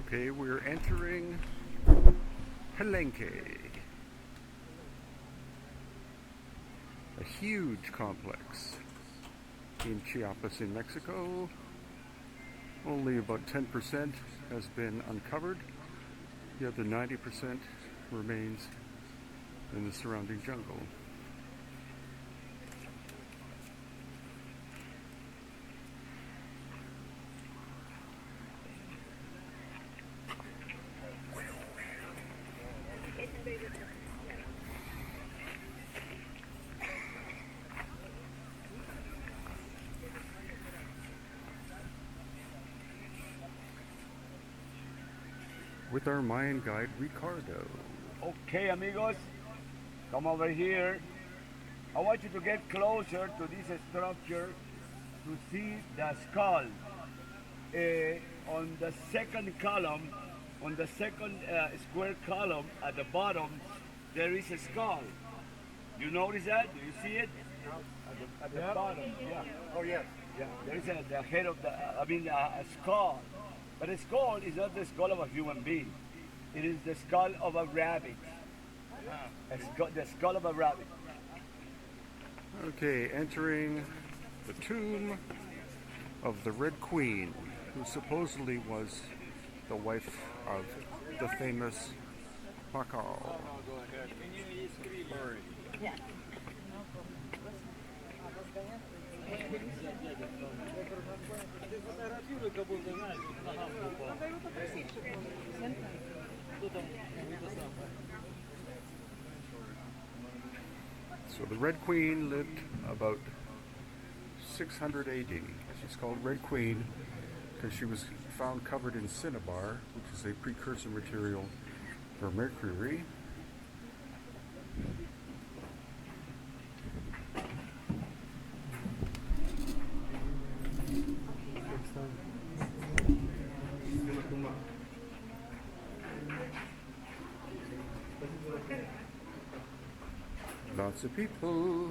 Okay, we're entering Palenque, a huge complex in Chiapas in Mexico. Only about 10% has been uncovered. The other 90% remains in the surrounding jungle. With our Mayan guide, Ricardo. Okay, amigos, come over here. I want you to get closer to this structure to see the skull. On the second column, on the second square column at the bottom, there is a skull. You notice that? Do you see it? At the bottom, yeah. Oh, yes. Yeah, there is the head of a skull. But a skull is not the skull of a human being. It is the skull of a rabbit. The skull of a rabbit. Okay, entering the tomb of the Red Queen, who supposedly was the wife of the famous Pacal. So the Red Queen lived about 600 AD. She's called Red Queen because she was found covered in cinnabar, which is a precursor material for mercury. Lots of people.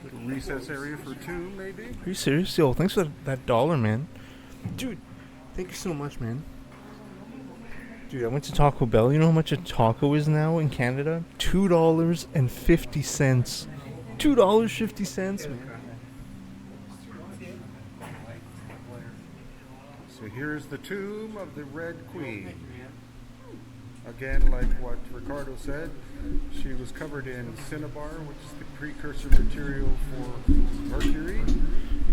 Little recess area for two, maybe? Are you serious? Yo, thanks for that dollar, man. Dude, thank you so much, man. Dude, I went to Taco Bell. You know how much a taco is now in Canada? $2.50. $2.50, man. So here's the tomb of the Red Queen. Again, like what Ricardo said, she was covered in cinnabar, which is the precursor material for mercury.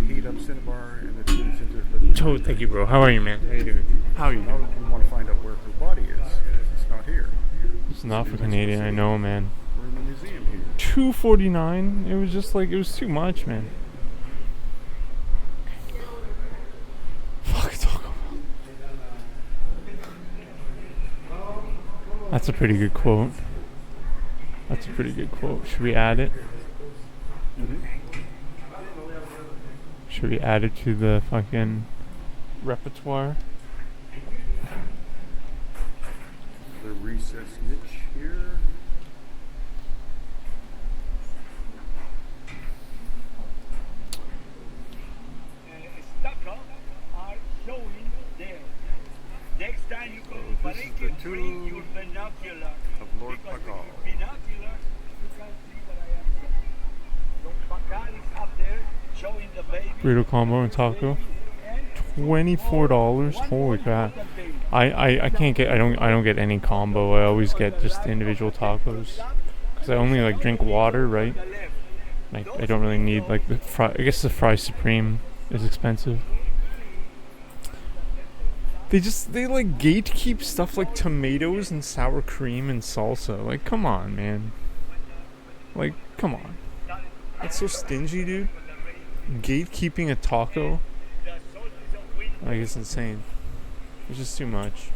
You heat up cinnabar and it turns into liquid. Oh, thank you, bro. How are you, man? How you doing? How are you? Now we want to find out where her body is. It's not here. It's not for Canadian, I know, man. We're in the museum here. $2.49. It was just like, it was too much, man. Fuck Taco Bell. That's a pretty good quote. That's a pretty good quote. Should we add it? Should we add it to the fucking repertoire? The recess niche here. Stucco are showing there. Next time you go to This is the Palenque, bring tomb your binocular. of Lord Because with Pagal. your binocular, you can see what I am saying. So Pagal is up there showing the baby. Burrito combo and taco. $24. Holy crap. I can't get I don't get any combo. I always get just the individual tacos. Cause I only like drink water, right? Like I don't really need like the fry. I guess the fry supreme is expensive. They like gatekeep stuff like tomatoes and sour cream and salsa. Like come on, man. Like come on. That's so stingy, dude. Gatekeeping a taco. Like it's insane. It's just too much.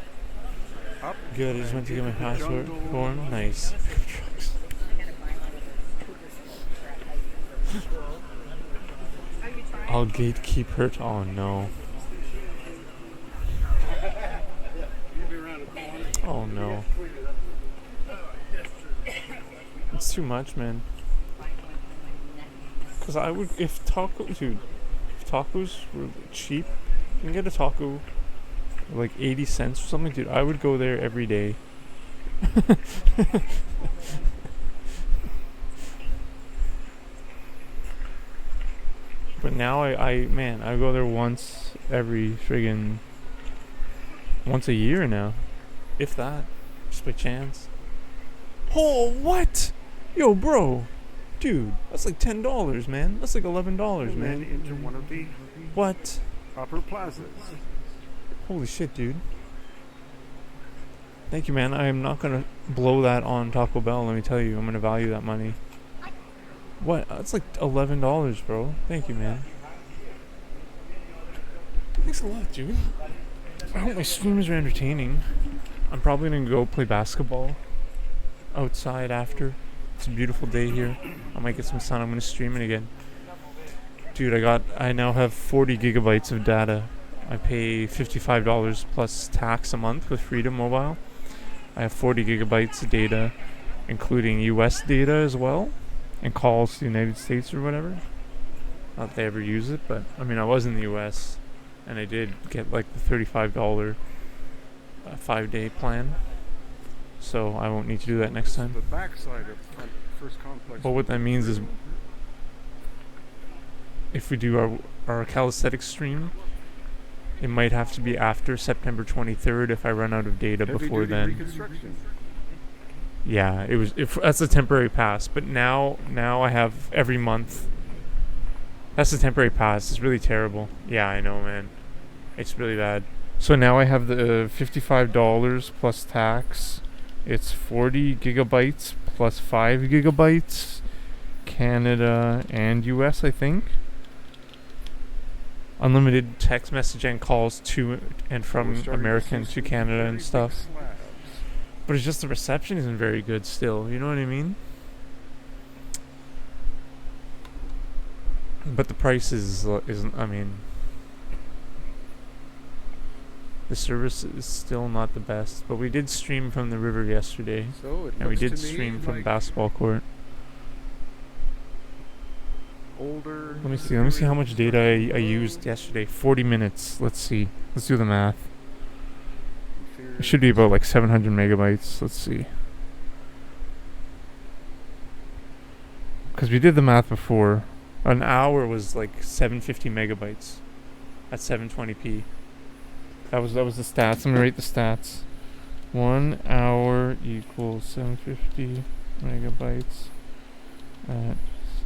Up Good, I just went to get my passport jungle. form. Nice. I'll gatekeep her. Oh no. Oh no. It's too much, man. Cause I would, if tacos were cheap, you can get a taco for like 80 cents or something, dude. I would go there every day. But now I go there once a year now, if that, just by chance. Oh, what? Yo, bro, dude, that's like $10, man. That's like $11, And then man. into one of the What? upper plazas. Holy shit, dude. Thank you, man. I am not gonna blow that on Taco Bell. Let me tell you, I'm gonna value that money. What? That's like $11, bro. Thank you, man. Thanks a lot, dude. I hope my streams are entertaining. I'm probably gonna go play basketball outside after. It's a beautiful day here. I might get some sun. I'm gonna stream it again. Dude, I now have 40 gigabytes of data. I pay $55 plus tax a month with Freedom Mobile. I have 40 gigabytes of data, including US data as well, and calls to the United States or whatever. Not that they ever use it, but I mean, I was in the US, and I did get like the $35 5-day plan. So I won't need to do that next time. The backside of First Complex. But what that means is, if we do our calisthenics stream, It might have to be after September 23rd if I run out of data before Heavy-duty then. reconstruction. Yeah, that's a temporary pass, but now I have every month. That's the temporary pass. It's really terrible. Yeah, I know, man. It's really bad. So now I have the $55 plus tax. It's 40 gigabytes plus 5 gigabytes. Canada and US, I think. Unlimited text message and calls to and from American to Canada and stuff. But it's just the reception isn't very good still, you know what I mean? But the price isn't, I mean, the service is still not the best. But we did stream from the river yesterday. So and we did stream from the basketball court. Older. Let me see how much data I used yesterday. 40 minutes. Let's see. Let's do the math. It should be about like 700 megabytes. Let's see. Because we did the math before. An hour was like 750 megabytes at 720p. That was the stats. I'm gonna rate the stats. 1 hour equals 750 megabytes at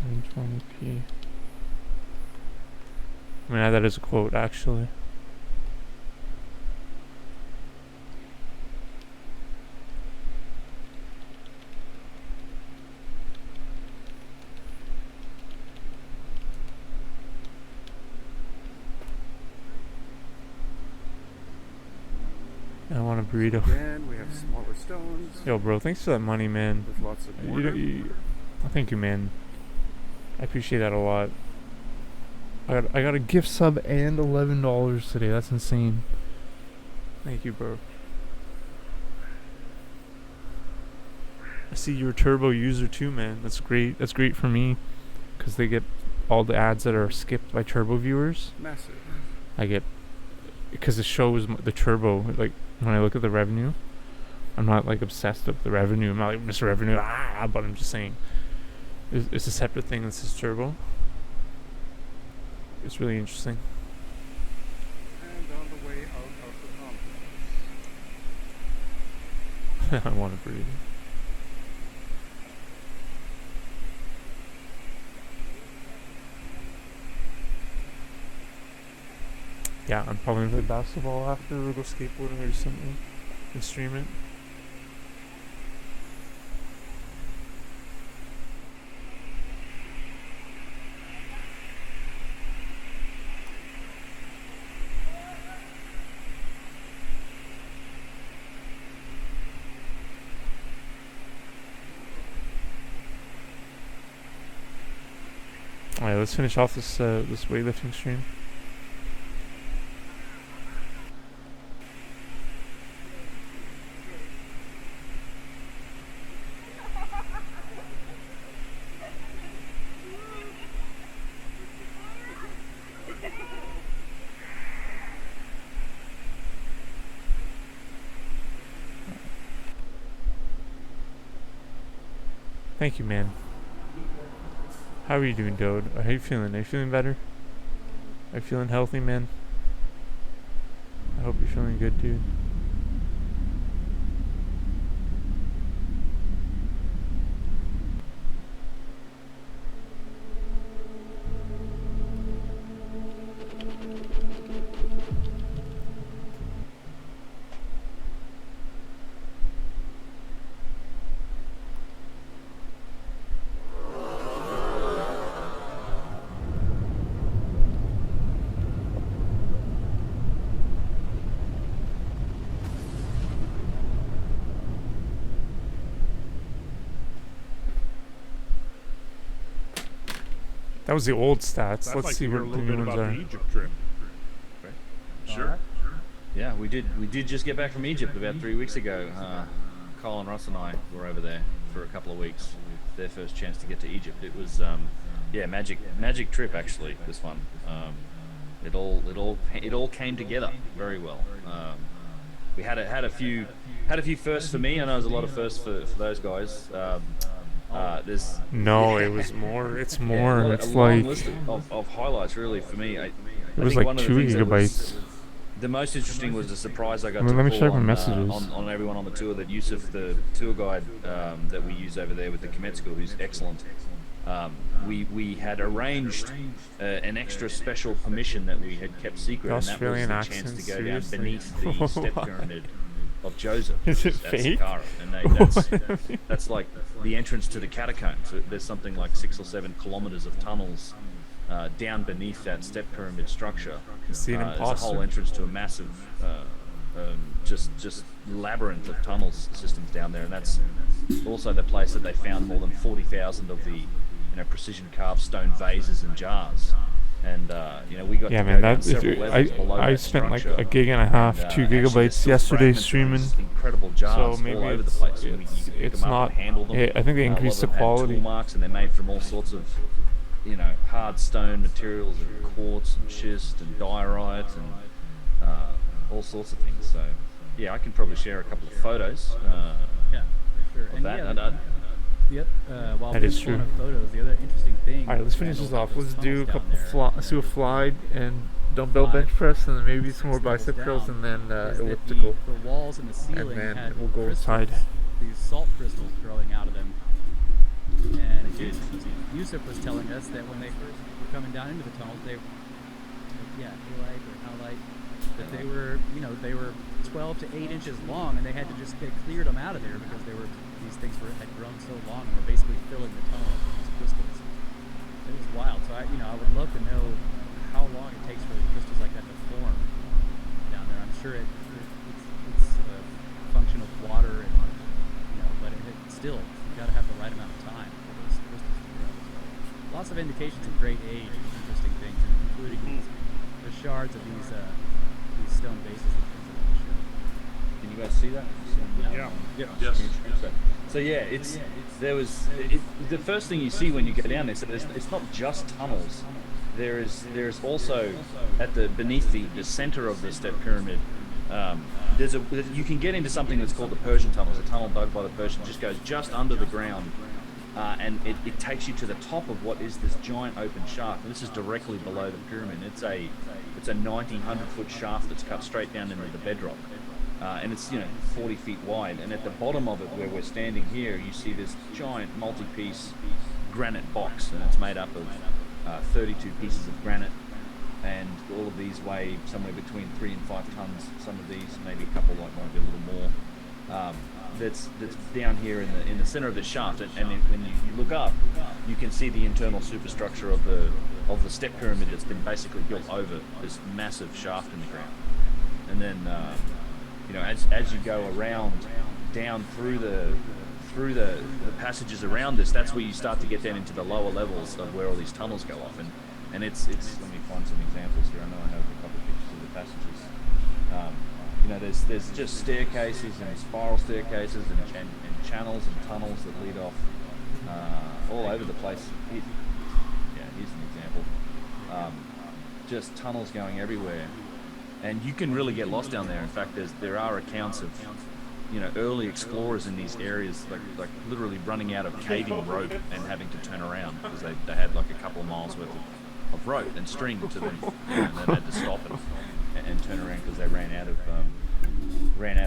720p. I'm gonna add that as a quote, actually. I want a burrito. Again, we have smaller stones. Yo, bro, thanks for that money, man. With lots of water. Thank you, man. I appreciate that a lot. I got a gift sub and $11 today. That's insane. Thank you, bro. I see you're a Turbo user too, man. That's great. That's great for me, because they get all the ads that are skipped by Turbo viewers. Massive. I get, because it shows the Turbo, like when I look at the revenue, I'm not like obsessed with the revenue. I'm not like Mr. Revenue, but I'm just saying it's a separate thing that says Turbo. It's really interesting. And on the way out of the complex. I want to breathe. Yeah, I'm probably gonna play basketball after, or go skateboarding or something, and stream it. Alright, let's finish off this this weightlifting stream. Thank you, man. How are you doing, Dode? How are you feeling? Are you feeling better? Are you feeling healthy, man? I hope you're feeling good, dude. That was the old stats. I'd Let's like see to hear what a the little new bit ones about are. the Egypt trip. Sure. Yeah, we did just get back from Egypt about 3 weeks ago. Kyle and Ross and I were over there for a couple of weeks. Their first chance to get to Egypt. It was yeah, magic trip actually. This one. It all came together very well. We had a few firsts for me. I know there's a lot of firsts for those guys. There's It was more. It's more. Yeah, it's a long like list of highlights really for me. it was like 2 gigabytes. the most interesting was the surprise I got Well, to let me pull check my on, messages. on everyone on the tour. That Yusuf, the tour guide that we use over there with the Kemet School, who's excellent. We had arranged an extra special permission that we had kept secret, The and that was Australian the accent, chance to go seriously? down beneath the step pyramid of Joseph. Is it at fake? Saqqara. And that's like the entrance to the catacombs. So there's something like 6 or 7 kilometers of tunnels down beneath that step pyramid structure. See an There's a imposter. whole entrance to a massive just labyrinth of tunnels systems down there, and that's also the place that they found more than 40,000 of the precision carved stone vases and jars. And we got Yeah, to man, go down that several levels below I that spent like structure. a gig and a half, And, 2 actually, there's gigabytes still yesterday fragments of streaming. these incredible jars So maybe all over the it's- place. And you can pick it's them up not- and handle them. yeah, I think they A lot increased of the them had quality. tool marks, and they're made from all sorts of hard stone materials, and quartz and schist and diorite and all sorts of things. So yeah, I can probably share a couple of photos. Yeah, for sure. Of And that. yeah, And, yep. While That we're is pulling true. up photos, the other interesting thing. All right, let's finish this off. Let's do a couple let's do a fly and dumbbell bench press, and then maybe some more bicep curls, and then elliptical. The walls and the ceiling then had we'll go crystals, inside. these salt crystals growing out of them. And Yusuf was telling us that when they first were coming down into the tunnels, they, halite or halite, that they were, they were 12 to 8 inches long, and they had to just get cleared them out of there because these things had grown so long and were basically filling the tunnel with these crystals. It was wild. So I would love to know how long it takes for crystals like that to form down there. I'm sure it's a function of water, and but still, you got to have the right amount of time for those crystals to grow. So lots of indications of great age, and interesting things, including the shards of these stone bases and things that they show. Can you guys see that? Yeah. Yes. So yeah, the first thing you see when you go down there. So it's not just tunnels. There's also at beneath the center of the step pyramid. You can get into something that's called the Persian tunnels. A tunnel dug by the Persians just goes just under the ground, and it takes you to the top of what is this giant open shaft. And this is directly below the pyramid. It's a 100 foot shaft that's cut straight down into the bedrock. And it's 40 feet wide, and at the bottom of it, where we're standing here, you see this giant multi-piece granite box, and it's made up of 32 pieces of granite, and all of these weigh somewhere between 3 and 5 tons. Some of these, maybe a couple, might be a little more. That's down here in the center of the shaft, and when you look up, you can see the internal superstructure of the step pyramid that's been basically built over this massive shaft in the ground, and then. As you go around down through the passages around this, that's where you start to get down into the lower levels of where all these tunnels go off. And it's let me find some examples here. I know I have a couple of pictures of the passages. There's just staircases and spiral staircases and channels and tunnels that lead off all over the place. Here's an example. Just tunnels going everywhere. And you can really get lost down there. In fact, there are accounts of, early explorers in these areas, like literally running out of caving rope and having to turn around because they had like a couple of miles worth of rope and string to them, and they had to stop and turn around because they ran out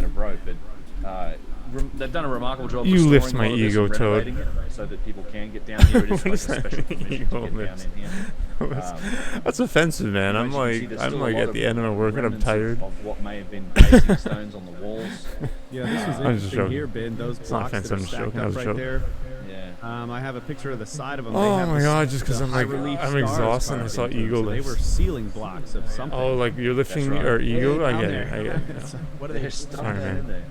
of rope. But they've done a remarkable job. You lift restoring my a lot of this ego, and Toad. renovating it so that people can get down here. It is like a special permission to get down in here. That's offensive, man. I'm As you can see, there's still a lot at the end of my workout. I'm remnants tired. of what may have been pacing stones on the walls. Yeah, this was I'm just interesting joking. here, Ben. Those It's not blocks that offensive, are I'm just stacked joking. I up was right joking. there. Yeah. I have a picture of the side of them. Oh They have my God, just 'cause the I'm like, high-relief I'm stars exhausted and I carved saw into them. ego So they lifts. were ceiling blocks of something. Oh, like you're lifting That's right. or ego? Yeah, I down get there. it. I get it. Yeah. What are they? Sorry, man.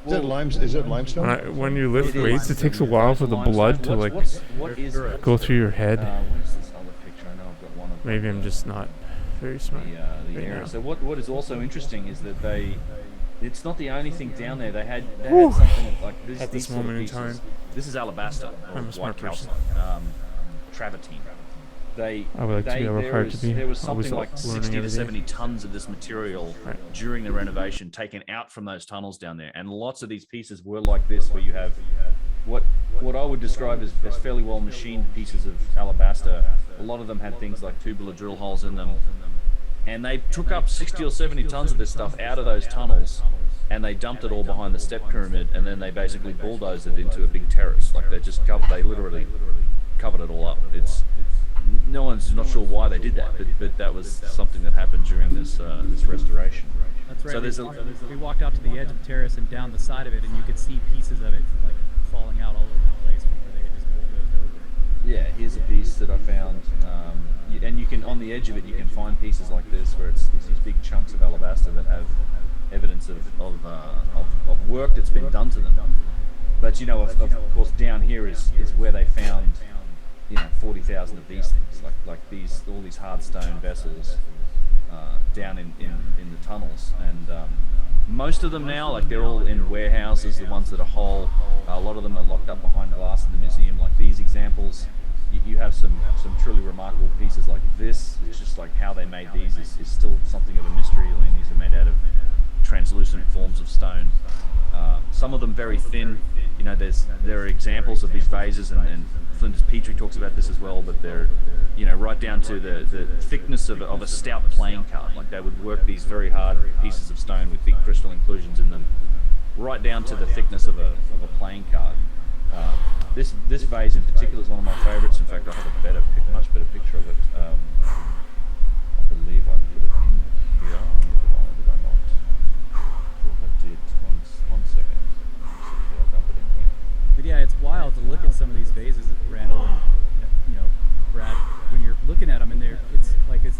Is it limestone? When you lift It is. weights, it takes a while for the blood to like What is it? go through your head. What is this other picture? I know I've got one of Maybe I'm just not very smart. the right area. now. So what is also interesting is that it's not the only thing down there. They had something like this. At this these sort of moment in pieces. time. This is alabaster, or I'm a smart white person. calcite, travertine. I would like to be required to be. There was Always something like learning 60 to every day. 70 tons of this material Right. during the renovation taken out from those tunnels down there, and lots of these pieces were like this, where you have what I would describe as fairly well machined pieces of alabaster. A lot of them had things like tubular drill holes in them. And they took up 60 or 70 tons of this stuff out of those tunnels, and they dumped it all behind the step pyramid, and then they basically bulldozed it into a big terrace. Like they literally covered it all up. No one's not sure why they did that, but that was something that happened during this restoration. That's right. So we walked out to the edge of the terrace and down the side of it, and you could see pieces of it like falling out all over the place from where they had just bulldozed over it. Yeah, here's a piece that I found, and you can, on the edge of it, you can find pieces like this where it's these big chunks of alabaster that have evidence of work that's been done to them. But of course, down here is where they found 40,000 of these things, like all these hard stone vessels down in the tunnels, and most of them now, like, they're all in warehouses. The ones that are whole, a lot of them are locked up behind glass in the museum. Like these examples, you have some truly remarkable pieces like this. It's just like how they made these is still something of a mystery. I mean, these are made out of translucent forms of stone. Some of them very thin. There are examples of these vases, and Flinders Petrie talks about this as well, but they're right down to the thickness of a stout playing card. Like, they would work these very hard pieces of stone with big crystal inclusions in them, right down to the thickness of a playing card. This vase in particular is one of my favorites. In fact, I have a much better picture of it. I believe I put it in here. Did I not? I thought I did. One second. I'll dump it in here. But yeah, it's wild to look at some of these vases, Randall, and Brad, when you're looking at them, and it's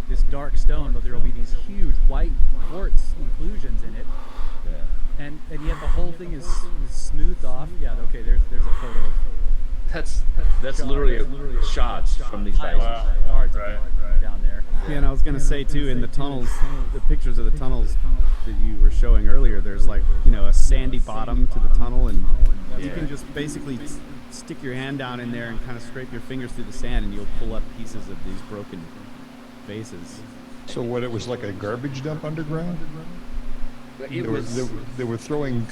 this dark stone, but there will be these huge white quartz inclusions in it. Yeah. And yet the whole thing is smoothed off. Yeah, okay, there's a photo of that's literally shards from these vases. Shards down there. Yeah, and I was gonna say too, in the tunnels, the pictures of the tunnels that you were showing earlier, there's like a sandy bottom to the tunnel, and you can just basically stick your hand down in there and kind of scrape your fingers through the sand, and you'll pull up pieces of these broken vases. So what, it was like a garbage dump underground? They were throwing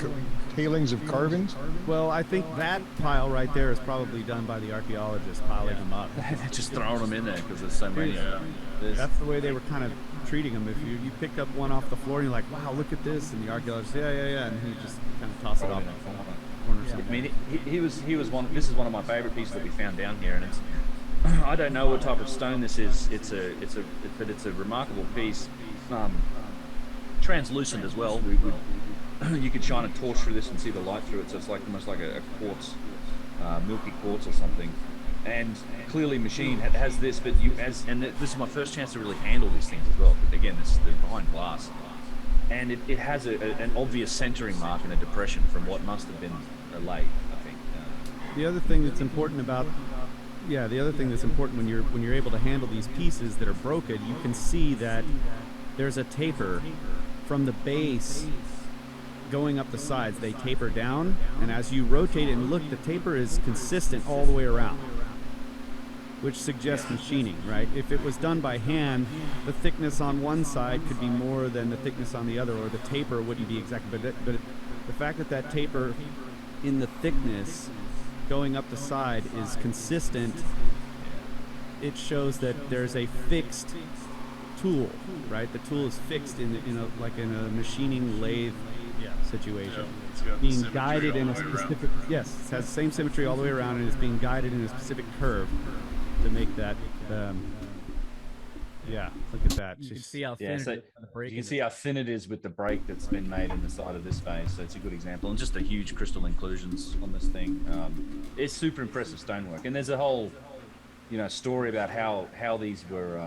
tailings of carvings? Well, I think that pile right there is probably done by the archaeologists piling them up. Just throwing them in there because there's so many. That's the way they were kind of treating them. If you picked up one off the floor and you're like, wow, look at this, and the archaeologist, yeah, and he just kind of tossed it off the corner. I mean, he was one. This is one of my favorite pieces that we found down here, and it's. I don't know what type of stone this is. But it's a remarkable piece. Translucent as well. You could shine a torch through this and see the light through it, so it's like almost like a quartz, milky quartz or something. And clearly machined, has this, but this is my first chance to really handle these things as well. But again, they're behind glass, and it has an obvious centering mark and a depression from what must have been a lathe, I think. The other thing that's important when you're able to handle these pieces that are broken, you can see that there's a taper from the base going up the sides. They taper down, and as you rotate it and look, the taper is consistent all the way around, which suggests machining, right? If it was done by hand, the thickness on one side could be more than the thickness on the other, or the taper wouldn't be exactly. But the fact that taper in the thickness going up the side is consistent, it shows that there's a fixed tool, right? The tool is fixed in a machining lathe situation. Being guided in a specific, yes, it has the same symmetry all the way around, and it's being guided in a specific curve to make that. Look at that. You can see how thin it is with the break. You can see how thin it is with the break that's been made in the side of this vase. So it's a good example, and just the huge crystal inclusions on this thing. It's super impressive stonework, and there's a whole, story about how these were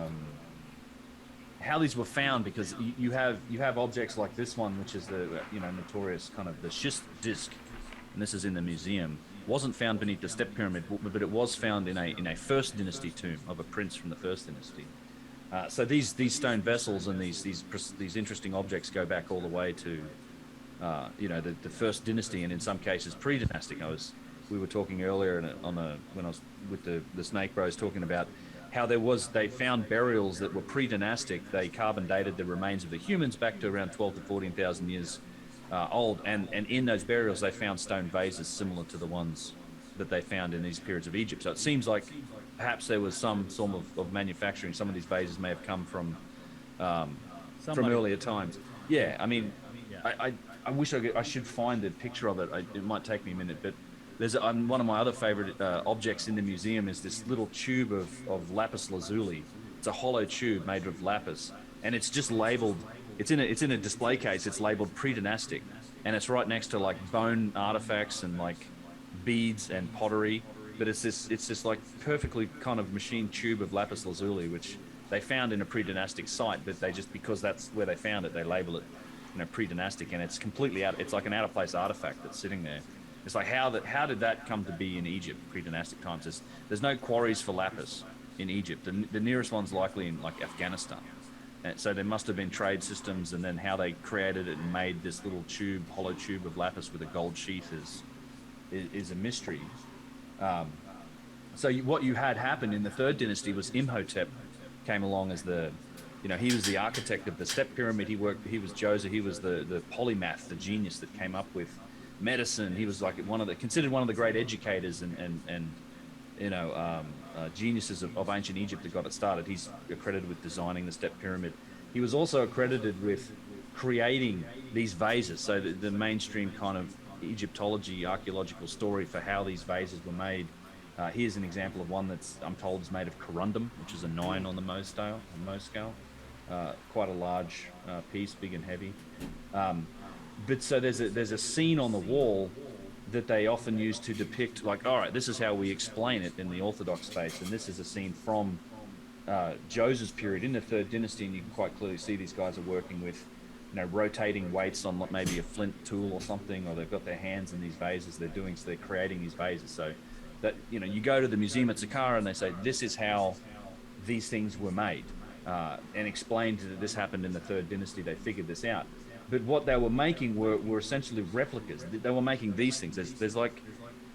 found, because you have objects like this one, which is the notorious kind of the schist disc, and this is in the museum. Wasn't found beneath the step pyramid, but it was found in a First Dynasty tomb of a prince from the First Dynasty. So these stone vessels and these interesting objects go back all the way to the First Dynasty, and in some cases pre-dynastic. We were talking earlier when I was with the Snake Bros talking about how they found burials that were pre-dynastic. They carbon dated the remains of the humans back to around 12 to 14,000 years old, and in those burials they found stone vases similar to the ones that they found in these periods of Egypt. So it seems like perhaps there was some form of manufacturing. Some of these vases may have come from from Somebody- earlier times. Yeah, I mean, Yeah. I wish I should find a picture of it. It might take me a minute, but there's one of my other favorite objects in the museum is this little tube of lapis lazuli. It's a hollow tube made of lapis, and it's just labeled. It's in a display case. It's labeled pre-dynastic, and it's right next to like bone artifacts and like beads and pottery. But it's this like perfectly kind of machined tube of lapis lazuli, which they found in a pre-dynastic site, but they just, because that's where they found it, they label it, pre-dynastic, and it's completely out. It's like an out of place artifact that's sitting there. It's like how did that come to be in Egypt pre-dynastic times? There's no quarries for lapis in Egypt. The nearest one's likely in like Afghanistan. And so there must have been trade systems, and then how they created it and made this little hollow tube of lapis with a gold sheath is a mystery. So what you had happen in the Third Dynasty was Imhotep came along as he was the architect of the step pyramid. He was Djoser. He was the polymath, the genius that came up with medicine. He was like considered one of the great educators and geniuses of ancient Egypt that got it started. He's accredited with designing the step pyramid. He was also accredited with creating these vases. So the mainstream kind of Egyptology, archaeological story for how these vases were made. Here's an example of one that's, I'm told, is made of corundum, which is a 9 on the Mohs scale. Quite a large piece, big and heavy. But so there's a scene on the wall that they often use to depict, like, all right, this is how we explain it in the Orthodox space, and this is a scene from Djoser's period in the Third Dynasty, and you can quite clearly see these guys are working with, rotating weights on maybe a flint tool or something, or they've got their hands in these vases. So they're creating these vases. So that you go to the museum at Saqqara and they say this is how these things were made, and explained that this happened in the Third Dynasty. They figured this out. But what they were making were essentially replicas. They were making these things. There's like,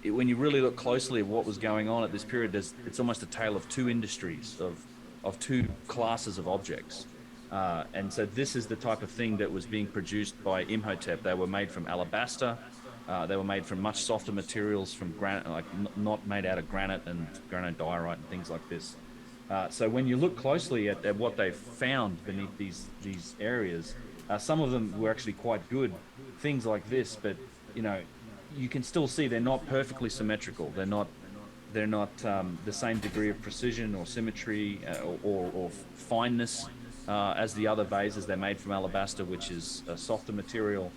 when you really look closely at what was going on at this period, it's almost a tale of two industries, of two classes of objects. And so this is the type of thing that was being produced by Imhotep. They were made from alabaster. They were made from much softer materials, from granite, like not made out of granite and granodiorite and things like this. So when you look closely at what they found beneath these areas, some of them were actually quite good, things like this, but you can still see they're not perfectly symmetrical. They're not the same degree of precision or symmetry or fineness as the other vases. They're made from alabaster, which is a softer material.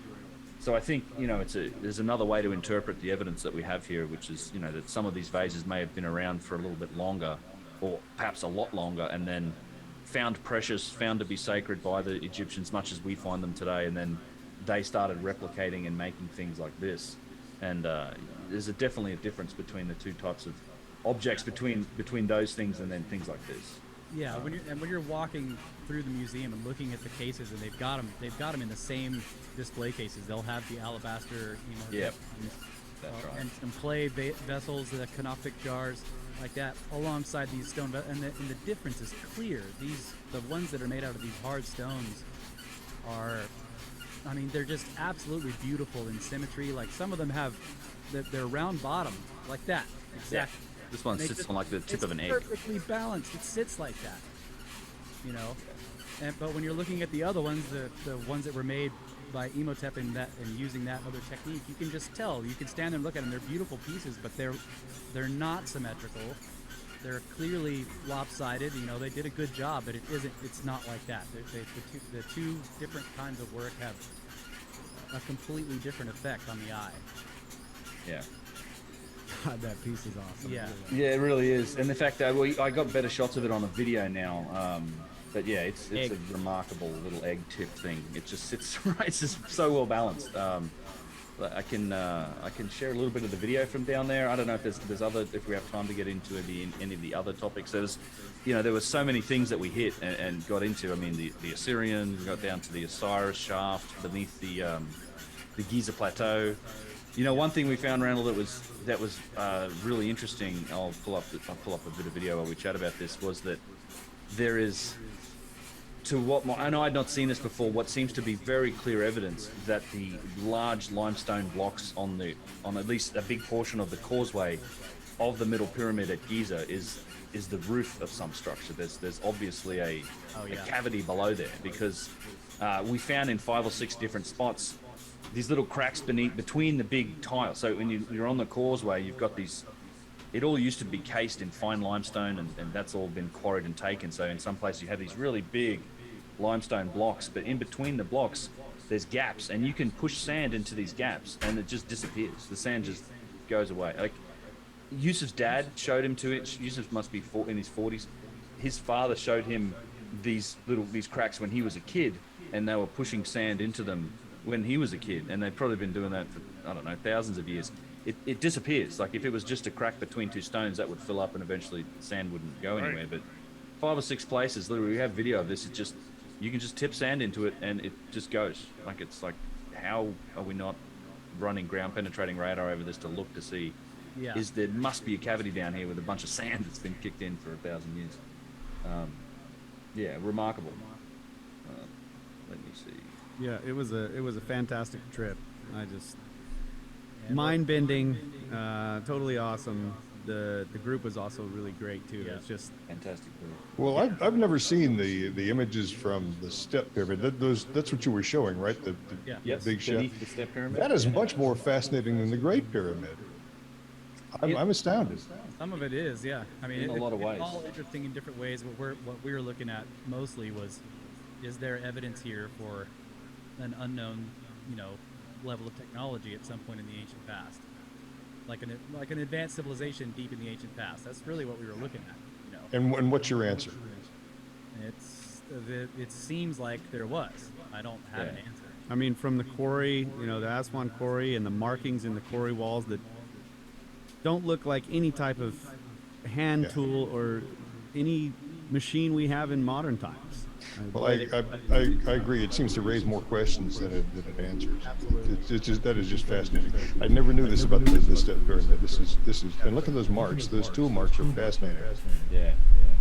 So I think there's another way to interpret the evidence that we have here, which is that some of these vases may have been around for a little bit longer, or perhaps a lot longer, and then found precious, found to be sacred by the Egyptians, much as we find them today, and then they started replicating and making things like this. And there's definitely a difference between the two types of objects, between those things and then things like this. Yeah, when you're walking through the museum and looking at the cases, and they've got them in the same display cases. They'll have the alabaster, Yep. That's right. and some clay vessels, the canoptic jars, like that, alongside these stone vessels. And the difference is clear. The ones that are made out of these hard stones are, they're just absolutely beautiful in symmetry. Like some of them have their round bottom, like that. Exactly. Yeah. This one sits on like the tip of an egg. It's perfectly balanced. It sits like that. But when you're looking at the other ones, the ones that were made by Imhotep and using that other technique, you can just tell. You can stand there and look at them. They're beautiful pieces, but they're not symmetrical. They're clearly lopsided. They did a good job, but it's not like that. The two different kinds of work have a completely different effect on the eye. Yeah. God, that piece is awesome. Yeah. Yeah, it really is. And the fact that I got better shots of it on a video now. But yeah, it's a remarkable little egg tip thing. It just sits right. It's just so well balanced. I can share a little bit of the video from down there. I don't know if there's other, if we have time to get into any of the other topics. There were so many things that we hit and got into. The Assyrian, we got down to the Osiris shaft beneath the Giza plateau. One thing we found, Randall, that was really interesting. I'll pull up a bit of video while we chat about this. Was that there is, I know I'd not seen this before, what seems to be very clear evidence that the large limestone blocks on at least a big portion of the causeway of the middle pyramid at Giza is is the roof of some structure. There's obviously a cavity below there, because we found in 5 or 6 different spots these little cracks between the big tiles. So when you're on the causeway, you've got these. It all used to be cased in fine limestone, and that's all been quarried and taken. So in some places you have these really big limestone blocks, but in between the blocks there's gaps, and you can push sand into these gaps and it just disappears. The sand just goes away. Like Yusuf's dad showed him to it. Yusuf must be in his 40s. His father showed him these cracks when he was a kid, and they were pushing sand into them when he was a kid, and they've probably been doing that for, I don't know, thousands of years. It disappears. Like if it was just a crack between 2 stones, that would fill up and eventually sand wouldn't go anywhere. But 5 or 6 places, literally, we have video of this. It's just, you can just tip sand into it and it just goes. Like, it's like, how are we not running ground penetrating radar over this to look to see? Yeah. There must be a cavity down here with a bunch of sand that's been kicked in for 1,000 years. Yeah, remarkable. Let me see. Yeah, it was a fantastic trip. I just mind bending, totally awesome. The group was also really great too. Yeah. It's just fantastic. Well, I've never seen the images from the step pyramid. That's what you were showing, right? The Yes, big ship. beneath the step pyramid. That is much more fascinating than the Great Pyramid. I'm astounded. Some of it is, yeah. I mean, In a lot of ways. It's all interesting in different ways. What we were looking at mostly was, is there evidence here for an unknown, level of technology at some point in the ancient past, like an advanced civilization deep in the ancient past? That's really what we were looking at. And what's your answer? It seems like there was. I don't have an answer. I mean, from the quarry, the Aswan quarry and the markings in the quarry walls that don't look like any type of hand tool or any machine we have in modern times. Well, I agree. It seems to raise more questions than it answers. Absolutely. That is just fascinating. I never knew this about the step pyramid. This is, and look at those marks. Those tool marks are fascinating. Yeah.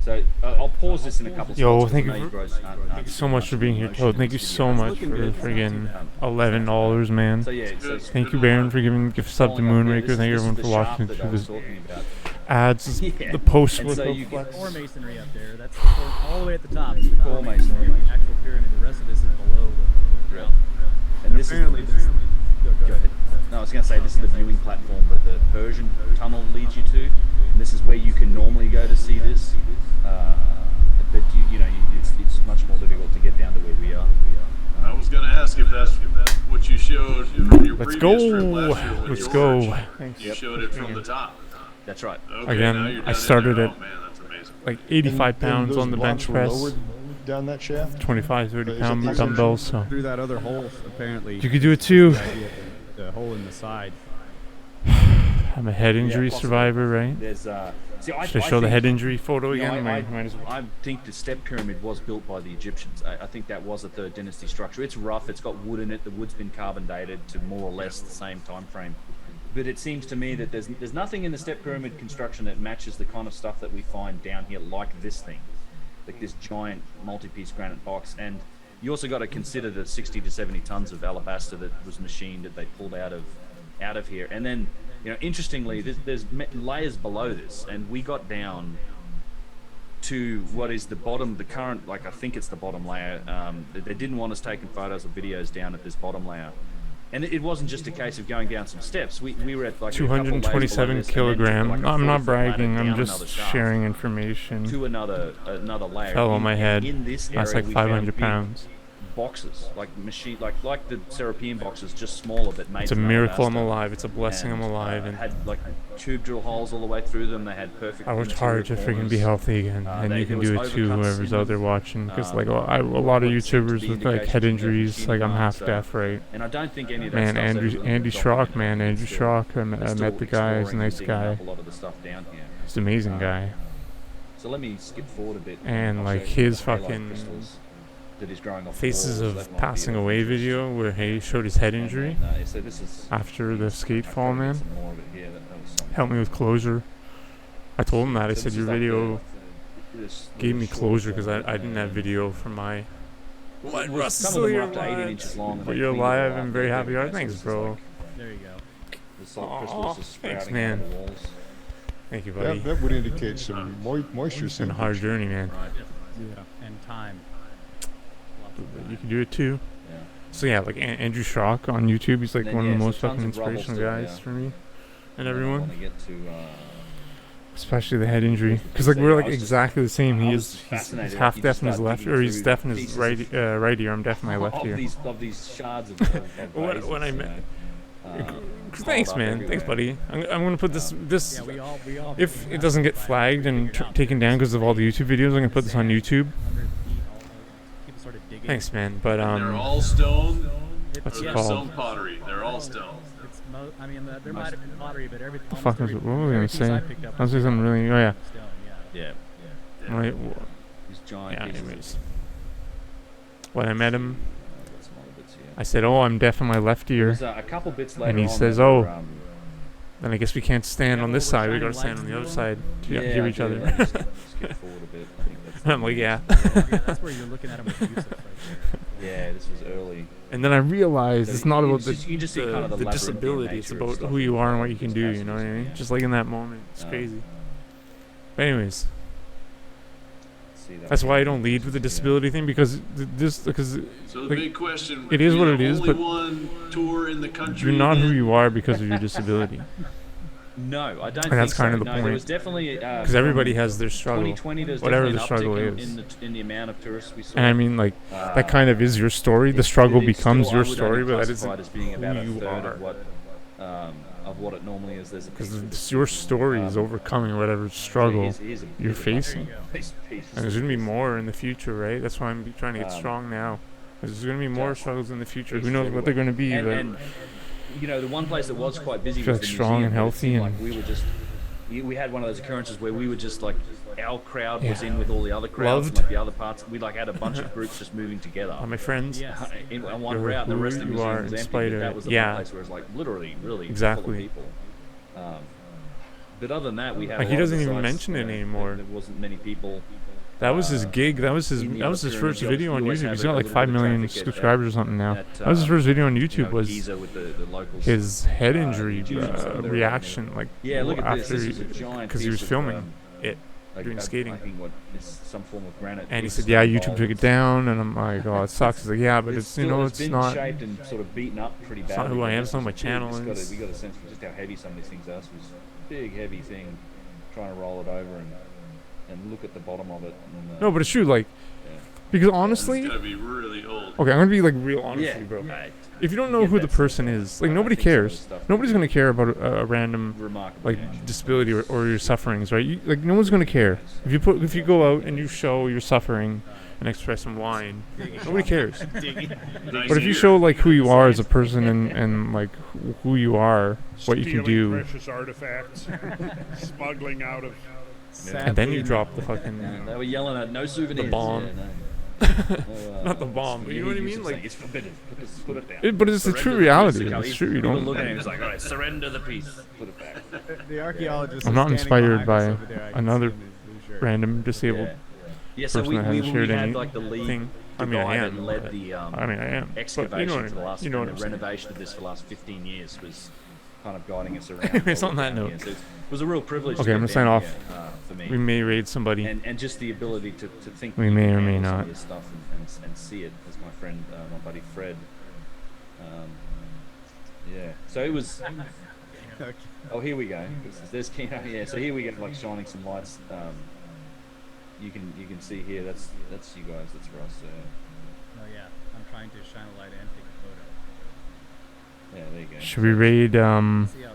So I'll pause this in a couple of Yo, spots. thank you so much for being here, Toad. Thank you so much for friggin' $11, man. Thank you, Baron, for giving the gift sub to Moonraker. Thank you, everyone, for watching through this ads. The post with you get core masonry up there. That's all the way at the top. The core masonry, the actual pyramid. The rest of this is below the ground. And this apparently, go ahead. No, I was going to say this is the viewing platform that the Persian tunnel leads you to. And this is where you can normally go to see this. But it's much more difficult to get down to where we are. I was going to ask if that's what you showed from your previous trip last year. Let's go. You showed it from the top. That's right. Okay, Again, I started at like 85 pounds on the bench press. Down that shaft? 25, 30 pound dumbbells. So through that other hole, apparently. You could do it too. The hole in the side. I'm a head injury survivor, right? There's should I show the head injury photo again? I think the step pyramid was built by the Egyptians. I think that was a 3rd dynasty structure. It's rough. It's got wood in it. The wood's been carbon dated to more or less the same time frame. But it seems to me that there's nothing in the step pyramid construction that matches the kind of stuff that we find down here, like this thing, like this giant multi-piece granite box. And you also got to consider the 60 to 70 tons of alabaster that was machined that they pulled out of here. And then, interestingly, there's layers below this, and we got down to what is the bottom, the current, I think it's the bottom layer. They didn't want us taking photos or videos down at this bottom layer. And it wasn't just a case of going down some steps. We were at 227 kilogram. I'm not bragging. I'm just sharing information. To another layer. Fell on my head. In this area, that's like 500 pounds. Boxes, like machine, like the Serapeum boxes, just smaller, but made. It's a miracle I'm alive. It's a blessing I'm alive. And had tube drill holes all the way through them. They had perfect. I worked hard to freaking be healthy again, and you can do it too. Whoever's out there watching, because a lot of YouTubers with head injuries, I'm half deaf, right? And I don't think any of that man, Andy Schrock, Andrew Schrock. I met the guy. He's a nice guy. A lot of the stuff down here. He's an amazing guy. So let me skip forward a bit. And his fucking Faces of Passing Away video where he showed his head injury after the skate fall, man. Helped me with closure. I told him that. I said your video gave me closure because I didn't have video for my. What? Russ is still here. But you're alive. I'm very happy. Thanks, bro. There you go. Thanks, man. Thank you, buddy. That would indicate some moisture It's been a seepage. hard journey, man. Yeah. And time. But you can do it too. Yeah. So yeah, like Andrew Schrock on YouTube, he's like And then, one of the yeah, most so fucking tons of rubble inspirational still, guys yeah. for me and I everyone. want to get to. Especially the head injury, because like So, we're yeah, like I was just- exactly the same. I He was is he's fascinated, half like, you deaf just in his start left, digging or he's through deaf in his pieces right ear. I'm deaf in my left ear. Of these shards of When I vases, met. you know, Thanks, piled up man. Thanks, everywhere. buddy. I'm gonna put this. Yeah, we all If it doesn't get flagged and taken down because of all the YouTube videos, I'm gonna put this on YouTube. People started digging. Thanks, man. But And they're all stone. what's or it they're called? stone pottery. They're all stone. I mean, there might have been pottery, but everything. The fuck was what was I gonna say? I was saying something really. Oh yeah. Yeah. Right. These giant Yeah. pieces. Anyways, when I met him, Got some other bits here. I said, "Oh, I'm deaf in my left ear," There's a couple bits later and he on says, that "Oh." were, Then I guess we can't stand on this side. We gotta stand on the other side to hear I each do. other. Let me just skip forward a bit. I think that's I'm like, yeah. That's where you're looking at him with Yusuf right there. Yeah, this was early. And then I realized So it's not you about just- you just see kind of the the labyrinthian disability. It's nature of about stuff who you in are and what you can these do. You know what I passages, mean? Just like in that moment, it's crazy. But anyways, see that that's one. why I don't lead with the disability thing because because So the like, big question. it is we what the it is, only but one tour in the country. you're not who that- you are because of your disability. No, I don't. And that's think kind so. of the no, point. There was definitely Because everybody has their struggle, 2020, there's whatever the definitely struggle an uptick is. in the amount of tourists we saw. And I mean, like that kind of is your story. The struggle becomes your story, but that isn't as being about who a you third are. of what it normally is. There's a piece of Because your story is overcoming whatever struggle here's a you're bit of facing. piece of And there's going to be more in the future, right? That's why I'm trying to get strong now. There's going to be more struggles in the future. Who knows what they're going to be, but and you know, the one place that was quite busy feel was like the strong museum, and but it healthy seemed and- like we were just. We had one of those occurrences where we were just like our crowd was Yeah. in with all the other crowds, Loved. and like the other parts. We like had a bunch of groups just moving together. Are my friends? In one You're route, the who rest of the you museum are was in empty. spite But of that it. was the Yeah. one place where it was like literally full of Exactly. people. But other than that, we had. Like, a he lot of doesn't the even sites, mention it you know, anymore. There wasn't many people. That was his gig. That was his. in the That was other his pyramid first jobs, video we on always YouTube. have He's a got like little 5 bit of million traffic at, subscribers or something now. at, That was his first video on you YouTube. know, Was Giza with the locals, his head injury students over there, reaction, like yeah, look at this. after This is a giant because he was piece of, filming it like, doing skating. I think what is some form of granite. And he piece said, "Yeah, YouTube involved. took it down," and I'm like, "Oh, it sucks." He's like, "Yeah, but it's you still- know, it's it's been not." shaped and sort of beaten up pretty badly. It's not who I but am. this It's not was my big. channel It's is. we got a sense for just how heavy some of these things are. So it was a big, heavy thing, trying to roll it over and look at the bottom of it. And, No, but it's true. Like, because honestly, It's gotta be really old. okay, I'm gonna be like real honest Yeah, with you, bro. right. If you don't know who the person is, like nobody cares. Nobody's gonna care about a random Remarkable, like disability or your sufferings, right? Like no one's gonna care if you go out and you show your suffering and express some whine. Nobody cares. But if you show like who you are as a person and like who you are, what you can Stealing do, precious artifacts, smuggling out of. and then you drop the fucking they were yelling at no souvenirs. the bomb. Yeah, no. Not the bomb, but you know what I mean? Like, it's forbidden. Put it down. but it's the true reality. It's true. You People don't. look at him. He's like, all right, surrender the piece. Put it back. The archaeologist. I'm is not standing inspired behind by us over there. I can another see him in his blue shirt. random disabled Yeah, so person that we hasn't shared had any like the lead thing. I the mean, I guy am. that led but- the I mean, I am. But excavation you know what I for the mean. last You know what and I'm the saying. renovation of this for the last 15 years was kind of guiding us around. Anyways, all on the that time note. here. So it was a real privilege. Okay, to I'm get gonna sign down off. here, for me. We may raid somebody. And just the ability to think We you may can or may handle some not. of this stuff and see it, as my friend, my buddy Fred. Yeah. So it was. Oh, here we go. There's yeah. So here we go, like shining some lights. You can see here. That's you guys. That's for us. Oh yeah, I'm trying to shine a light and take a photo. Yeah, there you go. Should we raid See how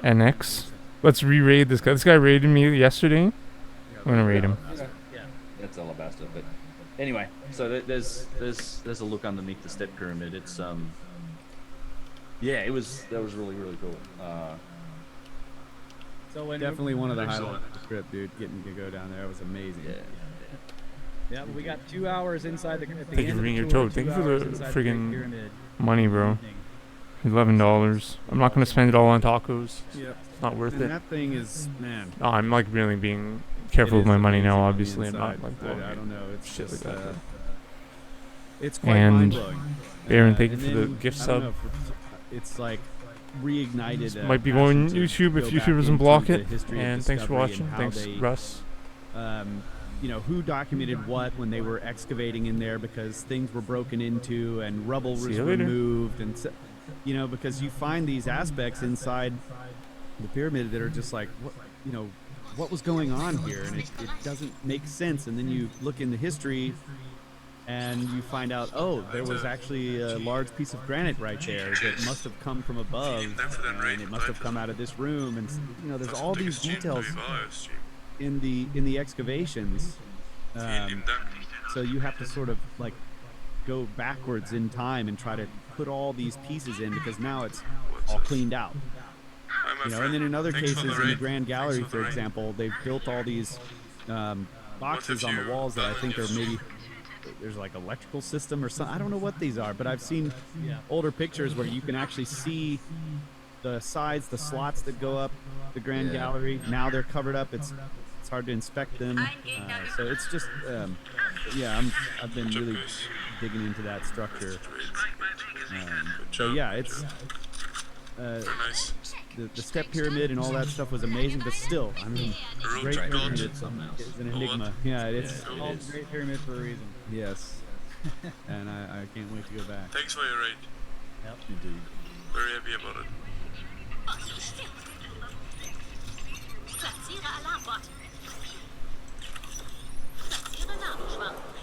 they're NX? Let's re-raid this guy. This guy raided me yesterday. I'm gonna raid him. Yeah. That's alabaster. But anyway, so there's a look underneath the step pyramid. It's yeah, that was really cool. So when Definitely one of the Excellent. highlights of the trip, dude. Getting to go down there, it was amazing. Yeah, but we got 2 hours inside the. At the Thank you end for of being the your tour, toad. Thank 2 you for hours the inside the Great friggin' Pyramid. money, bro. $11. I'm not gonna spend it all on tacos. Yeah. It's not worth And it. that thing is, man. No, I'm like really being careful It with my is money now. amazing on the Obviously, I'm not inside. like blowing I don't know. It's shit just, like that. it's quite And mind blowing. Baron, thank you and for the then, gift I don't sub. know, it's like reignited. Might be passion going to YouTube if go YouTube back doesn't into block the it. history of And thanks for discovery watching. and how Thanks, they, Russ. you know, who documented what when they were excavating in there, because things were broken into and rubble was See you later. removed, and so, you know, because you find these aspects inside the pyramid that are just like, what, you know, what was going on here, and it doesn't make sense. And then you look in the history and you find out, oh, there was actually a large piece of granite right there that must have come from above, and it must have come out of this room. And you know, there's all these details in the excavations, so you have to sort of like go backwards in time and try to put all these pieces in, because now it's all cleaned out. You know, and then in other cases, in the Grand Gallery, for example, they've built all these boxes on the walls that I think are maybe there's like electrical system or something. I don't know what these are, but I've seen older pictures where you can actually see the sides, the slots that go up the Grand Gallery. Now they're covered up. It's hard to inspect them. So it's just, I've been really digging into that structure. So yeah, it's the step pyramid and all that stuff was amazing, but still, I mean, Great Pyramid is an enigma. Yeah, it's called the Great Pyramid for a reason. Yes. And I can't wait to go back. Thanks for your rate. Yep. Indeed. Very happy about it. Platziere Alarmbot. Platziere Nabelschwarm.